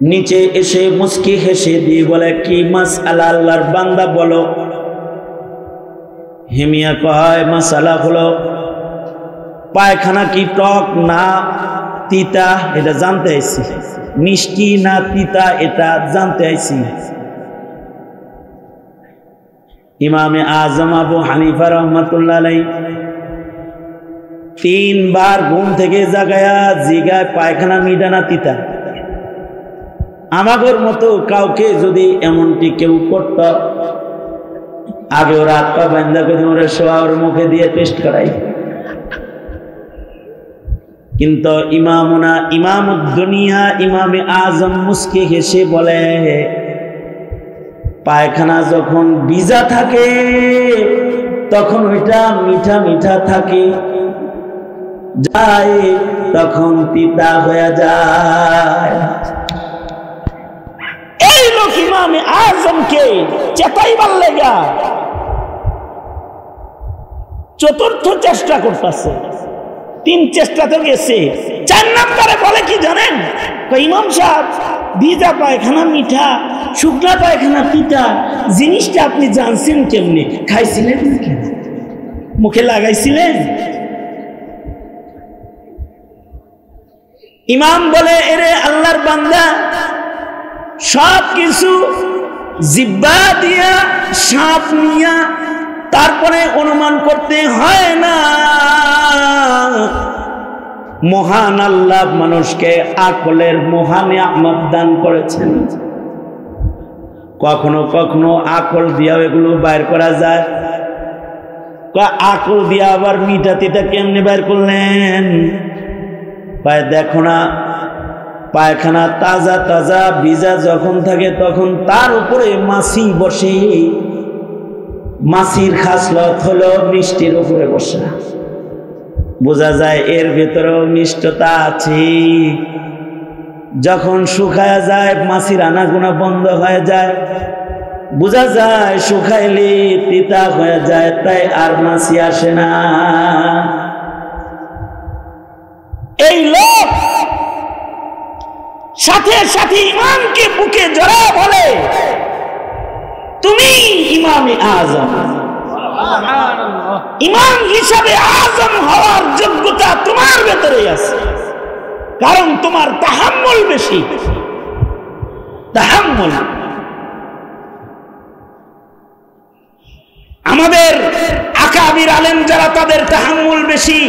নিচে এসে মুস্কি হেসে দিয়ে বলে কি মাসআলা আল্লাহর বান্দা বলো। হেমিয়া কয় মাসালা হলো পায়খানা কি টক না তিতা এটা জানতে আইছি, মিষ্টি না তিতা এটা জানতে আইছি। ইমামে আজম আবু হানিফা রাহমাতুল্লাহ আলাইহি 3 বার ঘুম থেকে জাগায়া জিগায় পায়খানা মিঠা না তিতা। আমাগর মতো কাউকে যদি এমনটি কেউ করত, আগে ওরা হাত পা বান্ধা করে ওরা শোয়া ওর মুখে দিয়ে টেস্ট করাই। কিন্তু ইমামুনা ইমামুদ্দুনিয়া ইমামে আজম মুস্কি হেসে বলে পায়খানা যখন ভিজা থাকে তখন ওইটা মিঠা মিঠা থাকে, যায় তখন তিতা হয়ে যায়। এই লোক ইমামে আজমকে চেতাইবার লাগা 4র্থ চেষ্টা করতেছে। 3 চেষ্টা তো গেছে, 4 নম্বরে বলে কি জানেন? ইমাম সাহেব ভিজা পায়খানা মিঠা, শুকনা পায়খানা তিতা, জিনিসটা আপনি জানছেন কেমনি? খাইছিলেন নাকি, মুখে লাগাইছিলেন? ইমাম বলে এরে আল্লাহর বান্দা, সব কিছু জিহ্বা দিয়া সাপ নিয়া তারপরে অনুমান করতে হয় না। মহান আল্লাহ মানুষকে আকলের মহান নিয়ামত দান করেছেন। কখনো কখনো আকল দিয়া এগুলো বাইর করা যায়। আকল দিয়া আবার মিঠা তিতা কেমনে বাইর করলেন? দেখো না পায়খানা তাজা তাজা ভিজা যখন থাকে তখন তার উপরে মাছি বসে, মাছির খাসলত হলো মিষ্টির উপরে বসা। বোঝা যায় এর ভেতরেও মিষ্টতা আছে। যখন শুকায়া যায় মাছির আনাগোনা বন্ধ হয়ে যায়, বোঝা যায় শুকাইলে তিতা হয়ে যায়, তাই আর মাছি আসে না। এই লোক সাথে সাথে ইমামকে বুকে জড়া বলে, তুমি ইমামে আজম, ইমাম হিসাবে আজম হওয়ার যোগ্যতা তোমার ভেতরে আছে, কারণ তোমার তাহাম্মুল বেশি। তাহাম্মুল আমাদের আকাবির আলেম যারা, তাদের তাহাম্মুল বেশি।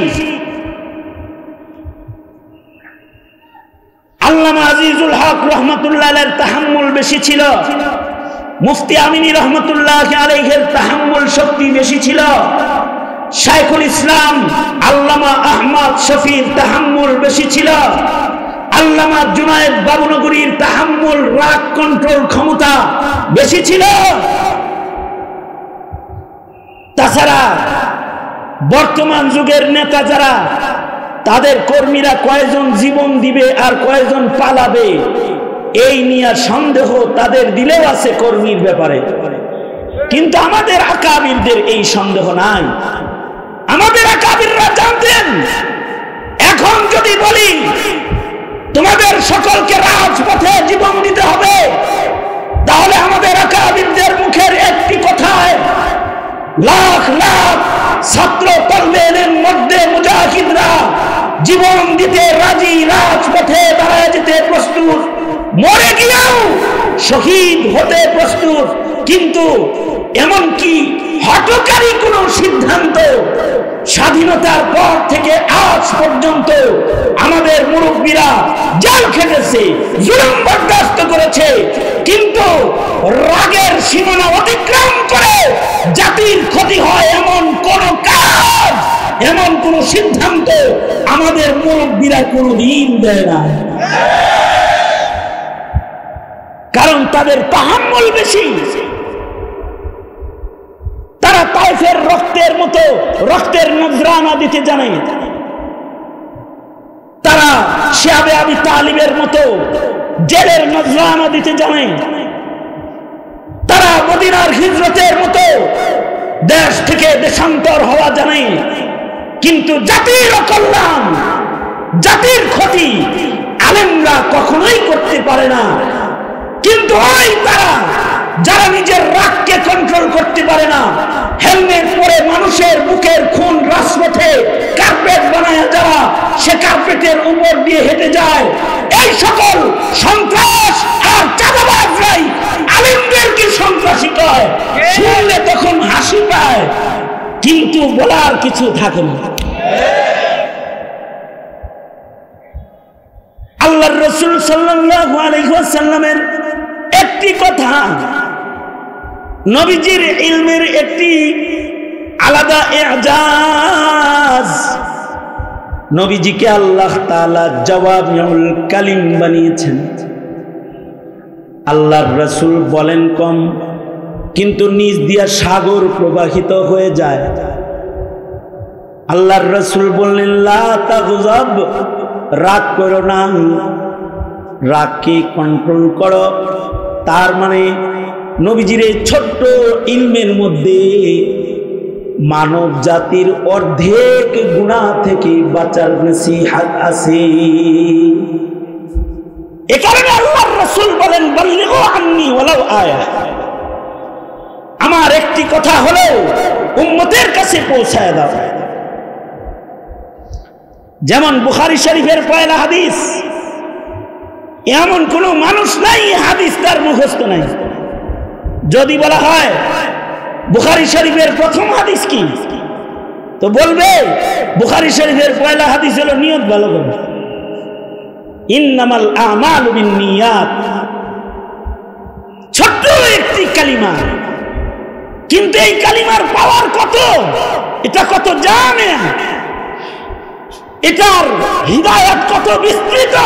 আল্লামা আজিজুল হক রহমতুল্লাহ আলাইহির তাহাম্মুল বেশি ছিল, মুফতি আমিনী রহমতুল্লাহ আলাইহির তাহাম্মুল শক্তি বেশি ছিল, শাইখুল ইসলাম আল্লামা আহমদ শফির তাহাম্মুল বেশি ছিল, আল্লামা জুনায়েদ বাবুনগরীর তাহাম্মুল রাগ কন্ট্রোল ক্ষমতা বেশি ছিল। তাছাড়া বর্তমান যুগের নেতা যারা, তাদের কর্মীরা কয়জন জীবন দিবে আর কয়জন পালাবে, এই নিয়ে সন্দেহ তাদের দিলেও আছে কর্মীর ব্যাপারে। কিন্তু আমাদের আকাবিরদের এই সন্দেহ নাই। আমাদের আকাবিররা জানতেন, এখন যদি বলি তোমাদের সকলকে রাজপথে জীবন দিতে হবে, তাহলে আমাদের আকাবিরদের মুখের একটি কথায় লাখ লাখ ছাত্র তলবের মধ্যে মুজাহিদরা জীবন দিতে রাজি, রাজপথে দাঁড়ায় যেতে প্রস্তুত, মরে গিয়েও শহীদ হতে প্রস্তুত। কিন্তু এমনকি হঠকারী কোন সিদ্ধান্ত স্বাধীনতার পর থেকে আজ পর্যন্ত আমাদের মুরব্বীরা জেল খেটেছে, জুলুম বরদাস্ত করেছে, কিন্তু রাগের সীমানা অতিক্রম করে জাতির ক্ষতি হয় এমন কোন কাজ, এমন কোন সিদ্ধান্ত আমাদের মুরব্বীরা কোনদিন দেয় না। কারণ তাদের তাহাম্মুল বেশি। তারা তায়েফের রক্তের মতো রক্তের নজরানা দিতে জানে, তারা শিহাবে আবি তালিবের মতো জেলের নজরানা দিতে জানে, তারা মদিনার হিজরতের মতো দেশ থেকে দেশান্তর হওয়া জানে। কিন্তু জাতির কল্যাণ, জাতির ক্ষতি আলেমরা কখনোই করতে পারে না। কিন্তু ওই তারা যারা নিজের রাগকে কন্ট্রোল করতে পারে না, হেলমেট পরে মানুষের বুকের খুন রাজপথে কার্পেট বানায় যারা, সে কার্পেটের উপর দিয়ে হেঁটে যায়, এই সকল সন্ত্রাস আর চাঁদাবাজরাই আলেমদেরকে সন্ত্রাসী কয়। শুনলে তখন হাসি পায়, কিন্তু বলার কিছু থাকে না। আল্লাহর রাসূল সাল্লাল্লাহু আলাইহি ওয়াসাল্লামের একটি কথা, নবীজির ইলমের একটি আলাদা এজাজ। নবীজিকে আল্লাহ তাআলা জাওয়ামিউল কালিম বানিয়েছেন। আল্লাহর রাসূল বলেন কম, কিন্তু নিজ দিয়া সাগর প্রবাহিত হয়ে যায়। আল্লাহর রাসূল বললেন, লা তাগযাব, রাগ করো না, রাগকে কন্ট্রোল করো। তার মানে নবীজির এই ছোট্ট ইলমের মধ্যে মানব জাতির অর্ধেক গুনাহ থেকে বাঁচার নসিহত আছে। এ কারণে আল্লাহর রাসূল বলেন, বাল্লিগু আন্নী ওয়ালাউ আয়া, আমার একটি কথা হলো উম্মতের কাছে পৌঁছায় দাও। যেমন বুখারী শরীফের পয়লা হাদিস, এমন কোন মানুষ নাই হাদিস তার মুখস্থ নাই। যদি বলা হয় বুখারী শরীফের প্রথম হাদিস কি, তো বলবে বুখারী শরীফের পয়লা হাদিস হলো নিয়ত ভালো করো, ইন্নামাল আমালু বিন্নিয়াত। ছোট্ট একটি কালিমা, কিন্তু এই কালিমার পাওয়ার কত, এটা কত জানে, এটার হিদায়াত কত বিস্তৃত।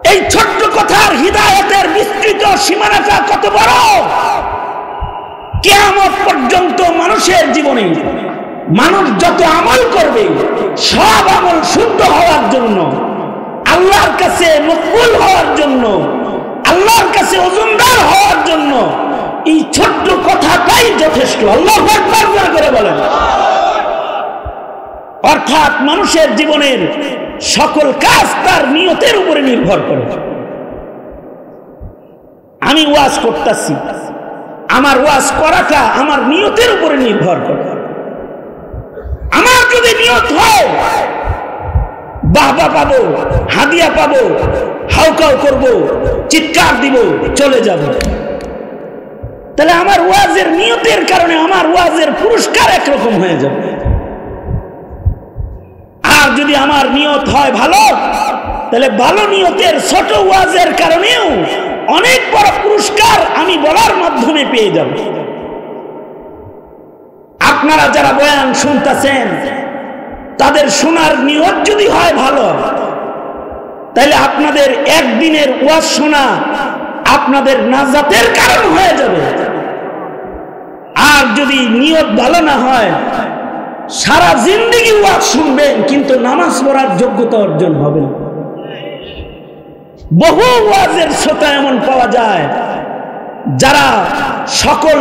এই ছোট্ট কথার হিদায়াতের বিস্তৃত সীমানাটা কত বড়! কিয়ামত পর্যন্ত মানুষের জীবনে মানুষ যত আমল করবে, সব আমল শুদ্ধ হওয়ার জন্য, আল্লাহর কাছে মকবুল হওয়ার জন্য, আল্লাহর কাছে ওজনদার হওয়ার জন্য এই ছোট্ট কথাটাই যথেষ্ট। আল্লাহু আকবার করে বলেন। অর্থাৎ মানুষের জীবনের সকল কাজ তার নিয়তের উপরে নির্ভর করে। আমি ওয়াজ করতেছি, আমার ওয়াজ করাটা আমার নিয়তের উপরে নির্ভর করে। আমার যদি নিয়ত হয় বাহবা পাবো, হাদিয়া পাবো, হাউকাউ করব, চিৎকার দিব, চলে যাব, তাহলে আমার ওয়াজের নিয়তের কারণে আমার ওয়াজের পুরস্কার একরকম হয়ে যাবে। আর যদি আমার নিয়ত হয় ভালো, তাহলে ভালো নিয়তের ছোট ওয়াজের কারণেও অনেক বড় পুরস্কার আমি বলার মাধ্যমে পেয়ে যাব। আপনারা যারা বয়ান শুনতেছেন, তাদের শোনার নিয়ত যদি হয় ভালো, তাহলে আপনাদের একদিনের ওয়াজ শোনা আপনাদের নাজাতের কারণ হয়ে যাবে। আর যদি নিয়ত ভালো না হয়, সারা জিন্দেগি ওয়াজ শুনবেন কিন্তু নামাজ পড়ার যোগ্যতা অর্জন হবে না। বহু ওয়াজের শ্রোতা এমন পাওয়া যায় যারা সকল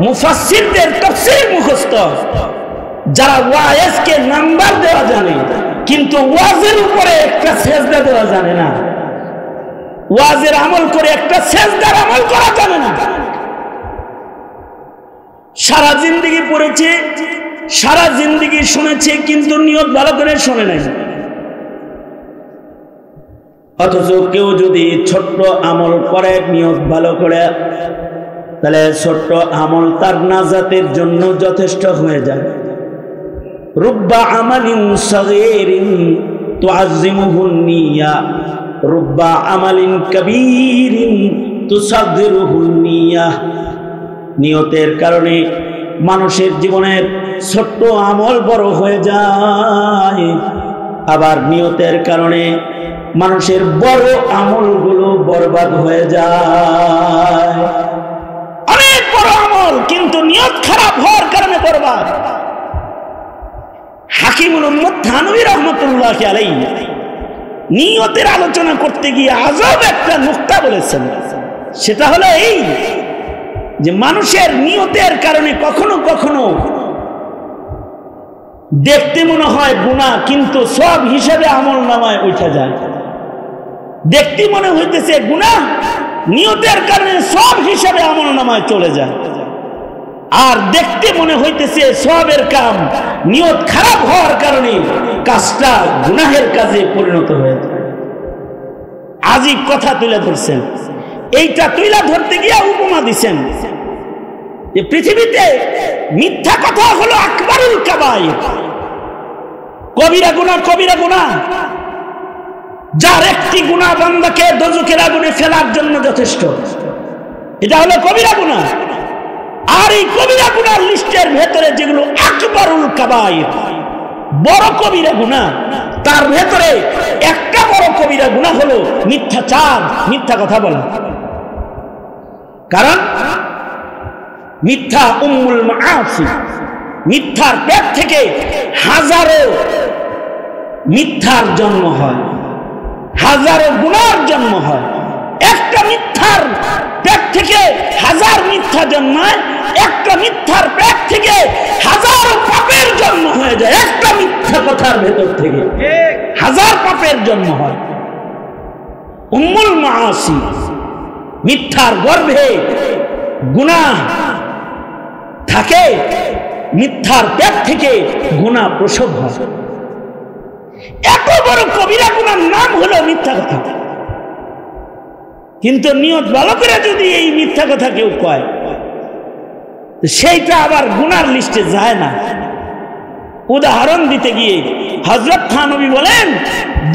মুফাসসিরদের তাফসীর মুখস্থ, যারা ওয়াজকে নাম্বার দেওয়া জানে কিন্তু ওয়াজের উপরে একটা সেজদা দেওয়া জানে না, ওয়াজের আমল করে একটা সেজদার আমল করা জানে না। সারা জিন্দেগি পড়েছে, সারা জিন্দেগি শুনেছে কিন্তু নিয়ত ভালো করে শোনে নাই। অথচ কেউ যদি ছোট্ট আমল করে নিয়ত ভালো করে, তাহলে ছোট্ট আমল তার নাজাতের জন্য যথেষ্ট হয়ে যায়। রুব্বা আমালিন সাগীরিন তুআজ্জিমুহুন নিয়া, রুব্বা আমালিন কাবীরিন তুসাগগিরুহুন নিয়া। নিয়তের কারণে মানুষের জীবনের ছোট্ট আমল বড় হয়ে যায়, আবার নিয়তের কারণে মানুষের বড় আমলগুলো বরবাদ হয়ে যায়। অনেক বড় আমল কিন্তু নিয়ত খারাপ হওয়ার কারণে বরবাদ। হাকিমুল উম্মত থানভী রাহমাতুল্লাহ আলাইহি নিয়তের আলোচনা করতে গিয়ে আজব একটা নুকতা বলেছেন। সেটা হলো এই যে মানুষের নিয়তের কারণে কখনো কখনো দেখতে মনে হয় গুনাহ, কিন্তু সব হিসাবে আমল নামায় উঠে যায়। দেখতে মনে হইতেছে গুনাহ, নিয়তের কারণে সব হিসাবে আমল নামায় চলে যায়। আর দেখতে মনে হইতেছে সবের কাম, নিয়ত খারাপ হওয়ার কারণে কাজটা গুনাহের কাজে পরিণত হয়ে যায়। আজীব কথা তুলে ধরছেন। এইটা তুলে ধরতে গিয়ে উপমা দিছেন যে পৃথিবীতে মিথ্যা কথা হলো আকবারুল কাবায়ের, কবিরা গুনাহ, কবিরা গুনাহ, যার একটি গুনাহ বান্দাকে দোজখের আগুনে ফেলার জন্য যথেষ্ট। এটা হলো কবিরা গুনাহ। আর এই কবিরা গুনার লিস্টের ভেতরে যেগুলো আকবারুল কাবায়ের, বড় কবিরা গুনাহ, তার ভেতরে একটা বড় কবিরা গুনাহ হলো মিথ্যাচার, মিথ্যা কথা বলা। কারণ মিথ্যা উম্মুল মাআসি, মিথ্যার পেট থেকে হাজারো মিথ্যার জন্ম হয়, হাজারো গুনার জন্ম হয়। একটা মিথ্যার পেট থেকে হাজার মিথ্যা জন্মায়, একটা মিথ্যার পেট থেকে হাজারো পাপের জন্ম হয়ে যায়। একটা মিথ্যা কথার ভেতর থেকে হাজার পাপের জন্ম হয়। উম্মুল মাআসি, মিথ্যার গর্ভে গুনাহ থাকে, মিথ্যার পেট থেকে গুনাহ প্রসব হয়। এত বড় কবিরা গুনার নাম হলো মিথ্যা কথা। কিন্তু নিয়ত ভালো করে যদি এই মিথ্যা কথা কেউ কয়, সেইটা আবার গুনার লিস্টে যায় না। উদাহরণ দিতে গিয়ে হযরত থানভী বলেন,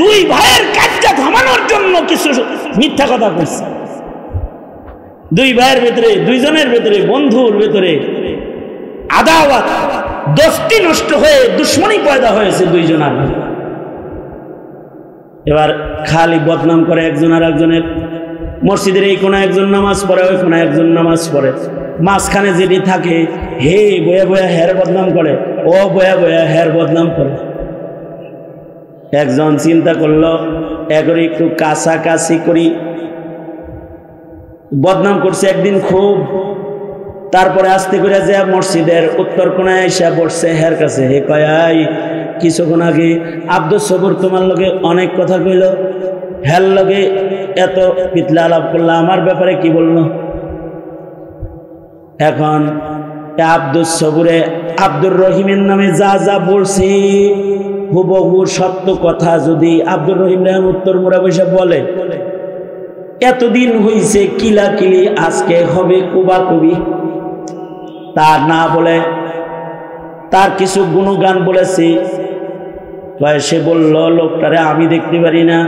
দুই ভাইয়ের কাজ্জা থামানোর জন্য কিছু মিথ্যা কথা কইছে। দুই ভাইয়ের ভেতরে, দুইজনের ভেতরে, বন্ধুর ভেতরে আদাওয়াত, দোস্তি নষ্ট হয়ে দুশ্মনী পয়দা হয়েছে দুইজনের। এবার খালি বদনাম করে একজন আর একজনের। মসজিদের এই কোনায় একজন নামাজ পড়ে, ওই কোনায় একজন নামাজ পড়ে, মাঝখানে যেটি থাকে হে বয়া বয়া হের বদনাম করে, ও বয়া বয়া হের বদনাম করে। একজন চিন্তা করলো একবারে একটু কাছাকাছি করি, বদনাম করছে একদিন খুব। তারপরে আস্তে করে যে মসজিদের উত্তর কোনায় এসে বসছে হের কাছে, হে কয় কিছুক্ষণ আগে আব্দুল সবুর তোমার লগে অনেক কথা কইল, হের লগে এত পিতলা আলাপ করলো, আমার ব্যাপারে কি বললো? এখন আব্দুল সবুরে আব্দুর রহিমের নামে যা যা বলছে হুবহু সত্য কথা যদি আব্দুর রহিম রহমান উত্তর মোড়া বসে বলে, এতদিন হইছে কিলাকিলি, আজকে হবে কুবাকুবি। তার না বলে তার কিছু গুণগান বলেছে। সে বলল লোকটারে আমি দেখতে পারি না,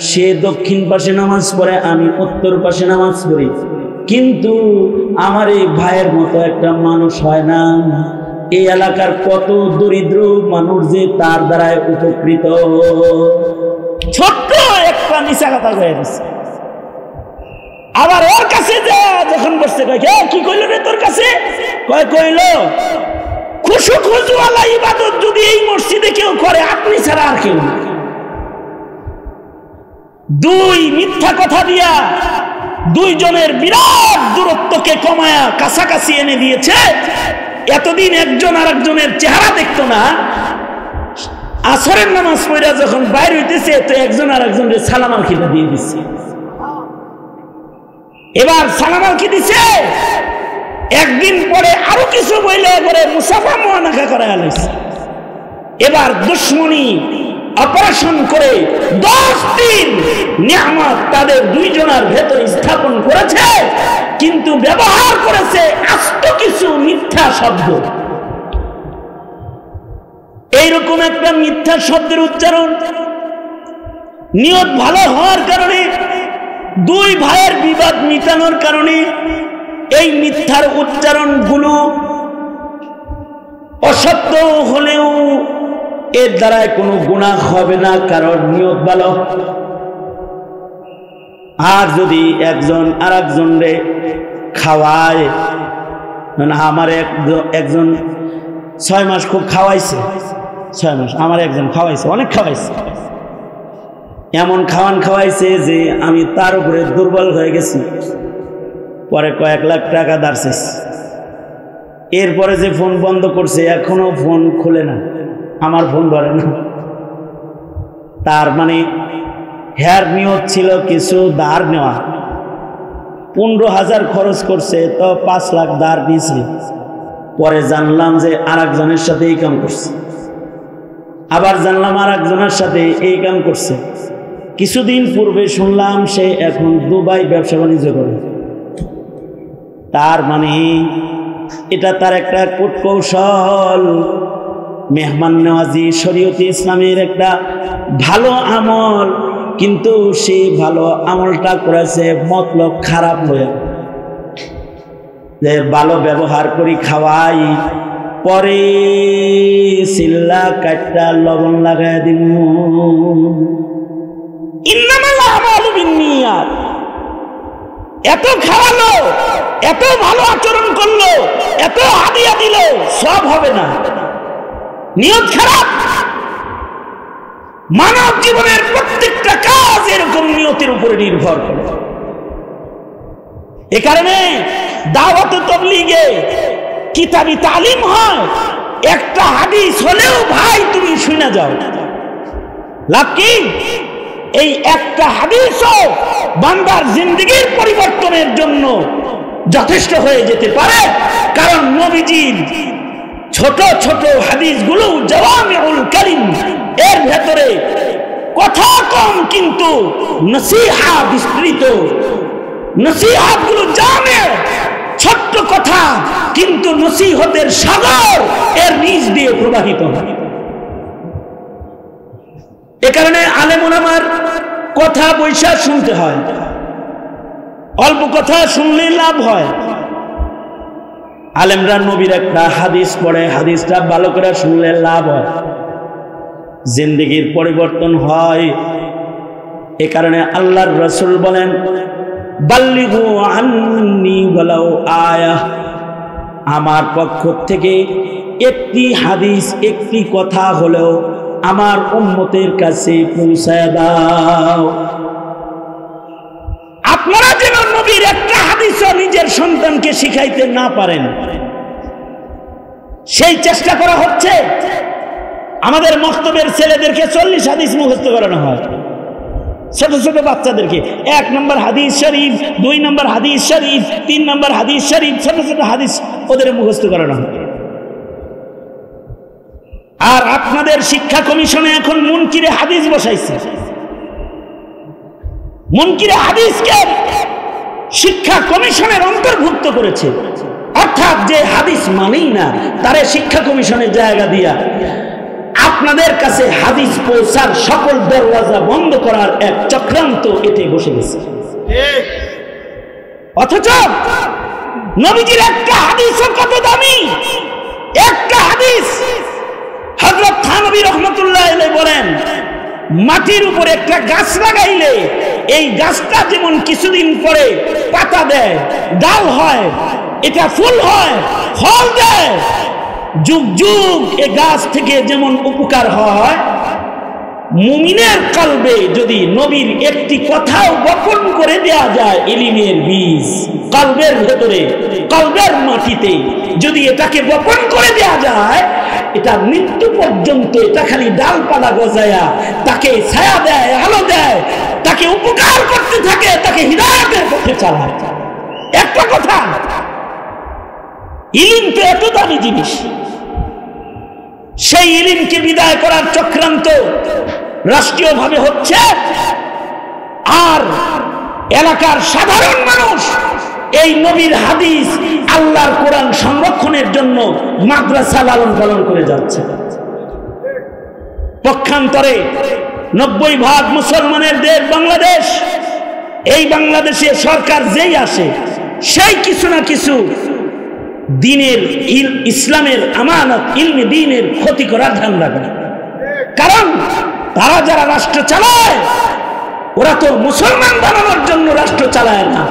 সে দক্ষিণ পাশে নামাজ পড়ে, আমি উত্তর পাশে নামাজ পড়ি, কিন্তু আমার এই ভাইয়ের মতো একটা মানুষ হয় না। এই এলাকার কত দরিদ্র মানুষ যে তার দ্বারায় উপকৃত। ছোট্ট একটা মিশা কথা হয়ে গেছে। আবার ওর কাছে যখন বসছে কি কইল রে তোর কাছে? কইল খুশু খুজুওয়ালা ইবাদত যদি এই মসজিদে কেউ করে আপনি ছাড়া আর কেউ না। দুই মিথ্যা কথা দিয়া দুইজনের বিরাট দূরত্বকে কমায়া কাছাকাছি এনে দিয়েছে। এতদিন একজন আর একজনের চেহারা দেখতো না, আসরের নামাজ পড়া যখন বাইরে হইতেছে তো একজন আর একজনের সালাম আলখিটা দিয়ে দিচ্ছে। এবার সালাম আলখি দিছে, একদিন পরে আরো কিছু বইলে করে মুসাফা মুআনাকা করা হয়েছে। এবার দুশ্মনী অপারেশন করে 10 দিন নিয়ামত তাদের দুইজনের ভেতরে স্থাপন করেছে, কিন্তু ব্যবহার করেছে আস্ত কিছু মিথ্যা শব্দ। এইরকম একটা মিথ্যা শব্দের উচ্চারণ নিয়ত ভালো হওয়ার কারণে, দুই ভাইয়ের বিবাদ মিটানোর কারণে এই মিথ্যার উচ্চারণগুলো অসত্য হলেও এর দ্বারায় কোনো গুনাহ হবে না, কারণ নিয়ত ভালো। আর যদি একজন আর একজনরে খাওয়ায়, আমার একজন 6 মাস খুব খাওয়াইছে, 6 মাস আমার একজন খাওয়াইছে, অনেক খাওয়াইছে, এমন খাওয়াইছে যে আমি তার উপরে দুর্বল হয়ে গেছি। পরে কয়েক লাখ টাকা ধার চাইছি। এরপরে যে ফোন বন্ধ করছে, এখনো ফোন খুলে না, আমার ফোন ধরে না। তার মানে হেয়ার নিয়ত ছিল কিছু ধার নেওয়া, 15,000 খরচ করছে, তো 5 লাখ ধার দিয়েছে। পরে জানলাম যে আর একজনের সাথে এই কাম করছে, আবার জানলাম আর একজনের সাথে এই কাম করছে। কিছুদিন পূর্বে শুনলাম সে এখন দুবাই ব্যবসা বাণিজ্য করে। তার মানে এটা তার একটা কূটকৌশল, মেহমান নেওয়াজি শরীয়তে ইসলামের একটা ভালো আমল, কিন্তু সেই ভালো আমলটা করেছে মতলব খারাপ হয়ে, যে ভালো ব্যবহার করি খাওয়াই, পরে সিল্লা কাটটা লবণ লাগাই দিব। ইন্নামাল আমালু বিন্নিয়াত। এত খাওয়ালো, এত ভালো আচরণ করলো, এত হাদিয়া দিল, সব হবে না, নিয়ত খারাপ। মানব জীবনের প্রত্যেকটা কাজ এরকম নিয়তের উপরে নির্ভর করে। এ কারণে দাওয়াত তাবলীগে কিতাবি তালিম হয়, একটা হাদিস হলেও ভাই তুমি শুনে যাও, লাভ কি? এই একটা হাদিসও বান্দার জিন্দেগির পরিবর্তনের জন্য যথেষ্ট হয়ে যেতে পারে। কারণ নবীজির ছোট ছোট হাদিসগুলো জাওয়ামিউল কালিম, এর ভেতরে কথা কম কিন্তু নসিহা বিস্তৃত। নসিহতগুলো জামে, ছোট্ট কথা কিন্তু নসিহতের সাগর এর নিচ দিয়ে প্রবাহিত হয়। এ কারণে আলেম ওলামার কথা বৈশা শুনতে হয়, অল্প কথা শুনলে লাভ হয়। আলেমরা নবীর একটা হাদিস পড়ে, হাদিসটা ভালো করে শুনলে লাভ হয়, জিন্দেগির পরিবর্তন হয়। এ কারণে আল্লাহর রাসূল বলেন, বাল্লিগু আন্নি ওয়ালাউ আয়া, আমার পক্ষ থেকে একটি হাদিস, একটি কথা হলেও আমার উম্মতের কাছে পৌঁছায় দাও। আপনারা যেন নবীর একটা হাদিসও নিজের সন্তানকে শিখাইতে না পারেন, সেই চেষ্টা করা হচ্ছে। আমাদের মক্তবের ছেলেদেরকে 40 হাদিস মুখস্থ করানো হয়, ছোট ছোট বাচ্চাদেরকে 1 নম্বর হাদিস শরীফ, 2 নম্বর হাদিস শরীফ, 3 নম্বর হাদিস শরীফ, ছোট ছোট হাদিস ওদের মুখস্থ করানো হয়। আর আপনাদের শিক্ষা কমিশনে এখন মুনকিরে হাদিস বসাইছে। মুনকিরে হাদিসকে শিক্ষা কমিশনের অন্তর্ভুক্ত করেছে, অর্থাৎ যে হাদিস মানেই না তারে শিক্ষা কমিশনের জায়গা দিয়া আপনাদের কাছে হাদিস পৌঁছার সকল দরওয়াজা বন্ধ করার এক চক্রান্ত এতে বসে গেছে। অথচ নবীজির একটা হাদিসও কত দামি, একটা হাদিস। হযরত থানবী রাহমাতুল্লাহ আলাইহি বলেন, মাটির উপরে একটা গাছ লাগাইলে এই গাছটা যেমন কিছুদিন পরে পাতা দেয়, ডাল হয়, এটা ফুল হয়, ফল দেয়, যুগ যুগ এ গাছ থেকে যেমন উপকার হয়, মুমিনের কলবে যদি নবীর একটি কথাও বপন করে দেয়া যায়, ইলমের বীজ কলবের ভেতরে, কলবের মাটিতে যদি এটাকে বপন করে দেয়া যায়, এটা মৃত্যু পর্যন্ত এটা খালি ডালপালা গজায়া তাকে ছায়া দেয়, আলো দেয়, তাকে উপকার করতে থাকে, তাকে হিদায়াতের পথে চালায়। একটা কথা, ইলম তো এত দামি জিনিস, সেই ইলমকে বিদায় করার চক্রান্ত রাষ্ট্রীয়ভাবে হচ্ছে। আর এলাকার সাধারণ মানুষ এই নবীর হাদিস, আল্লাহর কোরআন সংরক্ষণের জন্য মাদ্রাসা লালন পালন করে যাচ্ছে। পক্ষান্তরে 90% মুসলমানের দেশ বাংলাদেশ। এই বাংলাদেশে সরকার যেই আসে সেই কিছু না কিছু দিনের, ইসলামের আমানত, ইলমে দ্বীনের ক্ষতি করার ধ্যান রাখে। কারণ তারা যারা রাষ্ট্র চালায়, ওরা তো মুসলমান বানানোর জন্য রাষ্ট্র চালায় না,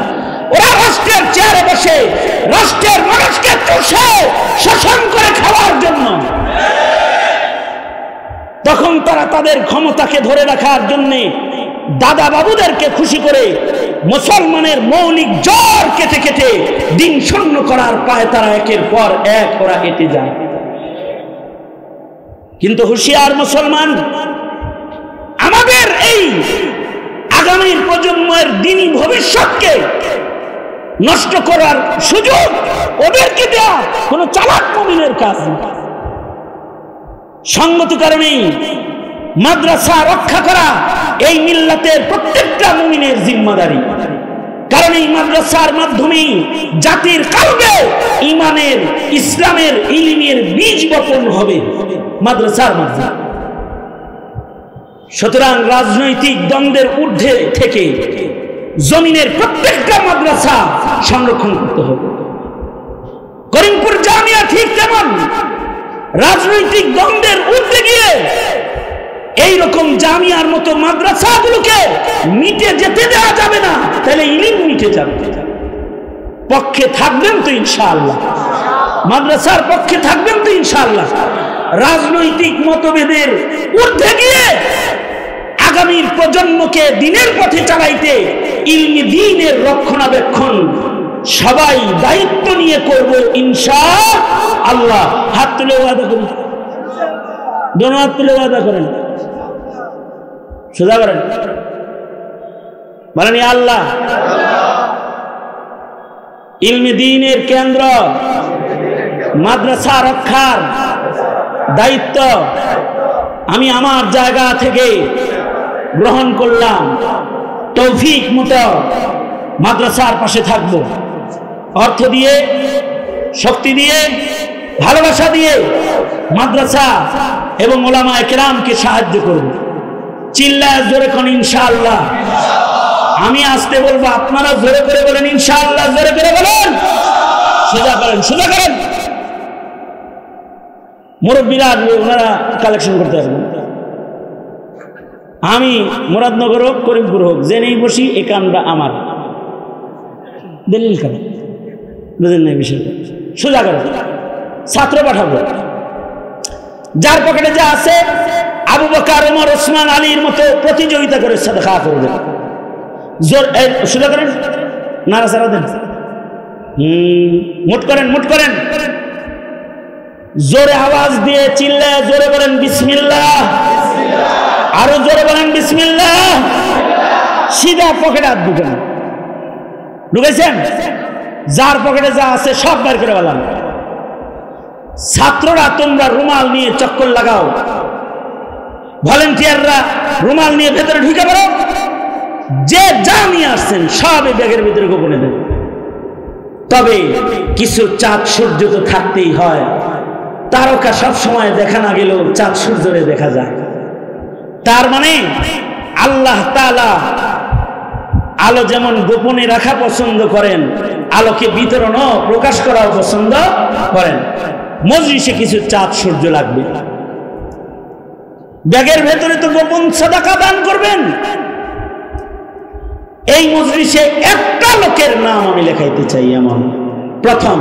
ওরা রাষ্ট্রের চেয়ারে বসে রাষ্ট্রের মানুষকে চষে শোষণ করে খাওয়ার জন্য। তখন তারা তাদের ক্ষমতাকে ধরে রাখার জন্য দাদা বাবুদেরকে খুশি করে মুসলমানের মৌলিক জ্বর কেটে কেটে দিন শূন্য করার পায় তারা একের পর এক ওরা এঁটে যায়। কিন্তু হুঁশিয়ার মুসলমান, আমাদের এই আগামীর প্রজন্মের দিনী ভবিষ্যৎকে নষ্ট করার সুযোগ ওদেরকে দেওয়া কোন চালাক মুমিনের কাজ না। সঙ্গত কারণেই মাদ্রাসা রক্ষা করা এই মিল্লাতের প্রত্যেকটা মুমিনের জিম্মাদারি। কারণ এই মাদ্রাসার মাধ্যমে জাতির কলবে ঈমানের, ইসলামের, ইলমের বীজ বপন হবে মাদ্রাসার মাধ্যমে। সুতরাং রাজনৈতিক দ্বন্দ্বের ঊর্ধ্বে থেকে জমিনের প্রত্যেকটা মাদ্রাসা সংরক্ষণ করতে হবে। করিমপুর জামিয়া ঠিক তেমন রাজনৈতিক দ্বন্দ্বের ঊর্ধ্বে গিয়ে এইরকম জামিয়ার মতো মাদ্রাসাগুলোকে মিটে যেতে দেওয়া যাবে না, তাহলে ইলম মিটে যাবে। পক্ষে থাকবেন তো ইনশাআল্লাহ, মাদ্রাসার পক্ষে থাকবেন তো ইনশাআল্লাহ। রাজনৈতিক মতভেদের ঊর্ধ্বে গিয়ে আগামীর প্রজন্মকে দিনের পথে চালাইতে ইলমি দ্বীনের রক্ষণাবেক্ষণ সবাই দায়িত্ব নিয়ে করব ইনশাআল্লাহ। হাত তুলে ওয়াদা করুন, দোনো হাত তুলে ওয়াদা করেন, সোজা করেন, বলেন আল্লাহ। ইলমি দ্বীনের কেন্দ্র মাদ্রাসা রক্ষার দায়িত্ব আমি আমার জায়গা থেকে গ্রহণ করলাম। তৌফিক মতো মাদ্রাসার পাশে থাকবো, অর্থ দিয়ে, শক্তি দিয়ে, ভালোবাসা দিয়ে মাদ্রাসা এবং ওলামায়ে কেরামকে সাহায্য করব। চিল্লায় জোরে কোন ইনশাআল্লাহ। আমি আসতে বলবো, আপনারা জোরে করে বলেন ইনশাআল্লাহ, জোরে করে বলেন, সোজা করেন, সোজা করেন। মুরব্বীরা ওনারা কালেকশন করতে আসবেন। আমি মুরাদনগর হোক করিমপুর হোক জেনেই বসি এই কামটা আমার। দলিল কেন বুঝেন না বিষয়টা? সোজা করে ছাত্র পাঠাবো, যার পকেটে যা আছে আবু বকর ওমর ওসমান আলীর মতো প্রতিযোগিতা করে সাদকা করবে। জোর সোজা করেন, নাড়াচাড়া দেন, মুট করেন, মুট করেন, জোরে আওয়াজ দিয়ে চিল্লায় জোরে বলেন বিসমিল্লাহ, আরো জোরে বলেন বিসমিল্লাহ। সিধা পকেটে হাত ঢুকেন, ঢুকেছেন? যার পকেটে যা আছে সব বের করে বললাম। ছাত্ররা তোমরা রুমাল নিয়ে চক্কর লাগাও, ভলেন্টিয়াররা রুমাল নিয়ে ভেতরে ঢুকে পড়ো, যে যা নিয়ে আসছেন সব এই ব্যাগের ভিতরে গোপনে দেন। তবে কিছু চাঁদ সূর্য তো থাকতেই হয়, তারকা সব সময় দেখা না গেলেও চাঁদ সূর্যরে দেখা যায়। তার মানে আল্লাহ তাআলা আলো যেমন গোপনে রাখা পছন্দ করেন, আলোকে বিতরণও প্রকাশ করাও পছন্দ করেন। মজলিসে কিছু চাঁদ সূর্য লাগবে, ব্যাগের ভেতরে তো গোপন সাদাকা দান করবেন। এই মজলিসে একটা লোকের নাম আমি লেখাইতে চাই, এমন প্রথম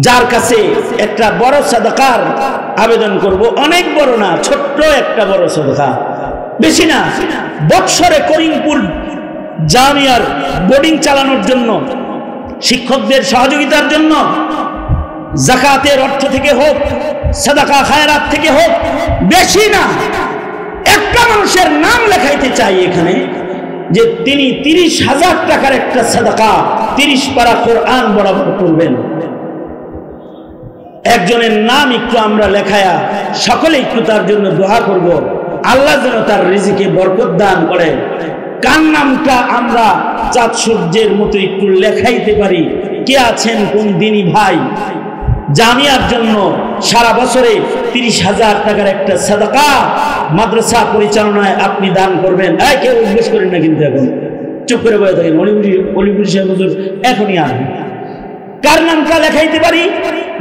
যার কাছে একটা বড় সাদাকার আবেদন করব, অনেক বড় না, ছোট্ট একটা বড় সাদাকা, বেশি না। বৎসরে করিমপুর জামিয়ার বোর্ডিং চালানোর জন্য, শিক্ষকদের সহযোগিতার জন্য, যাকাতের অর্থ থেকে হোক, সাদাকা খায়রাত থেকে হোক, বেশি না, একটা মানুষের নাম লেখাইতে চাই এখানে, যে তিনি 30,000 টাকার একটা সাদাকা 30 পারা কোরআন বরাবর করবেন। একজনের নাম একটু আমরা লেখায়া সকলে একটু তার জন্য দোয়া করব, আল্লাহ যেন তার রিজিকে বরকত দান করে। কার নামটা আমরা চাঁদ সূর্যের মতো একটু লেখাইতে পারি? কে আছেন কোন দিনই ভাই জামিয়ার জন্য সারা বছরে 30,000 টাকার একটা সাদাকা মাদ্রাসা পরিচালনায় আপনি দান করবেন? কেউ উদ্বেশ করেন না কিন্তু, এখন চুপ করে বসে থাকেন। অলিপুরি সাহেব হুজুর এখনই আসবেন। কার নামটা লেখাইতে পারি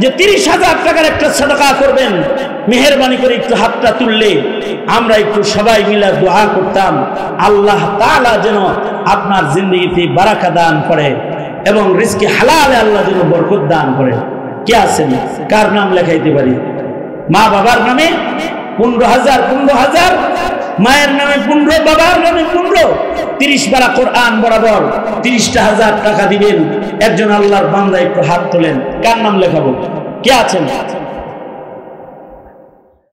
যে 30,000 টাকার একটা সাদাকা করবেন? মেহেরবানি করে একটু হাতটা তুললে আমরা একটু সবাই মিলে দোয়া করতাম, আল্লাহ তাআলা যেন আপনার জিন্দেগিতে বারাকা দান করে এবং রিজকে হালালে আল্লাহ যেন বরকত দান করে। কে আছেন? কার নাম লেখাইতে পারি? মা বাবার নামে 15,000, 15,000, মায়ের নামে 15, বাবার নামে 15, 30 পারা কোরআন বরাবর 30,000 টাকা দিবেন। একজন আল্লাহর বান্দা একটু হাত তোলেন, কার নাম লেখাবো? কে আছেন?